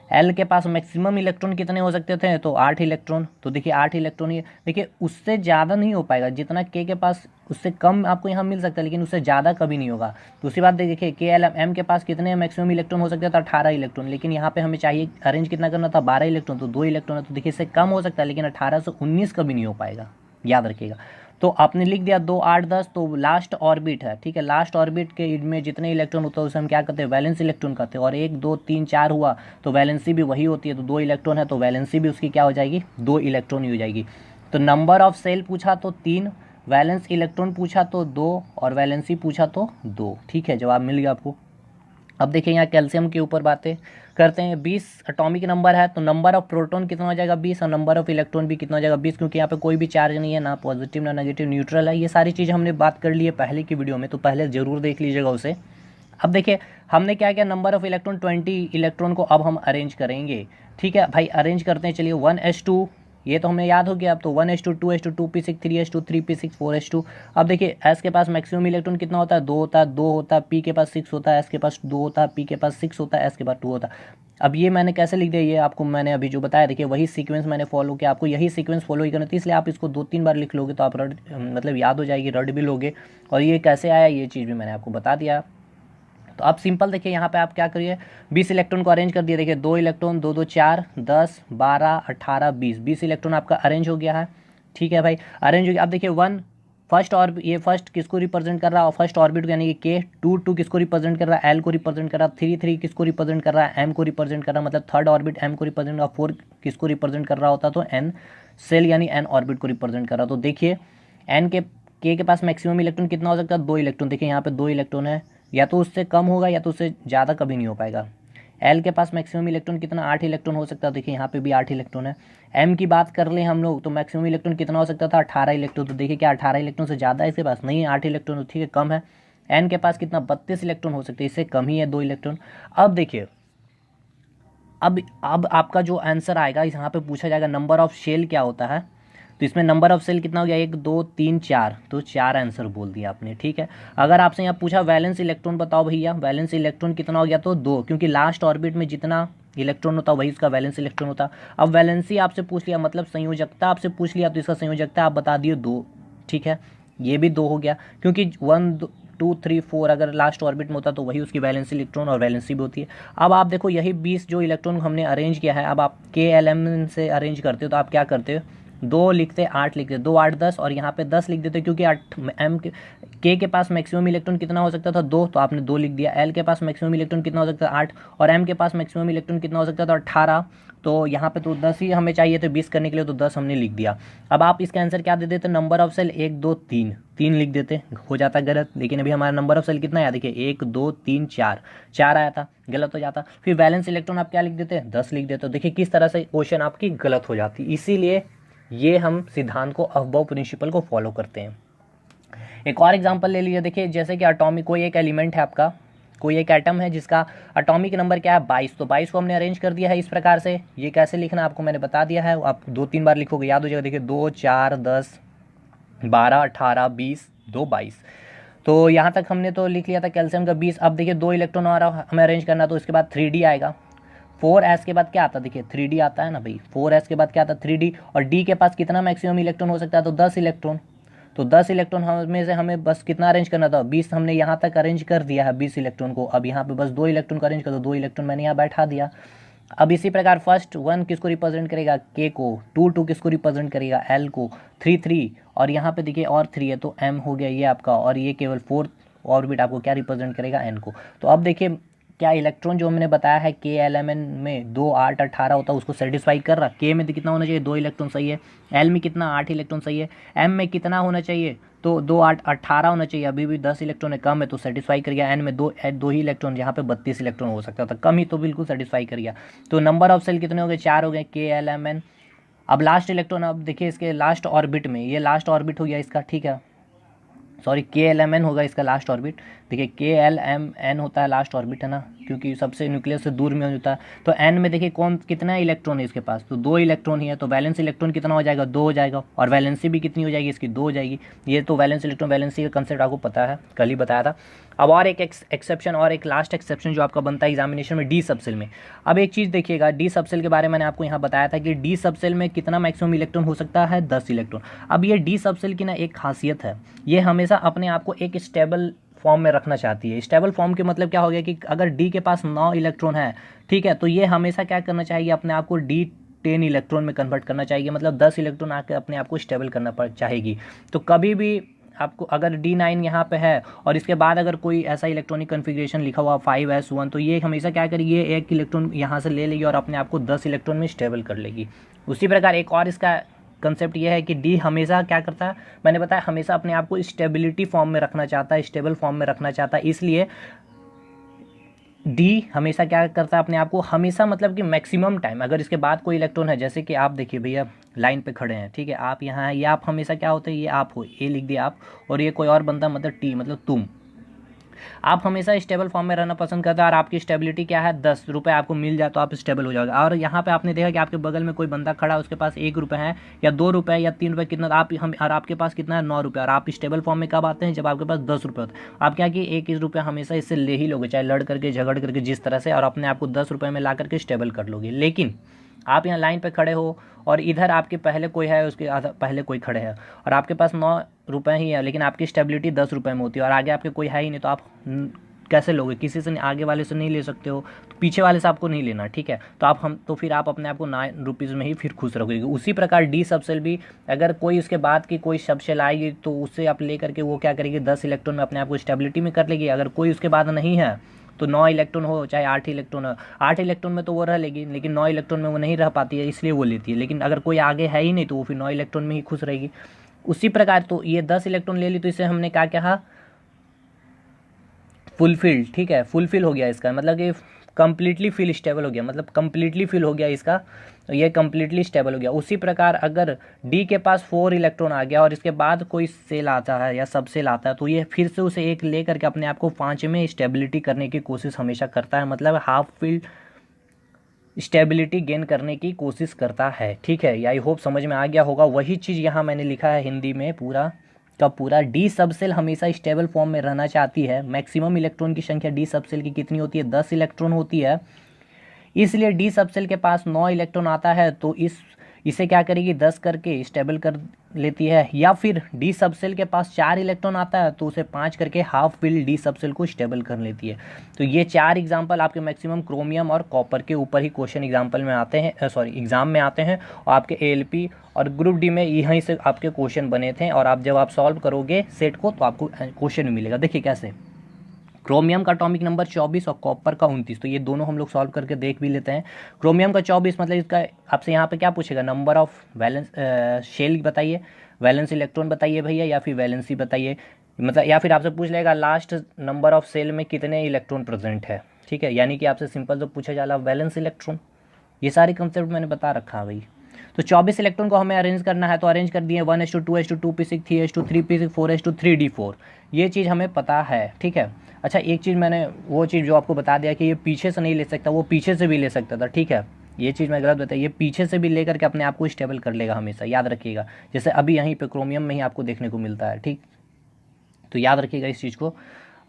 एल के पास मैक्सिमम इलेक्ट्रॉन कितने हो सकते थे, तो 8 इलेक्ट्रॉन। तो देखिए 8 इलेक्ट्रॉन, ये देखिए उससे ज़्यादा नहीं हो पाएगा, जितना के पास उससे कम आपको यहाँ मिल सकता है, लेकिन उससे ज़्यादा कभी नहीं होगा। दूसरी बात देखिए के एल एम के पास कितने मैक्सिमम इलेक्ट्रॉन हो सकते हैं, तो 18 इलेक्ट्रॉन, लेकिन यहाँ पे हमें चाहिए अरेंज कितना करना था, 12 इलेक्ट्रॉन, तो 2 इलेक्ट्रॉन है, तो देखिए इससे कम हो सकता है, लेकिन 18 से 19 कभी नहीं हो पाएगा, याद रखिएगा। तो आपने लिख दिया 2 8 10, तो लास्ट ऑर्बिट है, ठीक है, लास्ट ऑर्बिट के में जितने इलेक्ट्रॉन होता है उसे हम क्या कहते हैं, वैलेंस इलेक्ट्रॉन कहते हैं। और 1 2 3 4 हुआ तो वैलेंसी भी वही होती है, तो 2 इलेक्ट्रॉन है तो वैलेंसी भी उसकी क्या हो जाएगी, 2 इलेक्ट्रॉन ही हो जाएगी। तो नंबर ऑफ सेल पूछा तो 3, वैलेंस इलेक्ट्रॉन पूछा तो 2, और वैलेंसी पूछा तो 2। ठीक है, जवाब मिल गया आपको। अब देखिए यहाँ कैल्शियम के ऊपर बातें करते हैं। 20 एटॉमिक नंबर है, तो नंबर ऑफ प्रोटॉन कितना हो जाएगा, 20, और नंबर ऑफ इलेक्ट्रॉन भी कितना हो जाएगा, 20, क्योंकि यहाँ पे कोई भी चार्ज नहीं है, ना पॉजिटिव ना नेगेटिव, न्यूट्रल है। ये सारी चीज़ हमने बात कर ली है पहले की वीडियो में, तो पहले ज़रूर देख लीजिएगा उसे। अब देखिए हमने क्या किया, नंबर ऑफ इलेक्ट्रॉन 20 इलेक्ट्रॉन को अब हम अरेंज करेंगे। ठीक है भाई, अरेंज करते हैं, चलिए 1s2, ये तो हमें याद हो गया। अब तो 1s2 2s2 2p6 3s2 3p6 4s2। अब देखिए एस के पास मैक्सिमम इलेक्ट्रॉन कितना होता है, 2 होता है, 2 होता है, पी के पास 6 होता है, एस के पास 2 होता है, पी के पास 6 होता है, एस के पास 2 होता है। अब ये मैंने कैसे लिख दिया, ये आपको मैंने अभी जो बताया, देखिए वही सीक्वेंस मैंने फॉलो किया, आपको यही सीक्वेंस फॉलो ही करना थी, इसलिए आप इसको 2-3 बार लिख लोगे तो आप रट मतलब याद हो जाएगी, रट भी लोगे। और ये कैसे आया ये चीज़ भी मैंने आपको बता दिया। तो अब सिंपल देखिए यहाँ पे आप क्या करिए, 20 इलेक्ट्रॉन को अरेंज कर दिए। देखिए 2 इलेक्ट्रॉन, 2 2 4 10 12 18 20 इलेक्ट्रॉन आपका अरेंज हो गया है। ठीक है भाई, अरेंज हो गया। अब देखिए वन फर्स्ट, और ये फर्स्ट किसको रिप्रेजेंट कर रहा है, फर्स्ट ऑर्बिट को, यानी कि के। 2 2 किसको रिप्रेजेंट कर रहा है, एल को रिप्रेजेंट कर रहा है। 3 3 किसको रिप्रेजेंट कर रहा है, एम को रिप्रेजेंट कर रहा है, मतलब थर्ड ऑर्बिट एम को रिप्रेजेंट। और 4 किसको रिप्रेजेंट कर रहा होता, तो एन सेल यानी एन ऑर्बिट को रिप्रेजेंट कर रहा है। तो देखिए एन के पास मैक्सिमम इलेक्ट्रॉन कितना हो सकता है, 2 इलेक्ट्रॉन। देखिए यहाँ पे 2 इलेक्ट्रॉन है, या तो उससे कम होगा या तो उससे ज़्यादा कभी नहीं हो पाएगा। एल के पास मैक्सिमम इलेक्ट्रॉन कितना, 8 इलेक्ट्रॉन हो सकता है। देखिए यहाँ पे भी 8 इलेक्ट्रॉन है। एम की बात कर लें हम लोग तो मैक्सिमम इलेक्ट्रॉन कितना हो सकता था, 18 इलेक्ट्रॉन। तो देखिए क्या 18 इलेक्ट्रॉन से ज़्यादा है इसके पास, नहीं है, 8 इलेक्ट्रॉन, ठीक है, कम है। एन के पास कितना, 32 इलेक्ट्रॉन हो सकते हैं, इससे कम ही है 2 इलेक्ट्रॉन। अब देखिए अब आपका जो आंसर आएगा, यहाँ पे पूछा जाएगा नंबर ऑफ शेल क्या होता है, तो इसमें नंबर ऑफ सेल कितना हो गया, 1 2 3 4, तो 4 आंसर बोल दिया आपने। ठीक है, अगर आपसे यहाँ पूछा वैलेंस इलेक्ट्रॉन बताओ भैया, वैलेंस इलेक्ट्रॉन कितना हो गया, तो 2, क्योंकि लास्ट ऑर्बिट में जितना इलेक्ट्रॉन होता है वही उसका वैलेंस इलेक्ट्रॉन होता। अब वैलेंसी आपसे पूछ लिया, मतलब संयोजकता आपसे पूछ लिया, तो इसका संयोजकता आप बता दिए 2। ठीक है, ये भी 2 हो गया, क्योंकि 1 2 3 4 अगर लास्ट ऑर्बिट में होता तो वही उसकी वैलेंसी इलेक्ट्रॉन और वैलेंसी भी होती है। अब आप देखो यही 20 जो इलेक्ट्रॉन हमने अरेंज किया है, अब आप के एल एम से अरेंज करते हो तो आप क्या करते हो, 2 लिखते 8 लिखते, 2 8 10, और यहाँ पे 10 लिख देते, क्योंकि एम के पास मैक्सिमम इलेक्ट्रॉन कितना हो सकता था, 2, तो आपने 2 लिख दिया। एल के पास मैक्सिमम इलेक्ट्रॉन कितना हो सकता था, 8, और एम के पास मैक्सिमम इलेक्ट्रॉन कितना हो सकता था, 18। तो यहाँ पे तो 10 ही हमें चाहिए थे 20 करने के लिए, तो 10 हमने लिख दिया। अब आप इसका आंसर क्या दे देते, नंबर ऑफ सेल 1 2 3, 3 लिख देते, हो जाता गलत, लेकिन अभी हमारा नंबर ऑफ सेल कितना आया, देखिए 1 2 3 4, 4 आया था, गलत हो जाता। फिर वैलेंस इलेक्ट्रॉन आप क्या लिख देते, 10 लिख देते। देखिए किस तरह से क्वेश्चन आपकी गलत हो जाती, इसीलिए ये हम सिद्धांत को, अबव प्रिंसिपल को फॉलो करते हैं। एक और एग्जांपल ले लीजिए, देखिए जैसे कि एटॉमिक, कोई एक एलिमेंट है आपका, कोई एक एटम है जिसका एटॉमिक नंबर क्या है, 22, तो 22 को हमने अरेंज कर दिया है इस प्रकार से। ये कैसे लिखना आपको मैंने बता दिया है, आप 2-3 बार लिखोगे याद हो जाएगा। देखिए 2 4 10 12 18 20 2 22, तो यहाँ तक हमने तो लिख लिया था कैल्शियम का 20। अब देखिए 2 इलेक्ट्रॉन आ रहा हमें अरेंज करना, तो इसके बाद 3D आएगा। 4s के बाद क्या आता है, देखिए 3D आता है ना भाई, 4s के बाद क्या आता है 3D, और D के पास कितना मैक्सिमम इलेक्ट्रॉन हो सकता है, तो 10 इलेक्ट्रॉन। तो 10 इलेक्ट्रॉन में से हमें बस कितना अरेंज करना था, 20 हमने यहाँ तक अरेंज कर दिया है 20 इलेक्ट्रॉन को। अब यहाँ पे बस 2 इलेक्ट्रॉन को अरेंज कर दो, 2 इलेक्ट्रॉन मैंने यहाँ बैठा दिया। अब इसी प्रकार फर्स्ट 1 किसको रिप्रेजेंट करेगा, के को, 2 किसको रिप्रेजेंट करेगा, एल को, 3 और यहाँ पे देखिए और 3 है तो एम हो गया ये आपका, और ये केवल 4th ऑर्बिट आपको क्या रिप्रेजेंट करेगा, एन को। तो अब देखिए क्या इलेक्ट्रॉन जो हमने बताया है के एल एम एन में 2 8 18 होता है, उसको सेटिस्फाई कर रहा। के में तो कितना होना चाहिए, 2 इलेक्ट्रॉन सही है। एल में कितना, 8 इलेक्ट्रॉन सही है। एम में कितना होना चाहिए, तो 2 8 18 होना चाहिए, अभी भी 10 इलेक्ट्रॉन है, कम है तो सेटिस्फाई कर गया। एन में दो ही इलेक्ट्रॉन, यहाँ पे 32 इलेक्ट्रॉन हो सकता था, कम ही तो बिल्कुल सेटिस्फाई कर गया। तो नंबर ऑफ सेल कितने हो गए, 4 हो गए, के एल एम एन। अब लास्ट इलेक्ट्रॉन, अब देखिए इसके लास्ट ऑर्बिट में, ये लास्ट ऑर्बिट हो गया इसका, ठीक है, सॉरी के एल एम एन होगा इसका लास्ट ऑर्बिट। देखिए के एल एम एन होता है लास्ट ऑर्बिट, है ना, क्योंकि सबसे न्यूक्लियस से दूर में होता है। तो एन में देखिए कौन कितना इलेक्ट्रॉन है इसके पास, तो 2 इलेक्ट्रॉन ही है, तो वैलेंस इलेक्ट्रॉन कितना हो जाएगा, 2 हो जाएगा, और वैलेंसी भी कितनी हो जाएगी इसकी, 2 हो जाएगी। ये तो वैलेंस इलेक्ट्रॉन वैलेंसी का कंसेप्ट आपको पता है, कल ही बताया था। अब और एक एक्सेप्शन, और एक लास्ट एक्सेप्शन जो आपका बनता है एग्जामिनेशन में, डी सबसेल में। अब एक चीज़ देखिएगा, डी सबसेल के बारे में मैंने आपको यहाँ बताया था कि डी सबसेल में कितना मैक्सिमम इलेक्ट्रॉन हो सकता है, 10 इलेक्ट्रॉन। अब ये डी सबसेल की ना एक खासियत है, ये हमेशा अपने आप को एक स्टेबल फॉर्म में रखना चाहती है। स्टेबल फॉर्म के मतलब क्या हो गया कि अगर डी के पास 9 इलेक्ट्रॉन है, ठीक है, तो ये हमेशा क्या करना चाहिए, अपने आप को डी 10 इलेक्ट्रॉन में कन्वर्ट करना चाहिए, मतलब 10 इलेक्ट्रॉन आकर अपने आप को स्टेबल करना चाहेगी। तो कभी भी आपको अगर D9 यहाँ पे है और इसके बाद अगर कोई ऐसा इलेक्ट्रॉनिक कन्फिग्रेशन लिखा हुआ 5s1, तो ये हमेशा क्या करेगी, ये एक इलेक्ट्रॉन यहाँ से ले लेगी और अपने आप को 10 इलेक्ट्रॉन में स्टेबल कर लेगी। उसी प्रकार एक और इसका कंसेप्ट ये है कि डी हमेशा क्या करता है, मैंने बताया हमेशा अपने आप को स्टेबिलिटी फॉर्म में रखना चाहता है, स्टेबल फॉर्म में रखना चाहता है, इसलिए डी हमेशा क्या करता है अपने आप को, हमेशा मतलब कि मैक्सिमम टाइम, अगर इसके बाद कोई इलेक्ट्रॉन है, जैसे कि आप देखिए भैया लाइन पे खड़े हैं, ठीक है, आप यहाँ हैं, ये आप हमेशा क्या होते हैं, ये आप हो, ए लिख दिया आप, और ये कोई और बंदा मतलब टी मतलब तुम, आप हमेशा स्टेबल फॉर्म में रहना पसंद करते हैं, और आपकी स्टेबिलिटी क्या है, 10 रुपये आपको मिल जाए तो आप स्टेबल हो जाओगे। और यहाँ पे आपने देखा कि आपके बगल में कोई बंदा खड़ा है, उसके पास 1 रुपये है या 2 रुपये या 3 रुपये, कितना आप हम, और आपके पास कितना है, 9 रुपये, और आप स्टेबल फॉर्म में कब आते हैं, जब आपके पास 10 रुपये होते हैं। आप क्या कि 1 रुपये हमेशा इससे ले ही लोगे, चाहे लड़ करके झगड़ करके जिस तरह से, और अपने आप को 10 रुपये में ला करके स्टेबल कर लोगे। लेकिन आप यहाँ लाइन पे खड़े हो और इधर आपके पहले कोई है, उसके पहले कोई खड़े हैं, और आपके पास 9 रुपये ही है, लेकिन आपकी स्टेबिलिटी 10 रुपये में होती है, और आगे आपके कोई है ही नहीं, तो आप कैसे लोगे, किसी से आगे वाले से नहीं ले सकते हो, तो पीछे वाले से आपको नहीं लेना, ठीक है, तो तो फिर आप अपने आप को 9 रुपीज़ में ही फिर खुश रखोगे। उसी प्रकार डी सबसेल भी, अगर कोई उसके बाद की कोई सबसेल आएगी तो उससे आप ले करके वो क्या करेगी, 10 इलेक्ट्रॉन में अपने आप को स्टेबिलिटी में कर लेगी। अगर कोई उसके बाद नहीं है तो 9 इलेक्ट्रॉन हो चाहे 8 इलेक्ट्रॉन हो, 8 इलेक्ट्रॉन में तो वो रह लेगी, लेकिन 9 इलेक्ट्रॉन में वो नहीं रह पाती है, इसलिए वो लेती है। लेकिन अगर कोई आगे है ही नहीं तो वो फिर 9 इलेक्ट्रॉन में ही खुश रहेगी। उसी प्रकार तो ये 10 इलेक्ट्रॉन ले ली, तो इसे हमने क्या कहा, फुलफिल, ठीक है, फुलफिल हो गया इसका मतलब कि कम्प्लीटली फिल स्टेबल हो गया, मतलब कम्प्लीटली फिल हो गया इसका, तो ये कम्प्लीटली स्टेबल हो गया। उसी प्रकार अगर डी के पास 4 इलेक्ट्रॉन आ गया और इसके बाद कोई सेल आता है या सब सेल आता है, तो ये फिर से उसे एक ले करके अपने आप को 5 में स्टेबिलिटी करने की कोशिश हमेशा करता है, मतलब हाफ फिल स्टेबिलिटी गेन करने की कोशिश करता है, ठीक है। आई होप समझ में आ गया होगा। वही चीज़ यहाँ मैंने लिखा है हिंदी में पूरा का पूरा, डी सबसेल हमेशा स्टेबल फॉर्म में रहना चाहती है। मैक्सिमम इलेक्ट्रॉन की संख्या डी सबसेल की कितनी होती है, 10 इलेक्ट्रॉन होती है, इसलिए डी सबसेल के पास 9 इलेक्ट्रॉन आता है तो इसे क्या करेगी, 10 करके स्टेबल कर लेती है। या फिर डी सबसेल के पास 4 इलेक्ट्रॉन आता है तो उसे 5 करके हाफ फिल डी सबसेल को स्टेबल कर लेती है। तो ये 4 एग्जाम्पल आपके मैक्सिमम क्रोमियम और कॉपर के ऊपर ही क्वेश्चन एग्जाम्पल में आते हैं, सॉरी एग्जाम में आते हैं, और आपके एएलपी और ग्रुप डी में यहीं से आपके क्वेश्चन बने थे। और आप जब आप सॉल्व करोगे सेट को तो आपको क्वेश्चन भी मिलेगा। देखिए कैसे, क्रोमियम का एटॉमिक नंबर 24 और कॉपर का 29, तो ये दोनों हम लोग सॉल्व करके देख भी लेते हैं। क्रोमियम का 24 मतलब इसका आपसे यहाँ पे क्या पूछेगा, नंबर ऑफ वैलेंस शेल बताइए, वैलेंस इलेक्ट्रॉन बताइए भैया, या फिर वैलेंसी बताइए, मतलब या फिर आपसे पूछ लेगा लास्ट नंबर ऑफ सेल में कितने इलेक्ट्रॉन प्रेजेंट है, ठीक है, यानी कि आपसे सिंपल जो पूछा जाला वैलेंस इलेक्ट्रॉन। ये सारे कंसेप्ट मैंने बता रखा है भाई। तो 24 इलेक्ट्रॉन को हमें अरेंज करना है, तो अरेंज कर दिए 1:2:2 2p6 3:2 3p6 4:2 3d4, ये चीज़ हमें पता है, ठीक है। अच्छा एक चीज़ मैंने वो चीज़ जो आपको बता दिया कि ये पीछे से नहीं ले सकता, वो पीछे से भी ले सकता था, ठीक है, ये चीज़ मैं गलत बताया, ये पीछे से भी लेकर के अपने आप को स्टेबल कर लेगा हमेशा, याद रखिएगा। जैसे अभी यहीं पे क्रोमियम में ही आपको देखने को मिलता है, ठीक, तो याद रखिएगा इस चीज़ को।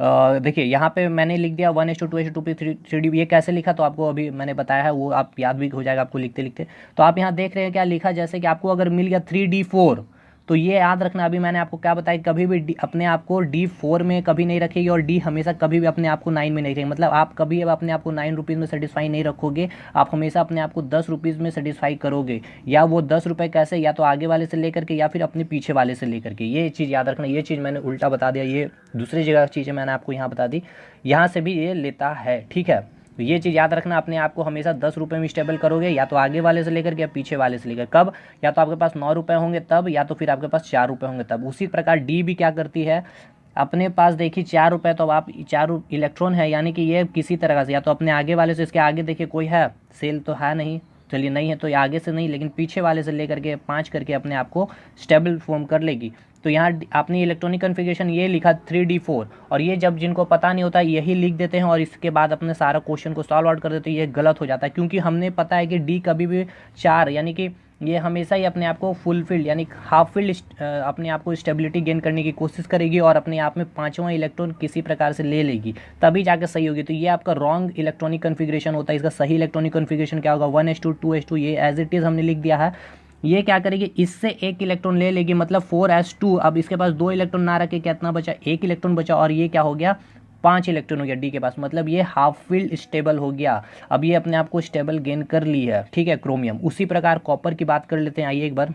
देखिए यहाँ पे मैंने लिख दिया 1:2 2p 3d, ये कैसे लिखा तो आपको अभी मैंने बताया है, वो आप याद भी हो जाएगा आपको लिखते लिखते। तो आप यहाँ देख रहे हैं क्या लिखा, जैसे कि आपको अगर मिल गया 3d4, तो ये याद रखना, अभी मैंने आपको क्या बताया, कभी भी अपने आप को D4 में कभी नहीं रखेगी और डी हमेशा कभी भी अपने आप को 9 में नहीं रखेगी। मतलब आप कभी अपने आप को 9 रुपीज़ में सेटिस्फाई नहीं रखोगे, आप हमेशा अपने आप को 10 रुपीज़ में सेटिस्फाई करोगे। या वो 10 रुपये कैसे, या तो आगे वाले से लेकर के या फिर अपने पीछे वाले से लेकर के। ये चीज़ याद रखना, ये चीज़ मैंने उल्टा बता दिया, ये दूसरी जगह चीज़ें मैंने आपको यहाँ बता दी, यहाँ से भी ये लेता है, ठीक है। तो ये चीज़ याद रखना, अपने आप को हमेशा 10 रुपये में स्टेबल करोगे, या तो आगे वाले से लेकर के या पीछे वाले से लेकर। कब, या तो आपके पास 9 रुपये होंगे तब, या तो फिर आपके पास 4 रुपये होंगे तब। उसी प्रकार डी भी क्या करती है, अपने पास देखिए 4 रुपये, तो आप 4 इलेक्ट्रॉन है, यानी कि ये किसी तरह से या तो अपने आगे वाले से, इसके आगे देखिए कोई है, सेल तो है नहीं, चलिए नहीं है तो ये आगे से नहीं, लेकिन पीछे वाले से लेकर के 5 करके अपने आप को स्टेबल फॉर्म कर लेगी। तो यहाँ आपने इलेक्ट्रॉनिक कन्फिगरेशन ये लिखा 3D4, और ये जब जिनको पता नहीं होता यही लिख देते हैं और इसके बाद अपने सारा क्वेश्चन को सॉल्व आउट कर देते हैं, ये गलत हो जाता है। क्योंकि हमने पता है कि डी कभी भी 4, यानी कि ये हमेशा ही अपने आप को फुलफिल्ड यानी हाफ फिल्ड अपने आप को स्टेबिलिटी गेन करने की कोशिश करेगी और अपने आप में 5वां इलेक्ट्रॉन किसी प्रकार से ले लेगी, तभी जाकर सही होगी। तो ये आपका रॉन्ग इलेक्ट्रॉनिक कन्फिगरेशन होता है। इसका सही इलेक्ट्रॉनिक कन्फिगरेशन क्या होगा, 1s2 2s2, ये एज इट इज़ हमने लिख दिया है। ये क्या करेगी, इससे एक इलेक्ट्रॉन ले लेगी, मतलब 4s2। अब इसके पास 2 इलेक्ट्रॉन ना रखे, कितना बचा, 1 इलेक्ट्रॉन बचा, और ये क्या हो गया, 5 इलेक्ट्रॉन हो गया डी के पास, मतलब ये हाफ फील्ड स्टेबल हो गया। अब ये अपने आप को स्टेबल गेन कर ली है, ठीक है, क्रोमियम। उसी प्रकार कॉपर की बात कर लेते हैं, आइए एक बार।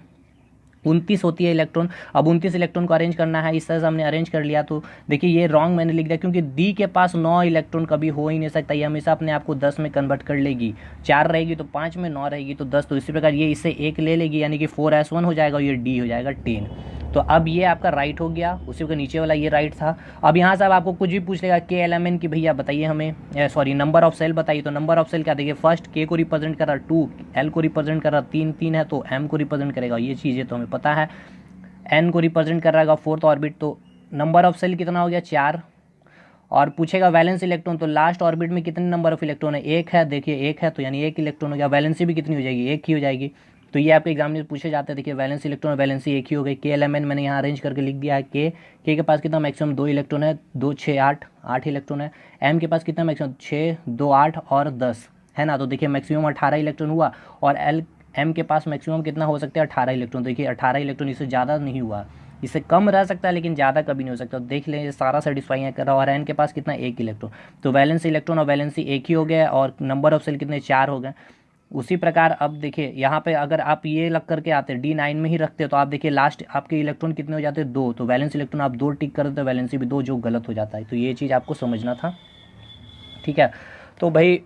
29 होती है इलेक्ट्रॉन, अब 29 इलेक्ट्रॉन को अरेंज करना है, इस तरह से हमने अरेंज कर लिया। तो देखिए ये रॉन्ग मैंने लिख दिया, क्योंकि डी के पास 9 इलेक्ट्रॉन कभी हो ही नहीं सकता, ये हमेशा अपने आप को 10 में कन्वर्ट कर लेगी। 4 रहेगी तो 5 में, 9 रहेगी तो 10, तो इसी प्रकार ये इससे 1 ले लेगी, यानी कि 4s1 हो जाएगा और ये डी हो जाएगा 10। तो अब ये आपका राइट हो गया, उसी के नीचे वाला ये राइट था। अब यहाँ से अब आपको कुछ भी पूछ लेगा KLMN की, भैया बताइए हमें, सॉरी नंबर ऑफ सेल बताइए। तो नंबर ऑफ सेल क्या, देखिए फर्स्ट K को रिप्रेजेंट कर रहा, 2 L को रिप्रेजेंट कर रहा, 3 3 है तो M को रिप्रेजेंट करेगा, ये चीज़ें तो हमें पता है। N को रिप्रेजेंट कर रहा है 4th ऑर्बिट, तो नंबर ऑफ सेल कितना हो गया, 4। और पूछेगा वैलेंस इलेक्ट्रॉन, तो लास्ट ऑर्बिट में कितने नंबर ऑफ इलेक्ट्रॉन है, 1 है, देखिए 1 है तो यानी 1 इलेक्ट्रॉन हो गया। वैलेंसी भी कितनी हो जाएगी, 1 ही हो जाएगी। तो ये आपके एग्जाम में पूछे जाते हैं, देखिए वैलेंस इलेक्ट्रॉन वैलेंसी 1 ही हो गई। KLMN मैंने यहाँ अरेंज करके लिख दिया है, के पास कितना मैक्सिमम 2 इलेक्ट्रॉन है, 2 6 8 इलेक्ट्रॉन है। M के पास कितना मैक्सिमम 6 2 8 और 10 है ना, तो देखिए मैक्सिमम 18 इलेक्ट्रॉन हुआ। और M के पास मैक्सिमम कितना हो सकता है, 18 इलेक्ट्रॉन। देखिए 18 इलेक्ट्रॉन, इससे ज़्यादा नहीं हुआ, इससे कम रह सकता है लेकिन ज़्यादा कभी नहीं हो सकता। तो देख लें ये सारा सेटिस्फाई है कर रहा है। और N के पास कितना, 1 इलेक्ट्रॉन, तो वैलेंस इलेक्ट्रॉन और वैलेंसी 1 ही हो गया और नंबर ऑफ सेल कितने, 4 हो गए। उसी प्रकार अब देखिए यहाँ पे अगर आप ये लग करके आते D9 में ही रखते तो आप देखिए लास्ट आपके इलेक्ट्रॉन कितने हो जाते, 2। तो वैलेंस इलेक्ट्रॉन आप 2 टिक कर देते, वैलेंसी भी 2, जो गलत हो जाता है। तो ये चीज़ आपको समझना था, ठीक है। तो भाई